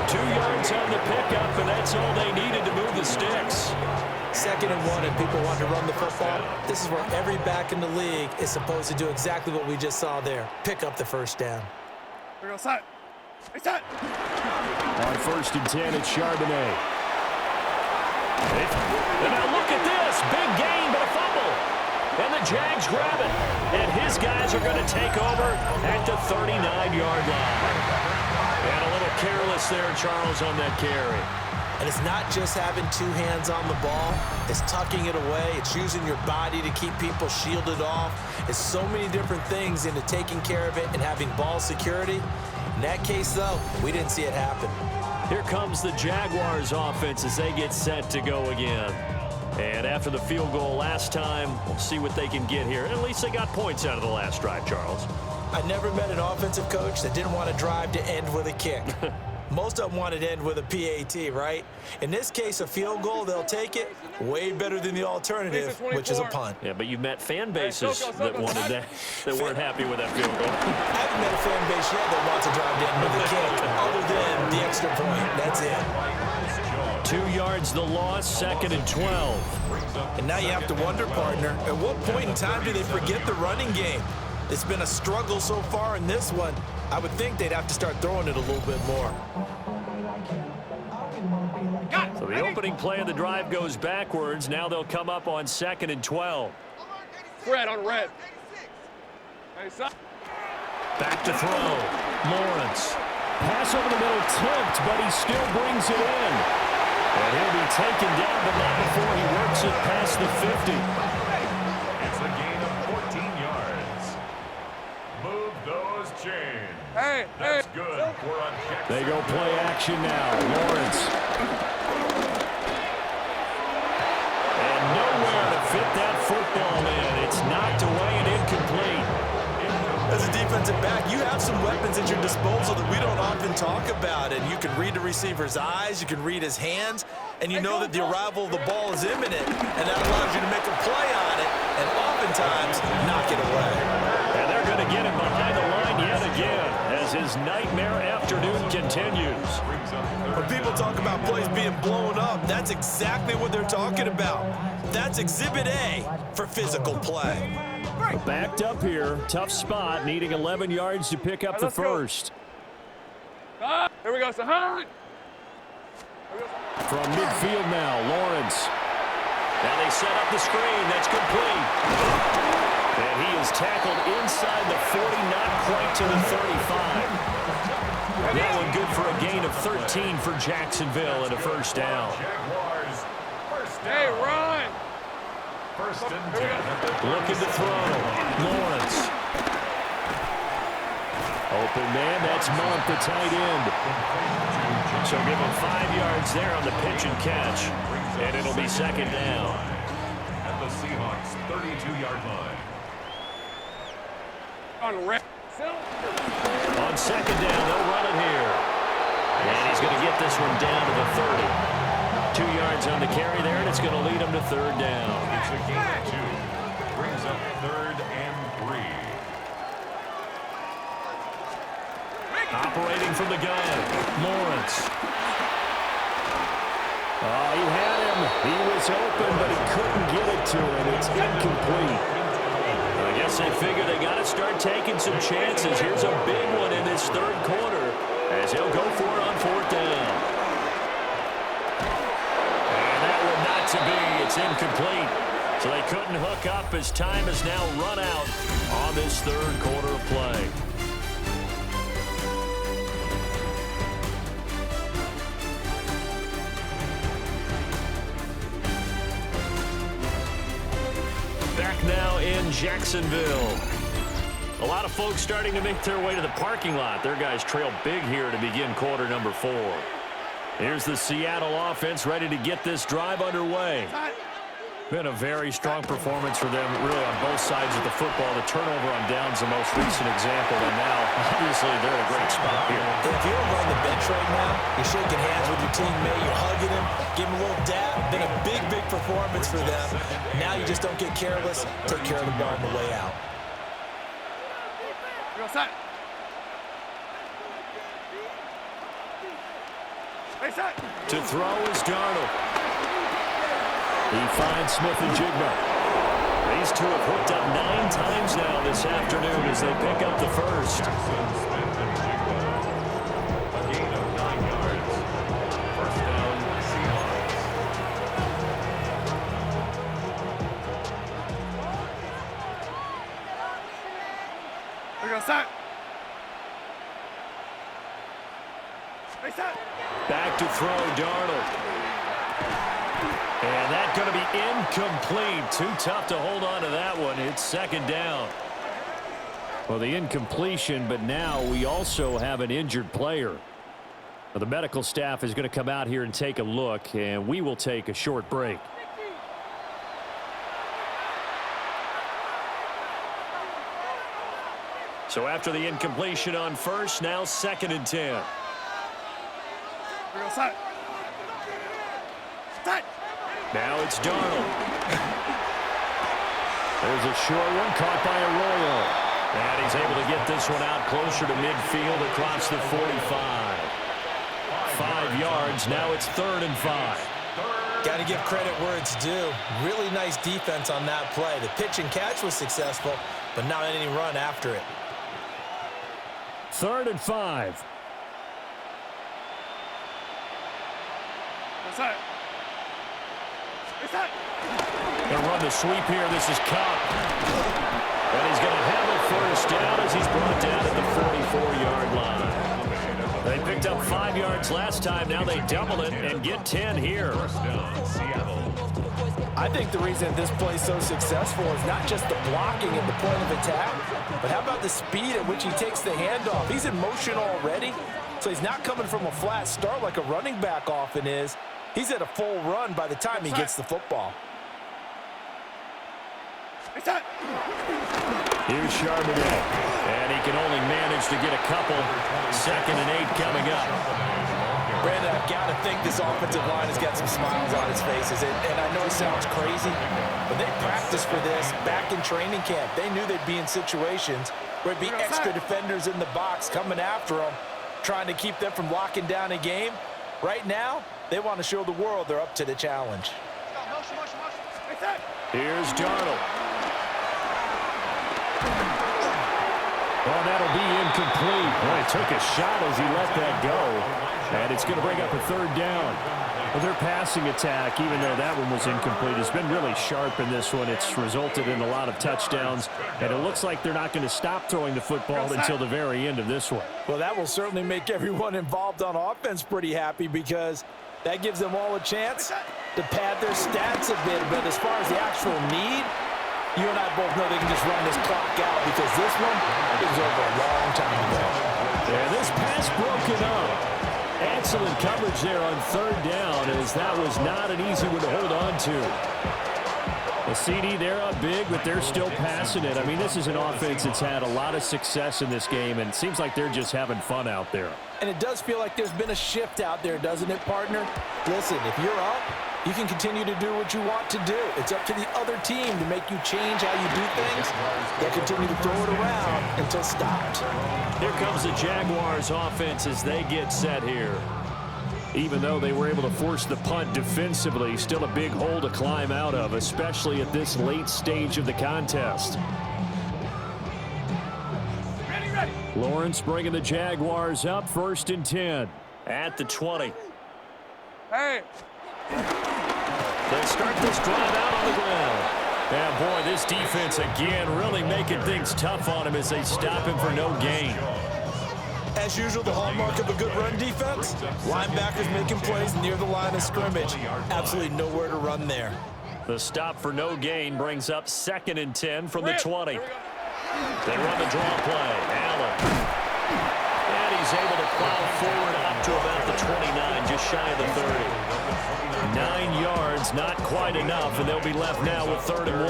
2 yards on the pickup, and that's all they needed to move the sticks. 2nd and 1, and people want to run the football. This is where every back in the league is supposed to do exactly what we just saw there. Pick up the 1st down. Here we go, sack. Hey, sack. On 1st and 10, it's Charbonnet. And now look at this. Big gain, but a fumble. And the Jags grab it. And his guys are going to take over at the 39-yard line. And a little careless there, Charles, on that carry. And it's not just having two hands on the ball. It's tucking it away. It's using your body to keep people shielded off. It's so many different things into taking care of it and having ball security. In that case, though, we didn't see it happen. Here comes the Jaguars offense as they get set to go again. And after the field goal last time, we'll see what they can get here. At least they got points out of the last drive, Charles. I never met an offensive coach that didn't want to drive to end with a kick. Most of them wanted to end with a PAT, right? In this case, a field goal, they'll take it. Way better than the alternative, which is a punt. Yeah, but you've met fan bases that wanted that, that weren't happy with that field goal. I haven't met a fan base yet that wants to drive to end with a kick, other than the extra point. That's it. 2 yards the loss, 2nd and 12. And now you have to wonder, partner, at what point in time do they forget the running game? It's been a struggle so far in this one. I would think they'd have to start throwing it a little bit more. So the opening play of the drive goes backwards. Now they'll come up on 2nd and 12. Red on red. Back to throw. Lawrence. Pass over the middle tipped, but he still brings it in. And he'll be taken down, but not before he works it past the 50. It's a gain of 14 yards. Move those chains. Hey, That's good for a Jacksonville. They go play action now. Lawrence. And nowhere to fit that football in. It's knocked away and incomplete. As a defensive back, you have some weapons at your disposal that we don't often talk about. And you can read the receiver's eyes, you can read his hands, and you know that the arrival of the ball is imminent. And that allows you to make a play on it and oftentimes knock it away. And they're going to get him behind the line yet again as his nightmare afternoon continues. When people talk about plays being blown up, that's exactly what they're talking about. That's Exhibit A for physical play. Backed up here. Tough spot. Needing 11 yards to pick up the first. Here we go, Sahan. From midfield now, Lawrence. Now they set up the screen. That's complete. And he is tackled inside the 40, not quite to the 35. That one good for a gain of 13 for Jacksonville and a first down. Jaguars. First down. Hey, run. First and 10. Looking to throw. Lawrence. Open man, that's Monk, the tight end. So give him 5 yards there on the pitch and catch. And it'll be second down. At the Seahawks 32-yard line. On red. On second down, they'll run it here. And he's going to get this one down to the 30. 2 yards on the carry there, and it's going to lead him to third down. It's a gain of 2. Brings up 3rd and 3. Operating from the gun, Lawrence. Oh, he had him. He was open, but he couldn't get it to him. It's incomplete. I guess they figure they got to start taking some chances. Here's a big one in this third quarter as he'll go for it on fourth down. And that one not to be. It's incomplete. So they couldn't hook up as time has now run out on this third quarter of play. Back now in Jacksonville. A lot of folks starting to make their way to the parking lot. Their guys trail big here to begin quarter number 4. Here's the Seattle offense ready to get this drive underway. Been a very strong performance for them, really, on both sides of the football. The turnover on downs the most recent example, and now, obviously, they're in a great spot here. If you're on the bench right now, you're shaking hands with your teammate, you're hugging him, give him a little dab. Been a big, big performance for them. Now you just don't get careless. Take care of the ball on the way out. To throw is Darnold. He finds Smith and Jigba. These two have hooked up 9 times now this afternoon as they pick up the first. Smith and Jigba. A gain of 9 yards. First down, Seahawks. We're going to start. Back to throw, Darnold. And that's going to be incomplete. Too tough to hold on to that one. It's second down. Well, the incompletion, but now we also have an injured player. Well, the medical staff is going to come out here and take a look, and we will take a short break. So after the incompletion on first, now 2nd and 10. Now it's Darnold. There's a short one caught by Arroyo. And he's able to get this one out closer to midfield across the 45. 5 yards. Now it's 3rd and 5. Got to give credit where it's due. Really nice defense on that play. The pitch and catch was successful, but not any run after it. 3rd and 5. They'll run the sweep here. This is Cobb. And he's going to have a first down as he's brought down at the 44-yard line. They picked up 5 yards last time. Now they double it and get 10 here. I think the reason this play is so successful is not just the blocking and the point of attack, but how about the speed at which he takes the handoff? He's in motion already, so he's not coming from a flat start like a running back often is. He's at a full run by the time he gets the football. Here's Charbonnet, and he can only manage to get a couple. 2nd and 8 coming up. Brandon, I've got to think this offensive line has got some smiles on its faces. And I know it sounds crazy, but they practiced for this back in training camp. They knew they'd be in situations where it'd be extra defenders in the box coming after them, trying to keep them from locking down a game. Right now, they want to show the world they're up to the challenge. Here's Darnold. Well, that'll be incomplete. Well, he took a shot as he let that go. And it's going to bring up a 3rd down. Well, their passing attack, even though that one was incomplete, has been really sharp in this one. It's resulted in a lot of touchdowns. And it looks like they're not going to stop throwing the football until the very end of this one. Well, that will certainly make everyone involved on offense pretty happy because that gives them all a chance to pad their stats a bit. But as far as the actual need, you and I both know they can just run this clock out because this one is over a long time ago. And this pass broken up. Excellent coverage there on 3rd down as that was not an easy one to hold on to. The CD, they're up big, but they're still passing it. I mean, this is an offense that's had a lot of success in this game, and it seems like they're just having fun out there. And it does feel like there's been a shift out there, doesn't it, partner? Listen, if you're up, you can continue to do what you want to do. It's up to the other team to make you change how you do things. They'll continue to throw it around until stopped. Here comes the Jaguars offense as they get set here. Even though they were able to force the punt defensively, still a big hole to climb out of, especially at this late stage of the contest. Lawrence bringing the Jaguars up, 1st and 10 at the 20. Hey. They start this drive out on the ground. And boy, this defense again really making things tough on him as they stop him for no gain. As usual, the hallmark of a good run defense, linebackers making plays near the line of scrimmage. Absolutely nowhere to run there. The stop for no gain brings up 2nd and 10 from the 20. They run the draw play. Allen. And he's able to plow forward up to about the 29, just shy of the 30. 9 yards, not quite enough, and they'll be left now with 3rd and 1.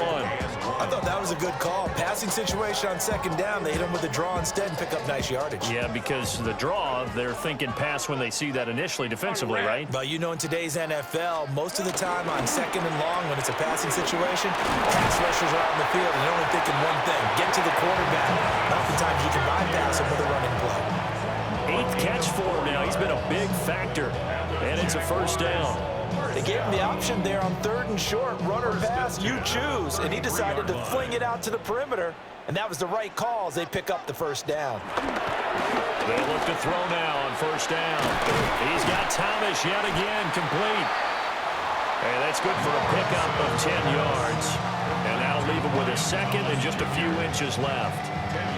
I thought that was a good call. Passing situation on 2nd down, they hit him with a draw instead and pick up nice yardage. Yeah, because the draw, they're thinking pass when they see that initially defensively, right? But you know, in today's NFL, most of the time on 2nd and long, when it's a passing situation, pass rushers are out in the field and they're only thinking one thing, get to the quarterback. Oftentimes you can bypass him with a running play. 8th catch for him now. He's been a big factor, and it's a 1st down. They gave him the option there on 3rd and short, run or pass, you choose. And he decided to fling it out to the perimeter, and that was the right call as they pick up the 1st down. They look to throw now on 1st down. He's got Thomas yet again, complete. And that's good for a pickup of 10 yards. And that'll leave him with a 2nd and just a few inches left.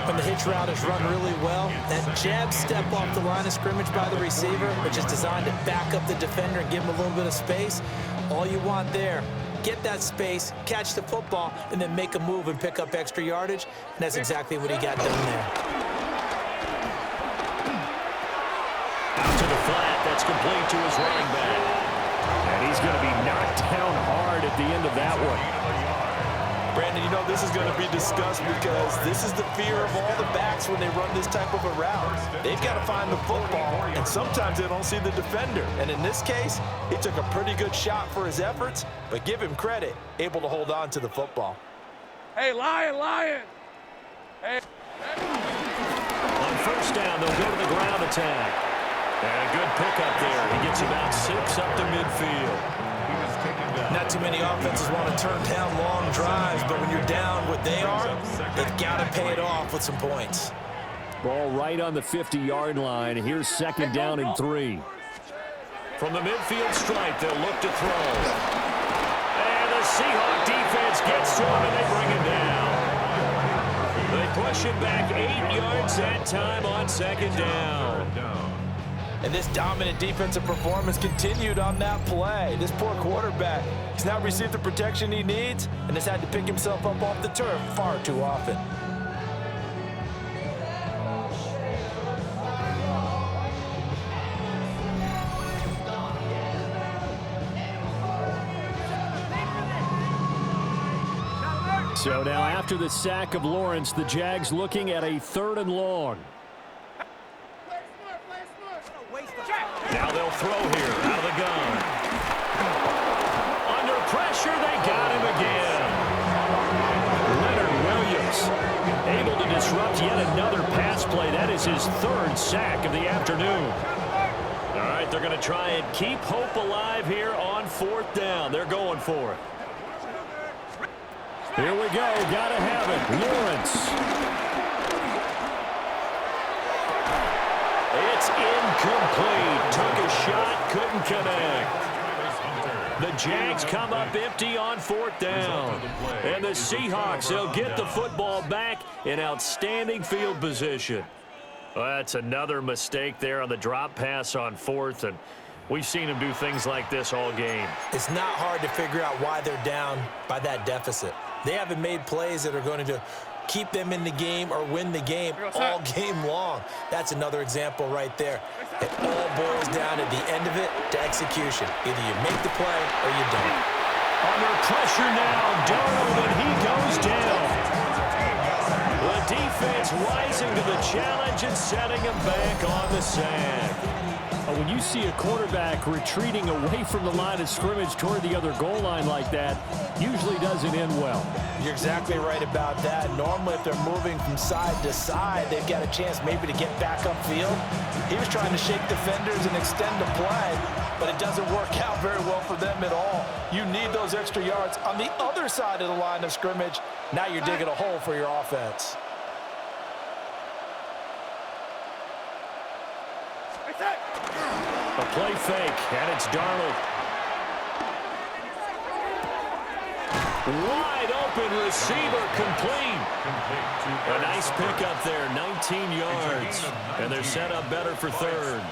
When the hitch route is run really well. That jab step off the line of scrimmage by the receiver, which is designed to back up the defender and give him a little bit of space. All you want there, get that space, catch the football, and then make a move and pick up extra yardage. And that's exactly what he got done there. Out to the flat. That's complete to his running back. And he's going to be knocked down hard at the end of that one. Brandon, you know this is going to be discussed because this is the fear of all the backs when they run this type of a route. They've got to find the football, and sometimes they don't see the defender. And in this case, he took a pretty good shot for his efforts, but give him credit, able to hold on to the football. Hey, Lion! Hey. On first down, they'll go to the ground attack. And a good pickup there. He gets about 6 up to midfield. Not too many offenses want to turn down long drives, but when you're down what they are, they've got to pay it off with some points. Ball right on the 50-yard line. Here's second down and 3. From the midfield stripe, they'll look to throw. And the Seahawks defense gets to him, and they bring him down. They push him back 8 yards that time on second down. And this dominant defensive performance continued on that play. This poor quarterback has now received the protection he needs and has had to pick himself up off the turf far too often. So now after the sack of Lawrence, the Jags looking at a 3rd and long. Now they'll throw here out of the gun. Under pressure, they got him again. Leonard Williams able to disrupt yet another pass play. That is his 3rd sack of the afternoon. All right, they're going to try and keep hope alive here on 4th down. They're going for it. Here we go. Got to have it. Lawrence. It's incomplete. Took a shot, couldn't connect. The Jags come up empty on 4th down. And the Seahawks, they'll get the football back in outstanding field position. Well, that's another mistake there on the drop pass on 4th, and we've seen them do things like this all game. It's not hard to figure out why they're down by that deficit. They haven't made plays that are going to keep them in the game or win the game all game long. That's another example right there. It all boils down at the end of it to execution. Either you make the play or you don't. Under pressure now, Darnold, and he goes down. The defense rising to the challenge and setting him back on the sack. When you see a quarterback retreating away from the line of scrimmage toward the other goal line like that, usually doesn't end well. You're exactly right about that. Normally, if they're moving from side to side, they've got a chance maybe to get back upfield. He was trying to shake defenders and extend the play, but it doesn't work out very well for them at all. You need those extra yards on the other side of the line of scrimmage. Now you're digging a hole for your offense. A play fake, and it's Darnold. Wide open receiver, complete. A nice pickup there, 19 yards. And they're set up better for 3rd.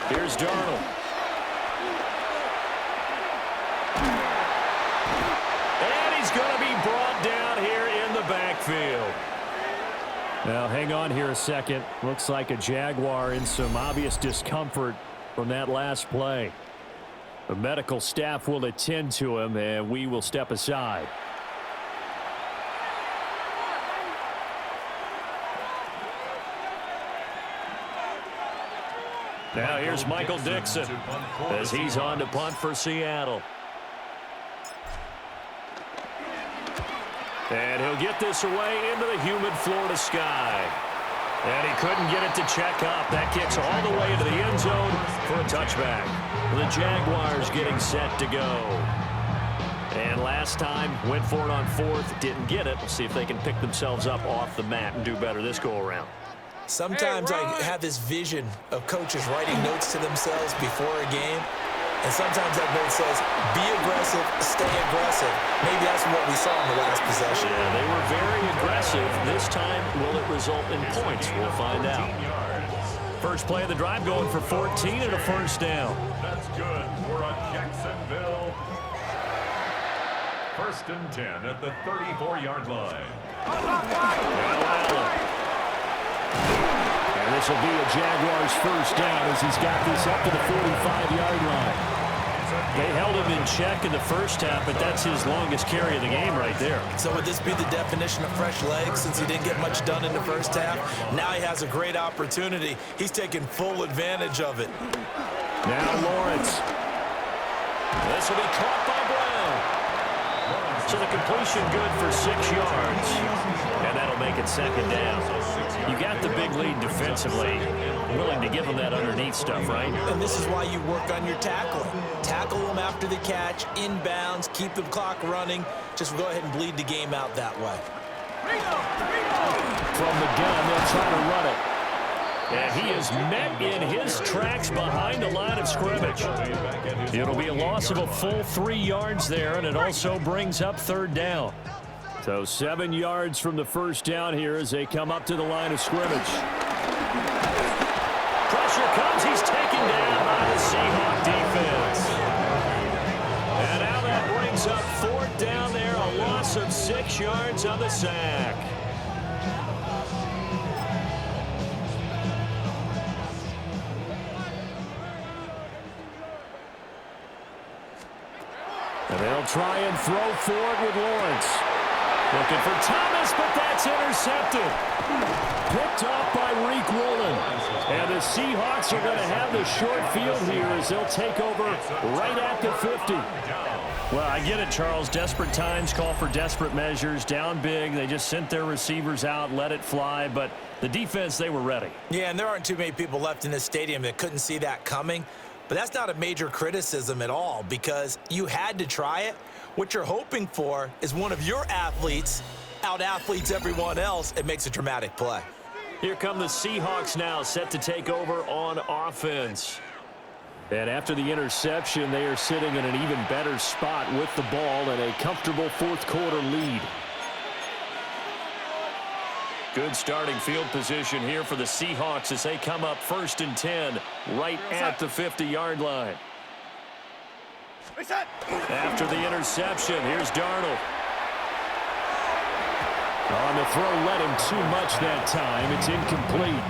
Here's Darnold. And he's going to be brought down here in the backfield. Now, hang on here a second. Looks like a Jaguar in some obvious discomfort from that last play. The medical staff will attend to him, and we will step aside. Now here's Michael Dixon as he's on to punt for Seattle. And he'll get this away into the humid Florida sky. And he couldn't get it to check up. That kicks all the way into the end zone for a touchback. The Jaguars getting set to go. And last time, went for it on 4th, didn't get it. We'll see if they can pick themselves up off the mat and do better this go-around. Sometimes I have this vision of coaches writing notes to themselves before a game. And sometimes that note says, be aggressive, stay aggressive. Maybe that's what we saw in the last possession. Yeah, they were very aggressive. This time, will it result in points? We'll find out. First play of the drive going for 14 and a first down. That's good for a Jacksonville. First and 10 at the 34-yard line. And this will be a Jaguars first down as he's got this up to the 45-yard line. They held him in check in the first half, but that's his longest carry of the game right there. So would this be the definition of fresh legs since he didn't get much done in the first half? Now he has a great opportunity. He's taking full advantage of it. Now Lawrence. This will be caught by Brown. So the completion good for 6 yards. And that'll make it second down. You got the big lead defensively. Willing to give them that underneath stuff, right? And this is why you work on your tackling. Tackle them after the catch, inbounds, keep the clock running. Just go ahead and bleed the game out that way. From the gun, they'll try to run it. And he is met in his tracks behind the line of scrimmage. It'll be a loss of a full 3 yards there, and it also brings up third down. So 7 yards from the first down here as they come up to the line of scrimmage. Pressure comes. He's taken down by the Seahawks defense. And now that brings up fourth down there, a loss of 6 yards on the sack. And they'll try and throw forward with Lawrence. Looking for Thomas, but that's intercepted. Picked off by Reek Woolen. And the Seahawks are going to have the short field here as they'll take over right at the 50. Well, I get it, Charles. Desperate times call for desperate measures. Down big. They just sent their receivers out, let it fly. But the defense, they were ready. Yeah, and there aren't too many people left in this stadium that couldn't see that coming. But that's not a major criticism at all because you had to try it. What you're hoping for is one of your athletes out-athletes everyone else. It makes a dramatic play. Here come the Seahawks now, set to take over on offense. And after the interception, they are sitting in an even better spot with the ball and a comfortable fourth-quarter lead. Good starting field position here for the Seahawks as they come up first and 10 right at the 50-yard line. After the interception, here's Darnold. On the throw, led him too much that time. It's incomplete.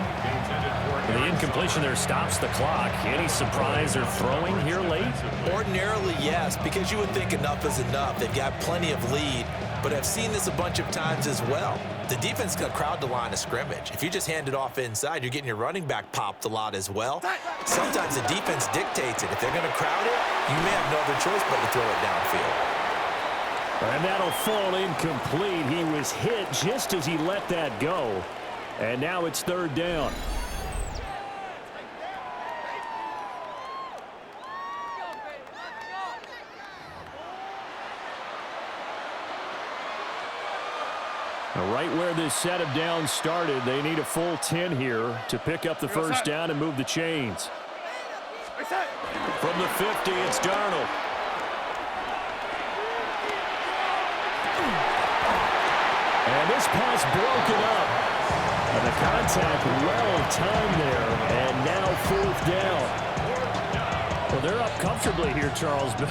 The incompletion there stops the clock. Any surprise they're throwing here late? Ordinarily, yes, because you would think enough is enough. They've got plenty of lead, but I've seen this a bunch of times as well. The defense can crowd the line of scrimmage. If you just hand it off inside, you're getting your running back popped a lot as well. Sometimes the defense dictates it. If they're going to crowd it, you may have no other choice but to throw it downfield. And that'll fall incomplete. He was hit just as he let that go. And now it's third down. Right where this set of downs started, they need a full 10 here to pick up the first down and move the chains. From the 50, it's Darnold. And this pass broken up. And the contact well timed there. And now fourth down. Well, they're up comfortably here, Charles, but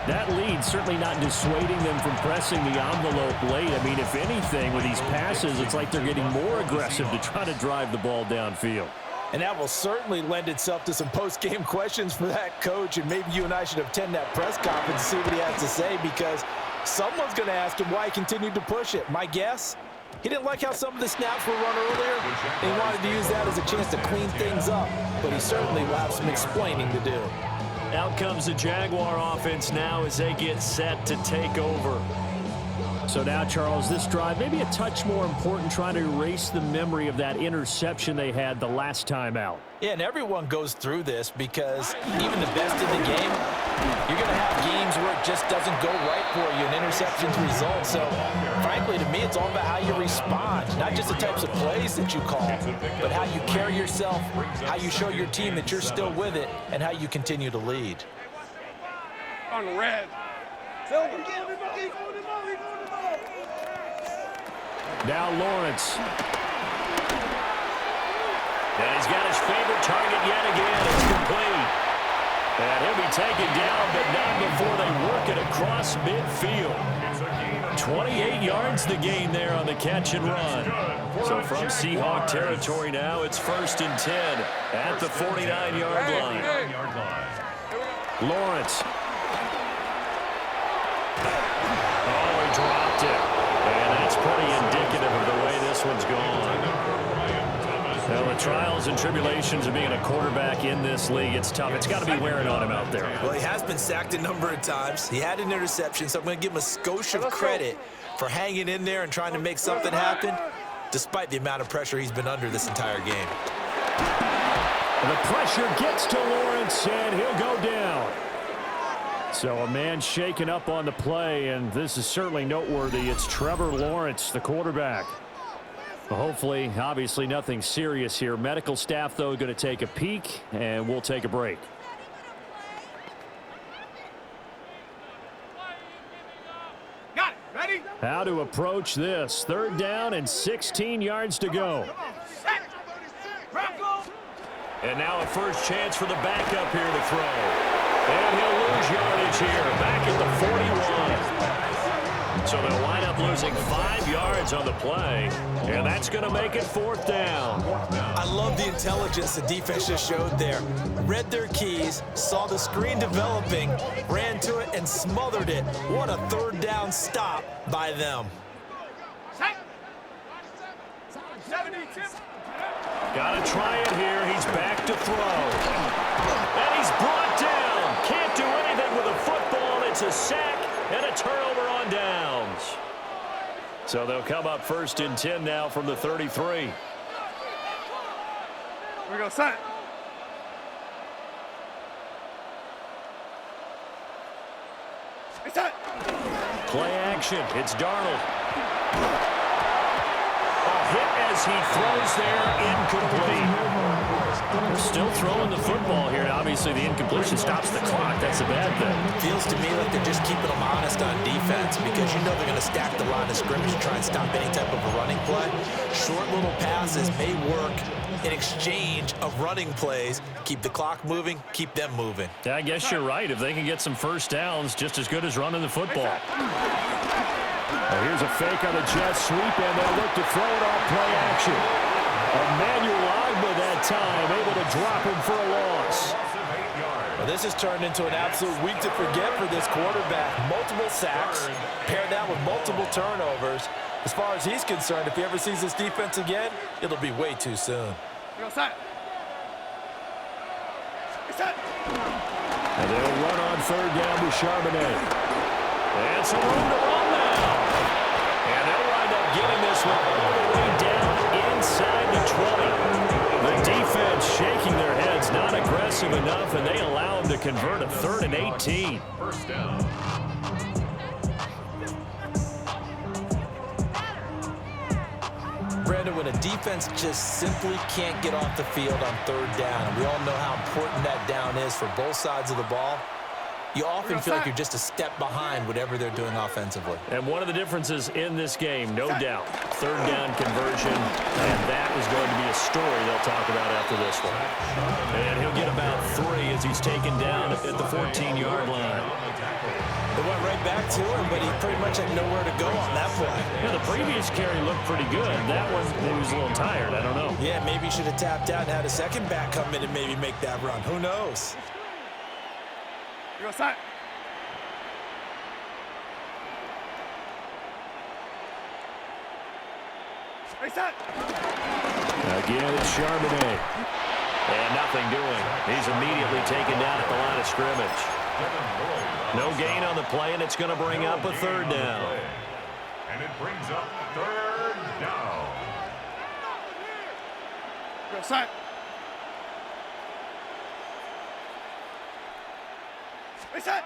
that lead certainly not dissuading them from pressing the envelope late. I mean, if anything, with these passes, it's like they're getting more aggressive to try to drive the ball downfield. And that will certainly lend itself to some post-game questions for that coach, and maybe you and I should attend that press conference to see what he has to say, because someone's going to ask him why he continued to push it. My guess, he didn't like how some of the snaps were run earlier, and he wanted to use that as a chance to clean things up, but he certainly will have some explaining to do. Out comes the Jaguar offense now as they get set to take over. So now, Charles, this drive maybe a touch more important, trying to erase the memory of that interception they had the last time out. Yeah, and everyone goes through this because even the best in the game, you're going to have games where it just doesn't go right for you, and interceptions result. So, frankly, to me, it's all about how you respond, not just the types of plays that you call, but how you carry yourself, how you show your team that you're still with it, and how you continue to lead. On red. Silver. Now Lawrence. And he's got his favorite target yet again. It's complete. And he'll be taken down, but not before they work it across midfield. 28 yards the gain there on the catch and run. So from Seahawk territory now, it's 1st and 10 at the 49-yard line. Lawrence. Oh, he dropped it. And that's pretty indicative of the way this one's gone. Well, the trials and tribulations of being a quarterback in this league, it's tough. It's got to be wearing on him out there. Well, he has been sacked a number of times. He had an interception, so I'm going to give him a skosh of credit for hanging in there and trying to make something happen, despite the amount of pressure he's been under this entire game. And the pressure gets to Lawrence, and he'll go down. So a man shaken up on the play, and this is certainly noteworthy. It's Trevor Lawrence, the quarterback. Well, hopefully, obviously, nothing serious here. Medical staff, though, going to take a peek, and we'll take a break. Got it. Ready? How to approach this. 3rd down and 16 yards to go. And now a first chance for the backup here to throw. And he'll lose yardage here, back at the 41. So they'll wind up losing 5 yards on the play, and that's going to make it 4th down. I love the intelligence the defense just showed there. Read their keys, saw the screen developing, ran to it, and smothered it. What a 3rd down stop by them. Got to try it here. He's back to throw. And he's brought down. Can't do anything with a football. It's a sack and a turnover on downs. So they'll come up 1st and 10 now from the 33. Here we go, set. Hey, set. Play action. It's Darnold. Hit as he throws there, incomplete. They're still throwing the football here. Obviously, the incompletion stops the clock. That's a bad thing. Feels to me like they're just keeping them honest on defense because you know they're going to stack the line of scrimmage and try and stop any type of a running play. Short little passes may work in exchange of running plays. Keep the clock moving, keep them moving. Yeah, I guess you're right. If they can get some first downs, just as good as running the football. Well, here's a fake on the jet sweep, and they'll look to throw it off play action. Emmanuel Agba that time, able to drop him for a loss. Well, this has turned into an absolute week to forget for this quarterback. Multiple sacks, paired that with multiple turnovers. As far as he's concerned, if he ever sees this defense again, it'll be way too soon. Go, set. Set. And they'll run on 3rd down with Charbonnet. And some room to run now. And they'll wind up getting this one all the way down inside the 20. The defense shaking their heads, not aggressive enough, and they allow them to convert a 3rd and 18. 1st down. Brandon, when a defense just simply can't get off the field on 3rd down, and we all know how important that down is for both sides of the ball, you often feel like you're just a step behind whatever they're doing offensively. And one of the differences in this game, no doubt, 3rd down conversion, and that is going to be a story they'll talk about after this one. And he'll get about 3 as he's taken down at the 14-yard line. They went right back to him, but he pretty much had nowhere to go on that play. Yeah, the previous carry looked pretty good. That one, he was a little tired. I don't know. Yeah, maybe he should have tapped out and had a second back come in and maybe make that run. Who knows? Go, set. Hey, set. Again, it's Charbonnet. And nothing doing. He's immediately taken down at the line of scrimmage. No gain on the play, and it's going to bring up a 3rd down. And it brings up 3rd down. Go, set. Hey, set.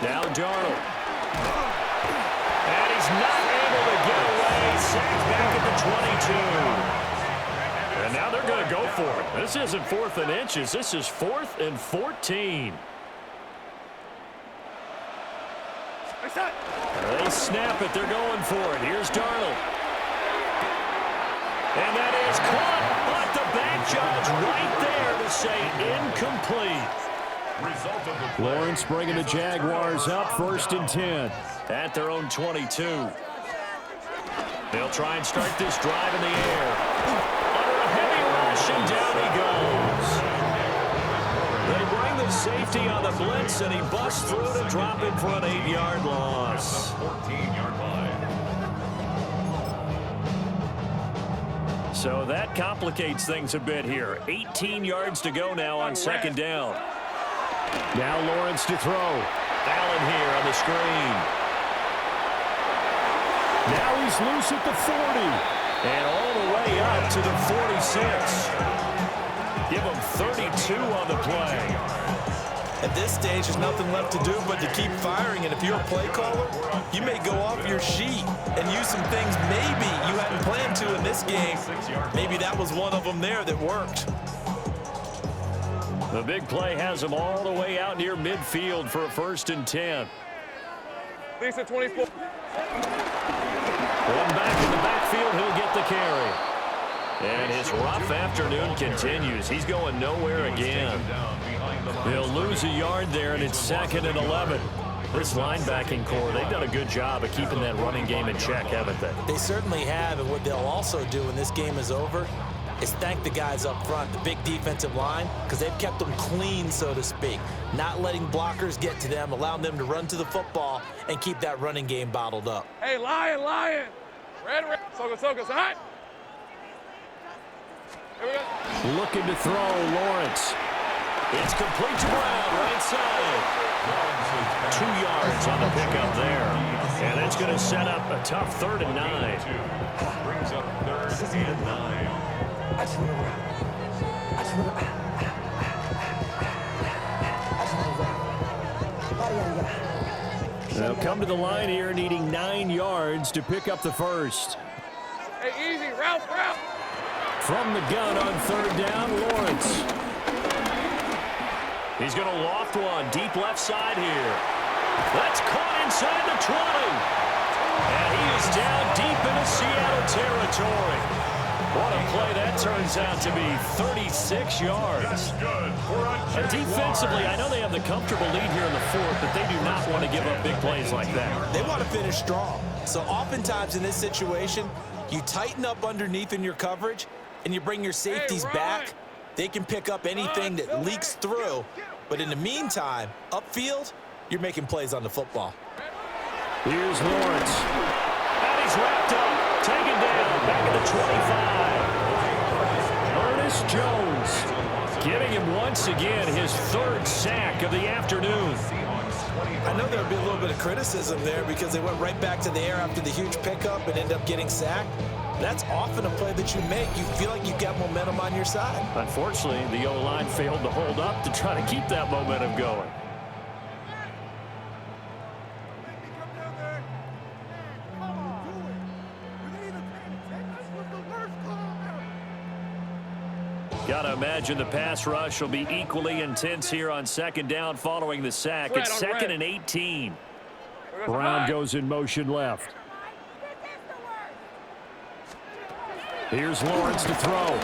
Now Darnold. And he's not able to get away. Sacked back at the 22. And now they're going to go for it. This isn't 4th and inches. This is 4th and 14. They snap it. They're going for it. Here's Darnold. And that is caught. But the back judge right there to say incomplete. Lawrence bringing the Jaguars up 1st and 10. At their own 22. They'll try and start this drive in the air. Under a heavy rush, and down he goes. They bring the safety on the blitz, and he busts through to drop it for an 8-yard loss. 14-yard line. So that complicates things a bit here. 18 yards to go now on 2nd down. Now Lawrence to throw. Allen here on the screen. Now he's loose at the 40. And all the way up to the 46. Give him 32 on the play. At this stage, there's nothing left to do but to keep firing. And if you're a play caller, you may go off your sheet and use some things maybe you hadn't planned to in this game. Maybe that was one of them there that worked. The big play has him all the way out near midfield for a 1st and 10. Lisa 24. One back in the backfield, he'll get the carry. And his rough afternoon continues. He's going nowhere again. They'll lose a yard there, and it's 2nd and 11. This linebacking core, they've done a good job of keeping that running game in check, haven't they? They certainly have, and what they'll also do when this game is over is thank the guys up front, the big defensive line, because they've kept them clean, so to speak. Not letting blockers get to them, allowing them to run to the football and keep that running game bottled up. Hey, Lion. Red. Soka, hot. Here we go. Looking to throw, Lawrence. It's complete to Brown, right side. 2 yards on the pickup there. And that's going to set up a tough 3rd and 9. Brings up 3rd and 9. They'll come to the line here needing 9 yards to pick up the first. Hey, easy, Ralph. From the gun on 3rd down, Lawrence. He's going to loft one deep left side here. That's caught inside the 20. And he is down deep into Seattle territory. What a play that turns out to be, 36 yards. Defensively, I know they have the comfortable lead here in the 4th, but they do not want to give up big plays like that. They want to finish strong. So oftentimes in this situation, you tighten up underneath in your coverage, and you bring your safeties back. They can pick up anything that leaks through. But in the meantime, upfield, you're making plays on the football. Here's Lawrence. And he's wrapped up. Taken down, back at the 25. Ernest Jones Giving him once again his 3rd sack of the afternoon. I know there'll be a little bit of criticism there because they went right back to the air after the huge pickup and ended up getting sacked. That's often a play that you make. You feel like you've got momentum on your side. Unfortunately, the O-line failed to hold up to try to keep that momentum going. Got to imagine the pass rush will be equally intense here on 2nd down following the sack. It's 2nd and 18. Brown goes in motion left. Here's Lawrence to throw. And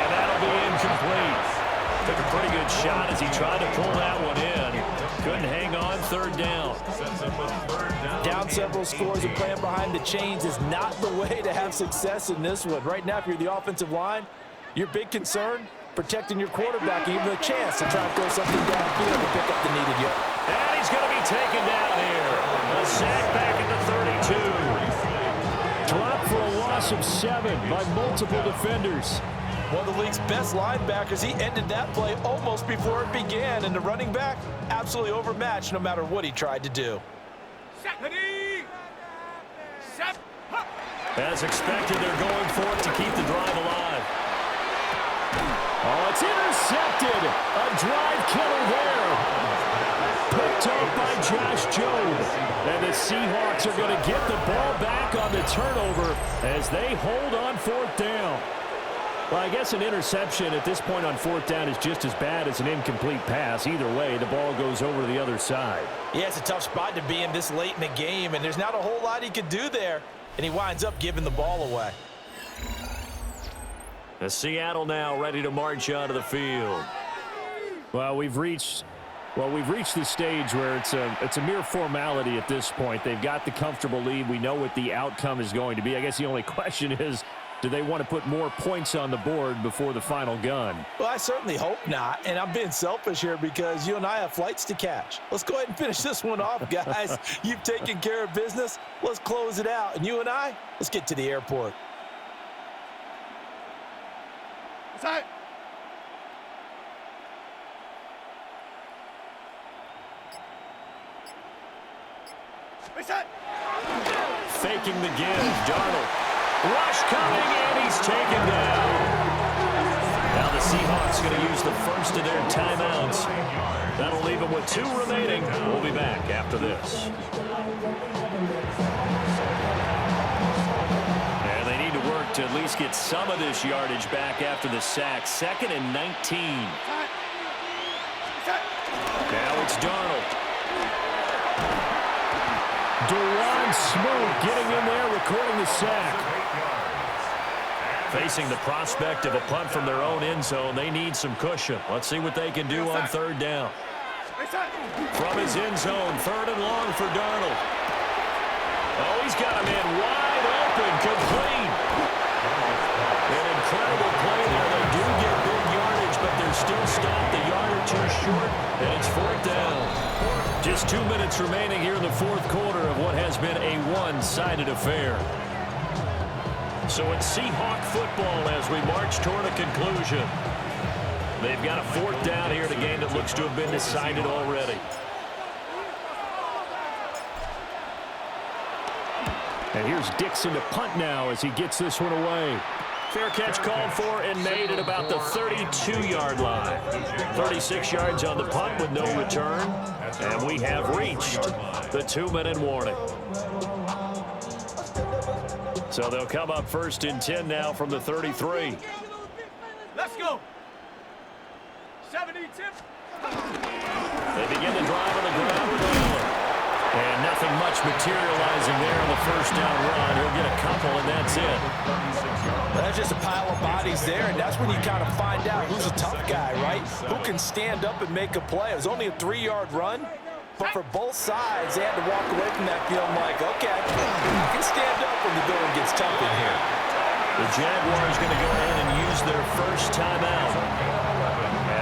that'll be incomplete. Took a pretty good shot as he tried to pull that one in. Couldn't hang on 3rd down. Down several scores and playing behind the chains is not the way to have success in this one. Right now, if you're the offensive line, your big concern, protecting your quarterback, and even a chance to try to throw something downfield to pick up the needed yard. And he's going to be taken down here. A sack back at the 32. Dropped for a loss of 7 by multiple defenders. One of the league's best linebackers, he ended that play almost before it began, and the running back absolutely overmatched no matter what he tried to do. As expected, they're going for it to keep the drive alive. Oh, it's intercepted. A drive killer there. Picked up by Josh Jones. And the Seahawks are going to get the ball back on the turnover as they hold on 4th down. Well, I guess an interception at this point on fourth down is just as bad as an incomplete pass. Either way, the ball goes over to the other side. Yeah, it's a tough spot to be in this late in the game, and there's not a whole lot he could do there, and he winds up giving the ball away. Seattle now ready to march onto the field. Well, we've reached the stage where it's a mere formality at this point. They've got the comfortable lead. We know what the outcome is going to be. I guess the only question is, do they want to put more points on the board before the final gun? Well, I certainly hope not, and I'm being selfish here because you and I have flights to catch. Let's go ahead and finish this one off, guys. You've taken care of business. Let's close it out, and you and I, let's get to the airport. Inside. Faking the give, Darnold. Rush coming, and he's taken down. Now the Seahawks going to use the first of their timeouts. That'll leave them with 2 remaining. We'll be back after this. And they need to work to at least get some of this yardage back after the sack. 2nd and 19. Now it's Darnold. Dewan Smoot getting in there, recording the sack. Facing the prospect of a punt from their own end zone, they need some cushion. Let's see what they can do on 3rd down. From his end zone, 3rd and long for Darnold. Oh, he's got a man wide open, complete. An incredible play there. They do get big yardage, but they're still stopped a yard or 2 short, and it's 4th down. Just 2 minutes remaining here in the 4th quarter of what has been a one-sided affair. So it's Seahawk football as we march toward a conclusion. They've got a 4th down here in a game that looks to have been decided already. And here's Dixon to punt now as he gets this one away. Fair catch called for and made at about the 32-yard line. 36 yards on the punt with no return. And we have reached the 2-minute warning. So they'll come up 1st and 10 now from the 33. Let's go. 70 tip. They begin to drive on the ground with Allen. And nothing much materializing there on the 1st down run. He'll get a couple, and that's it. That's just a pile of bodies there, and that's when you kind of find out who's a tough guy, right? Who can stand up and make a play. It was only a 3-yard run, but for both sides, they had to walk away from that feeling like, okay, I can stand up when the going gets tough in here. The Jaguars going to go ahead and use their first timeout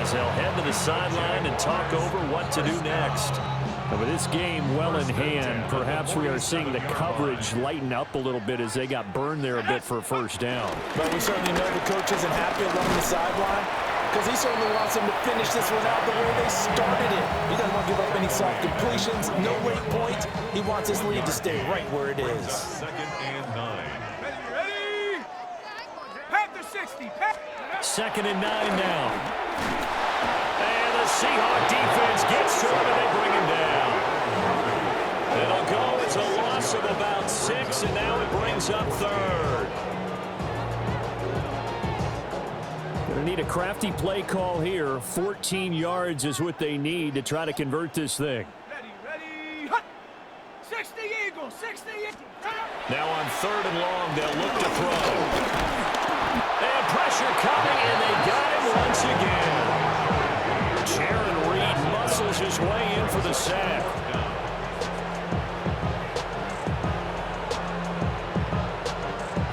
as they'll head to the sideline and talk over what to do next. And with this game well in hand, perhaps we are seeing the coverage lighten up a little bit as they got burned there a bit for a 1st down. But we certainly know the coach isn't happy along the sideline because he certainly wants them to finish this one out the way they started it. He doesn't want to give up any soft completions, no late point. He wants his lead to stay right where it is. 2nd and 9. Ready? Panther 60. 2nd and 9 now. And the Seahawk defense gets to him and they bring him down. It'll go. It's a loss of about 6, and now it brings up 3rd. Going to need a crafty play call here. 14 yards is what they need to try to convert this thing. Ready. 60 Eagles. 60 Eagles. Now on 3rd and long, they'll look to throw. And pressure coming, and they got him once again. Jaron Reed muscles his way in for the sack.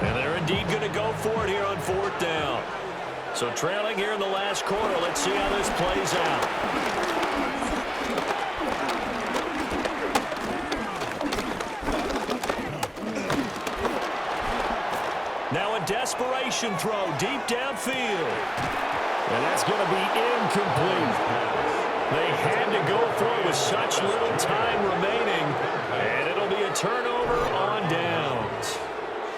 And they're indeed going to go for it here on 4th down. So trailing here in the last quarter. Let's see how this plays out. Now a desperation throw deep downfield. And that's going to be incomplete. They had to go for it with such little time remaining. And it'll be a turnover on downs.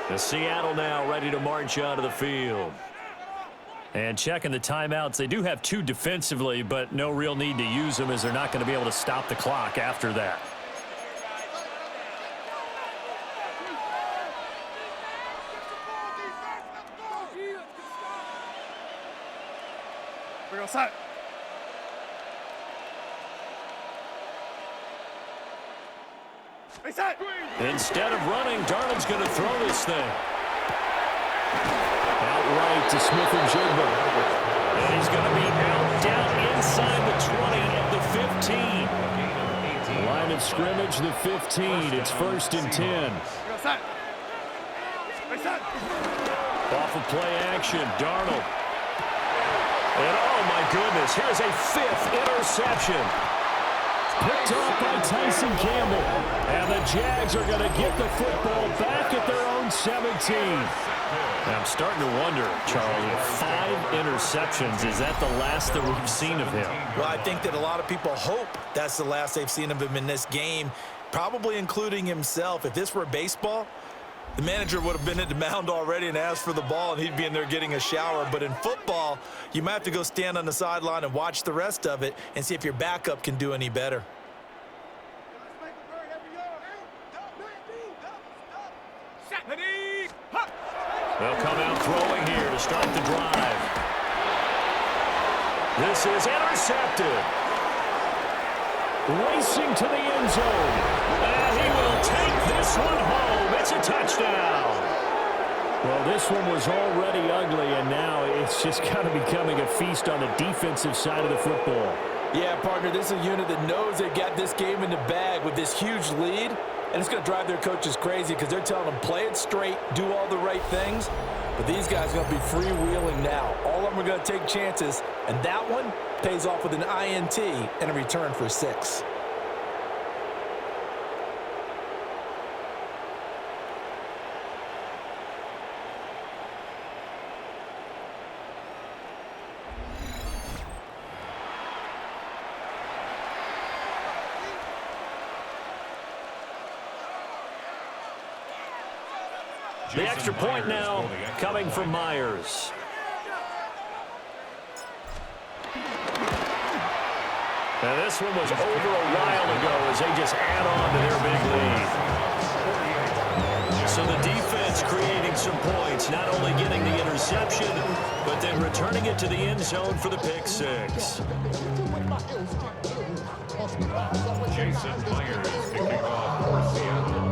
The Seattle now ready to march out of the field. And checking the timeouts, they do have 2 defensively, but no real need to use them as they're not going to be able to stop the clock after that. Outside. Instead of running, Darnold's going to throw this thing. Outright to Smith-Njigba. And he's going to be out down inside the 20 at the 15. Line of scrimmage, the 15. It's 1st and 10. Off of play action, Darnold. And oh my goodness, here's a 5th interception. Picked off by Tyson Campbell. And the Jags are going to get the football back at their own 17. I'm starting to wonder, Charlie, 5 interceptions, is that the last that we've seen of him? Well, I think that a lot of people hope that's the last they've seen of him in this game, probably including himself. If this were baseball, the manager would have been at the mound already and asked for the ball, and he'd be in there getting a shower. But in football, you might have to go stand on the sideline and watch the rest of it and see if your backup can do any better. They'll come out throwing here to start the drive. This is intercepted. Racing to the end zone. And he will take this one home. It's a touchdown. Well, this one was already ugly, and now it's just kind of becoming a feast on the defensive side of the football. Yeah, partner, this is a unit that knows they got this game in the bag with this huge lead. And it's going to drive their coaches crazy because they're telling them play it straight, do all the right things. But these guys are going to be freewheeling now. All of them are going to take chances. And that one pays off with an INT and a return for 6. The extra point now coming from Myers. And this one was over a while ago as they just add on to their big lead. So the defense creating some points, not only getting the interception, but then returning it to the end zone for the pick 6. Jason Myers kicking off for Seattle.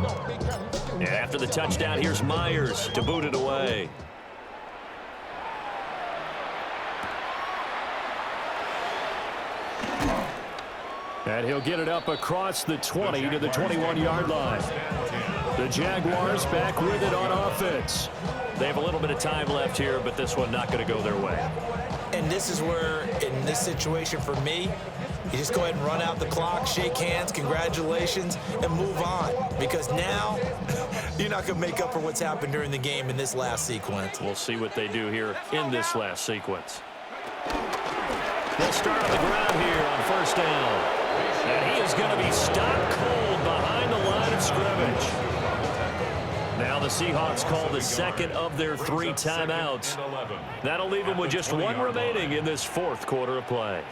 After the touchdown, here's Myers to boot it away. And he'll get it up across the 20 to the 21-yard line. The Jaguars back with it on offense. They have a little bit of time left here, but this one not going to go their way. And this is where, in this situation for me, you just go ahead and run out the clock, shake hands, congratulations, and move on. Because now, you're not going to make up for what's happened during the game in this last sequence. We'll see what they do here in this last sequence. They'll start on the ground here on 1st down. And he is going to be stopped cold behind the line of scrimmage. Now the Seahawks call the second of their 3 timeouts. That'll leave them with just 1 remaining in this 4th quarter of play.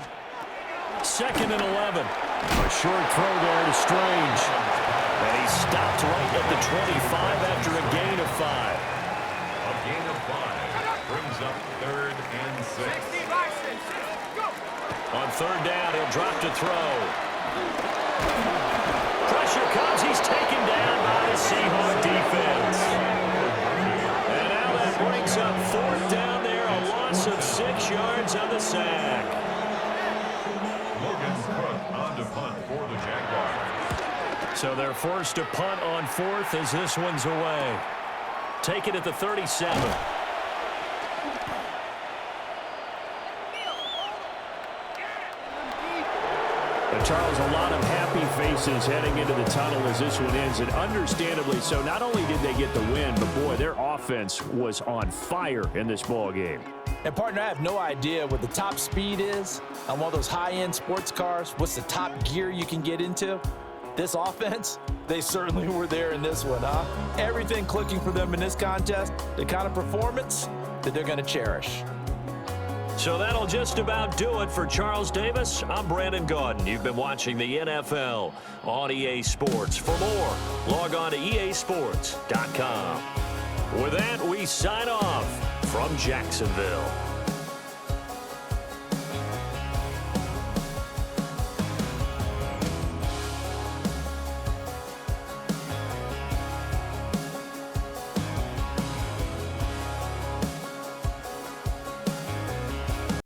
2nd and 11. A short throw there to Strange. And he's stopped right at the 25 after a gain of 5. A gain of 5 brings up 3rd and 6. On 3rd down, he'll drop to throw. Pressure comes. He's taken down by the Seahawks defense. And now that brings up 4th down there, a loss of 6 yards on the sack. On to punt for the Jaguars. So they're forced to punt on 4th as this one's away. Take it at the 37. And Charles, a lot of happy faces heading into the tunnel as this one ends, and understandably so. Not only did they get the win, but boy, their offense was on fire in this ball game. And partner, I have no idea what the top speed is on one of those high-end sports cars. What's the top gear you can get into? This offense, they certainly were there in this one, huh? Everything clicking for them in this contest, the kind of performance that they're going to cherish. So that'll just about do it for Charles Davis. I'm Brandon Gaudin. You've been watching the NFL on EA Sports. For more, log on to easports.com. With that, we sign off from Jacksonville.